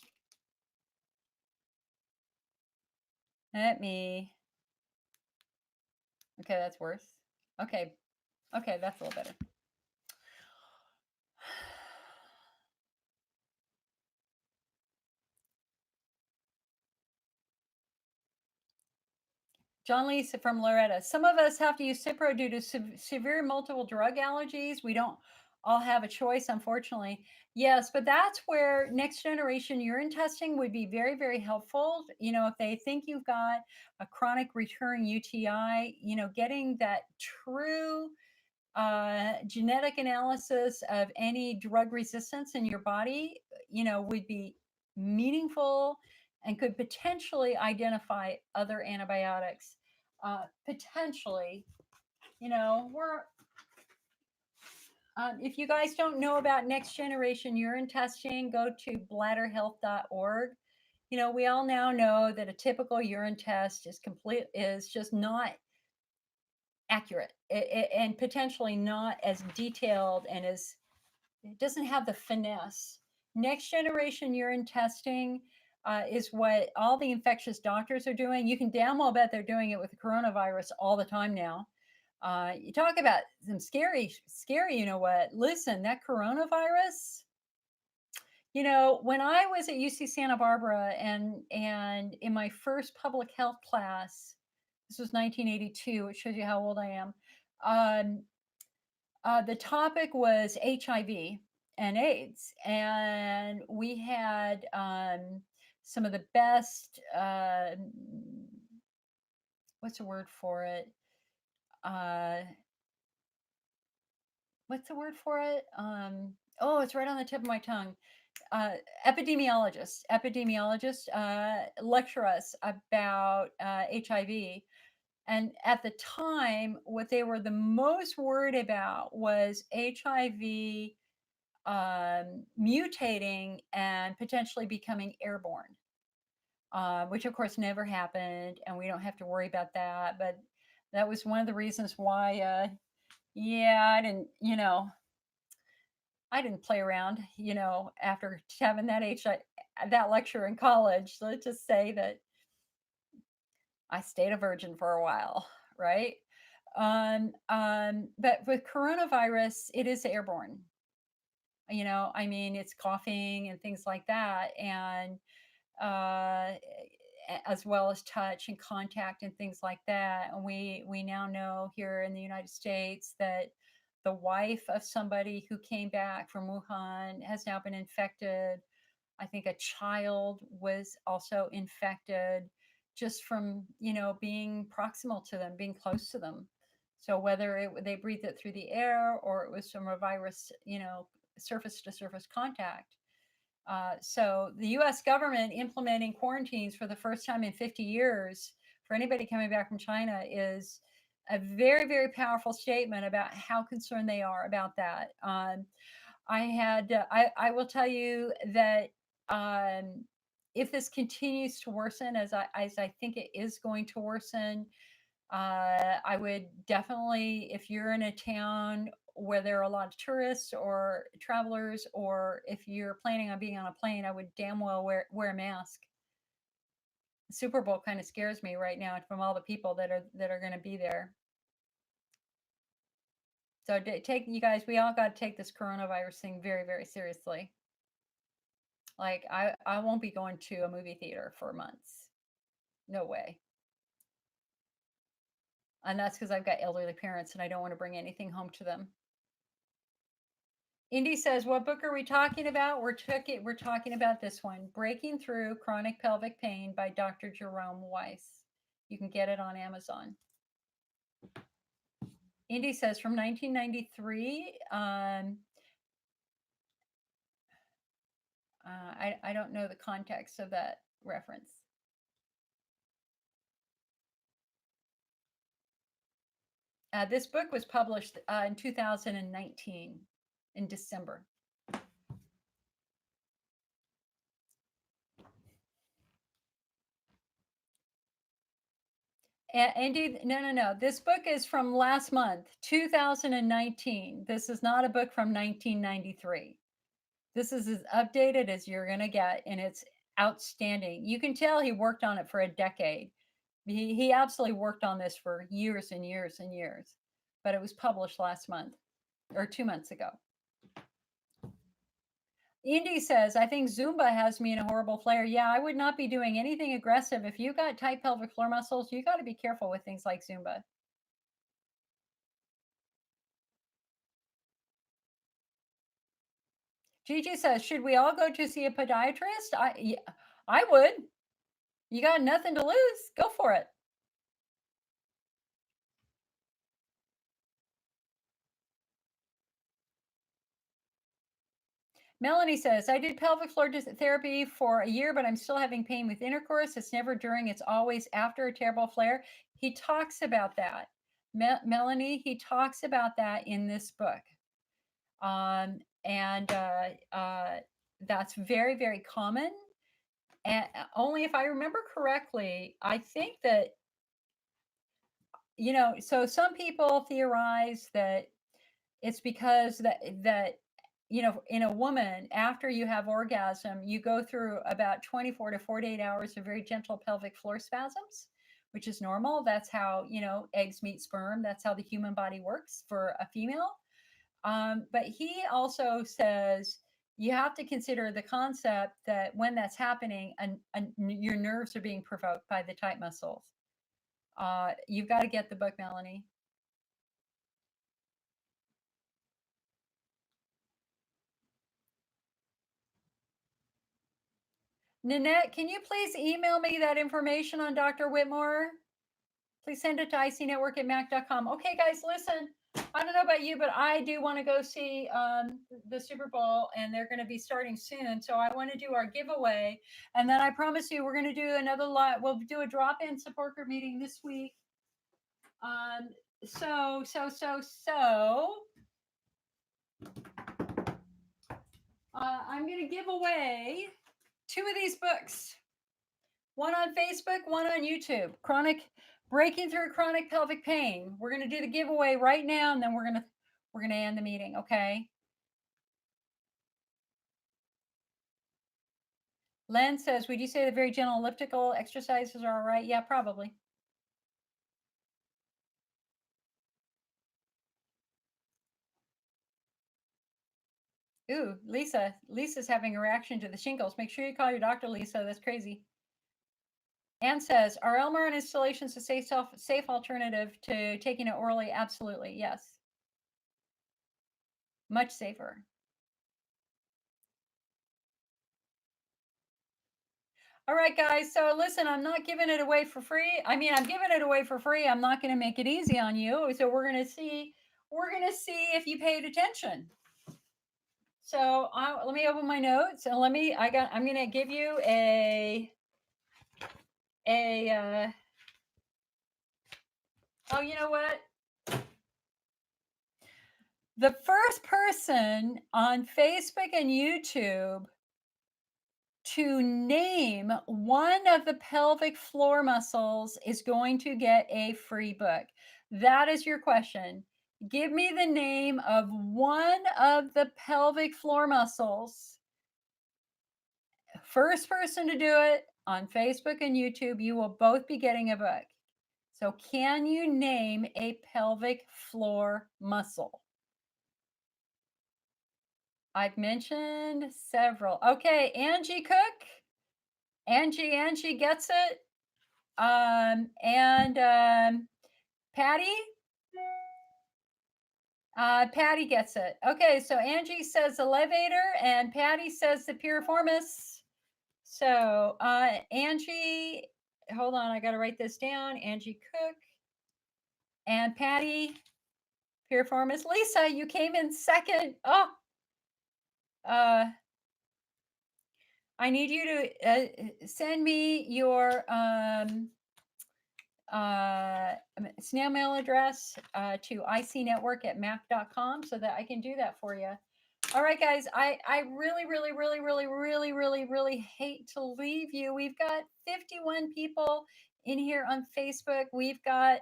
Let me. Okay, that's worse. Okay. Okay, that's a little better. John Lee from Loretta. Some of us have to use Cipro due to severe multiple drug allergies. We don't all have a choice, unfortunately. Yes, but that's where next generation urine testing would be very, very helpful. You know, if they think you've got a chronic recurring UTI, you know, getting that true genetic analysis of any drug resistance in your body, you know, would be meaningful and could potentially identify other antibiotics. Potentially, you know, if you guys don't know about next generation urine testing, go to bladderhealth.org. You know, we all now know that a typical urine test is just not accurate and potentially not as detailed and as it doesn't have the finesse. Next generation urine testing is what all the infectious doctors are doing. You can damn well bet they're doing it with the coronavirus all the time now. You talk about some scary, you know what? Listen, that coronavirus, you know, when I was at UC Santa Barbara and in my first public health class, this was 1982, which shows you how old I am. Um, the topic was HIV and AIDS, and we had some of the best. What's the word for it? Uh, what's the word for it? Oh, it's right on the tip of my tongue. Uh, epidemiologists lecture us about HIV. And at the time, what they were the most worried about was HIV mutating and potentially becoming airborne, which of course never happened, and we don't have to worry about that. But that was one of the reasons why, yeah, I didn't play around, you know, after having that lecture in college. Let's just say that I stayed a virgin for a while, right? But with coronavirus, it is airborne. You know, I mean, it's coughing and things like that, and uh, as well as touch and contact and things like that. And we now know here in the United States that the wife of somebody who came back from Wuhan has now been infected. I think a child was also infected just from, you know, being proximal to them, being close to them. So whether they breathed it through the air or it was from a virus, you know, surface to surface contact. So the US government implementing quarantines for the first time in 50 years for anybody coming back from China is a very, very powerful statement about how concerned they are about that. I will tell you that if this continues to worsen, as I think it is going to worsen, I would definitely, if you're in a town where there are a lot of tourists or travelers, or if you're planning on being on a plane, I would damn well wear a mask. The Super Bowl kind of scares me right now from all the people that are going to be there. So take you guys, we all got to take this coronavirus thing very, very seriously. Like I won't be going to a movie theater for months. No way. And that's because I've got elderly parents and I don't want to bring anything home to them. Indy says, what book are we talking about? We're talking about this one, Breaking Through Chronic Pelvic Pain by Dr. Jerome Weiss. You can get it on Amazon. Indy says, from 1993. I don't know the context of that reference. This book was published in 2019 in December. Indeed, no. This book is from last month, 2019. This is not a book from 1993. This is as updated as you're going to get, and it's outstanding. You can tell he worked on it for a decade. He absolutely worked on this for years and years and years, but it was published last month or 2 months ago. Indy says, I think Zumba has me in a horrible flare. Yeah, I would not be doing anything aggressive. If you got tight pelvic floor muscles, you got to be careful with things like Zumba. Gigi says, should we all go to see a podiatrist? Yeah, I would. You got nothing to lose. Go for it. Melanie says, I did pelvic floor therapy for a year, but I'm still having pain with intercourse. It's never during, it's always after a terrible flare. He talks about that. Melanie, he talks about that in this book. And that's very, very common. And only if I remember correctly, I think that, so some people theorize that it's because that in a woman, after you have orgasm, you go through about 24 to 48 hours of very gentle pelvic floor spasms, which is normal. That's how, eggs meet sperm. That's how the human body works for a female. But he also says you have to consider the concept that when that's happening, and your nerves are being provoked by the tight muscles. You've got to get the book, Melanie. Nanette, can you please email me that information on Dr. Whitmore? Please send it to icnetwork@mac.com. Okay, guys, listen. I don't know about you, but I do want to go see the Super Bowl, and they're going to be starting soon. So I want to do our giveaway, and then I promise you, we're going to do another lot. We'll do a drop-in support group meeting this week. Um, I'm going to give away 2 of these books. One on Facebook, one on YouTube. Breaking Through Chronic Pelvic Pain. We're going to do the giveaway right now, and then we're going to end the meeting, okay? Len says, would you say the very gentle elliptical exercises are all right? Yeah, probably. Ooh, Lisa's having a reaction to the shingles. Make sure you call your doctor, Lisa. That's crazy. Anne says, are Elmer installations a safe alternative to taking it orally? Absolutely, yes. Much safer. All right, guys. So listen, I'm not giving it away for free. I mean, I'm giving it away for free. I'm not going to make it easy on you. So we're going to see if you paid attention. So let me open my notes and I'm going to give you oh, you know what? The first person on Facebook and YouTube to name one of the pelvic floor muscles is going to get a free book. That is your question. Give me the name of one of the pelvic floor muscles. First person to do it on Facebook and YouTube, you will both be getting a book. So, can you name a pelvic floor muscle? I've mentioned several. Okay, Angie Cook. Angie gets it. Patty. Patty gets it. Okay, so Angie says elevator, and Patty says the piriformis. So Angie, hold on, I got to write this down. Angie Cook and Patty piriformis. Lisa, you came in second. Oh, I need you to send me your snail mail address to icnetwork@mac.com so that I can do that for you. All right, guys, I really hate to leave you. We've got 51 people in here on Facebook. We've got,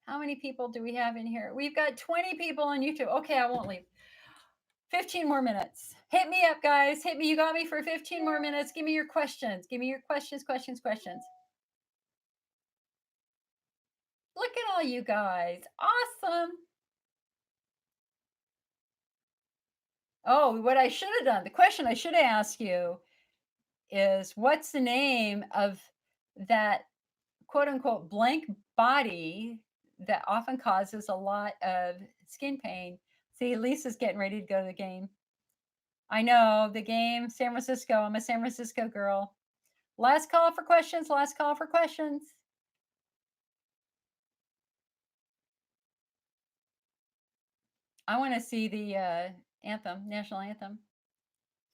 how many people do we have in here? We've got 20 people on YouTube. Okay, I won't leave. 15 more minutes. Hit me up, guys. Hit me. You got me for 15 more minutes. Give me your questions. Give me your questions, questions, questions. Look at all you guys. Awesome. Oh, what I should have done, the question I should have asked you is what's the name of that quote unquote blank body that often causes a lot of skin pain? See, Lisa's getting ready to go to the game. I know the game, San Francisco. I'm a San Francisco girl. Last call for questions. Last call for questions. I want to see the anthem, national anthem.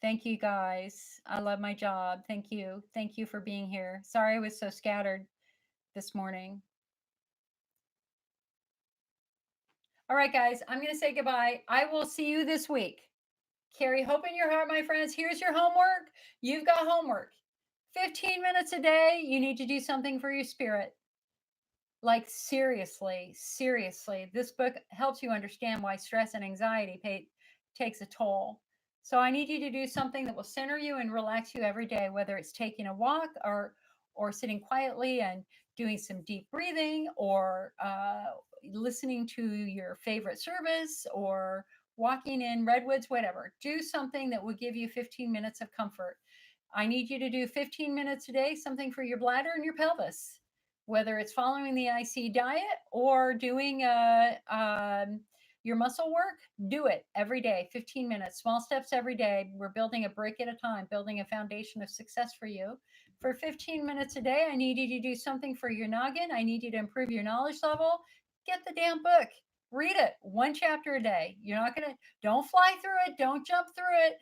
Thank you guys. I love my job. Thank you. Thank you for being here. Sorry I was so scattered this morning. All right, guys, I'm going to say goodbye. I will see you this week. Carry hope in your heart, my friends. Here's your homework. You've got homework. 15 minutes a day. You need to do something for your spirit. Like, seriously, seriously, this book helps you understand why stress and anxiety takes a toll. So I need you to do something that will center you and relax you every day, whether it's taking a walk or sitting quietly and doing some deep breathing, or listening to your favorite service, or walking in redwoods, whatever. Do something that will give you 15 minutes of comfort. I need you to do 15 minutes a day, something for your bladder and your pelvis, whether it's following the IC diet or doing your muscle work. Do it every day, 15 minutes, small steps every day. We're building a brick at a time, building a foundation of success for you. For 15 minutes a day, I need you to do something for your noggin. I need you to improve your knowledge level. Get the damn book. Read it, one chapter a day. You're not going to, don't fly through it, don't jump through it.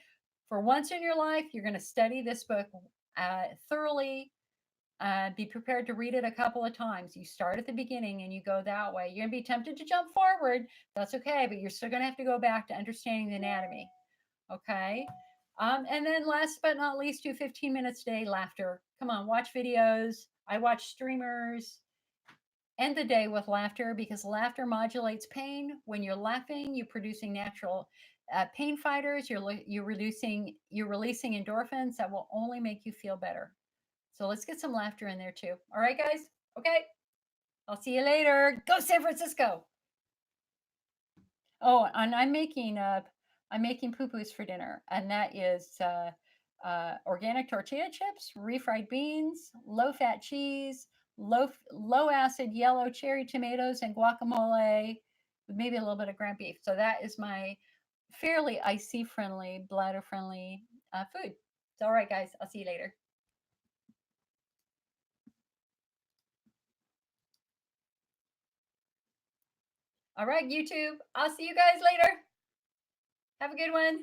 For once in your life, you're going to study this book thoroughly. Be prepared to read it a couple of times. You start at the beginning and you go that way. You're going to be tempted to jump forward. That's okay, but you're still going to have to go back to understanding the anatomy. Okay. And then last but not least, do 15 minutes a day, laughter. Come on, watch videos. I watch streamers. End the day with laughter, because laughter modulates pain. When you're laughing, you're producing natural pain fighters. You're releasing endorphins that will only make you feel better. So let's get some laughter in there too. All right, guys? Okay. I'll see you later. Go San Francisco. Oh, and I'm making poo-poos for dinner, and that is organic tortilla chips, refried beans, low-fat cheese, low acid yellow cherry tomatoes, and guacamole with maybe a little bit of ground beef. So that is my fairly IC friendly, bladder friendly food. So all right, guys, I'll see you later. All right, YouTube. I'll see you guys later. Have a good one.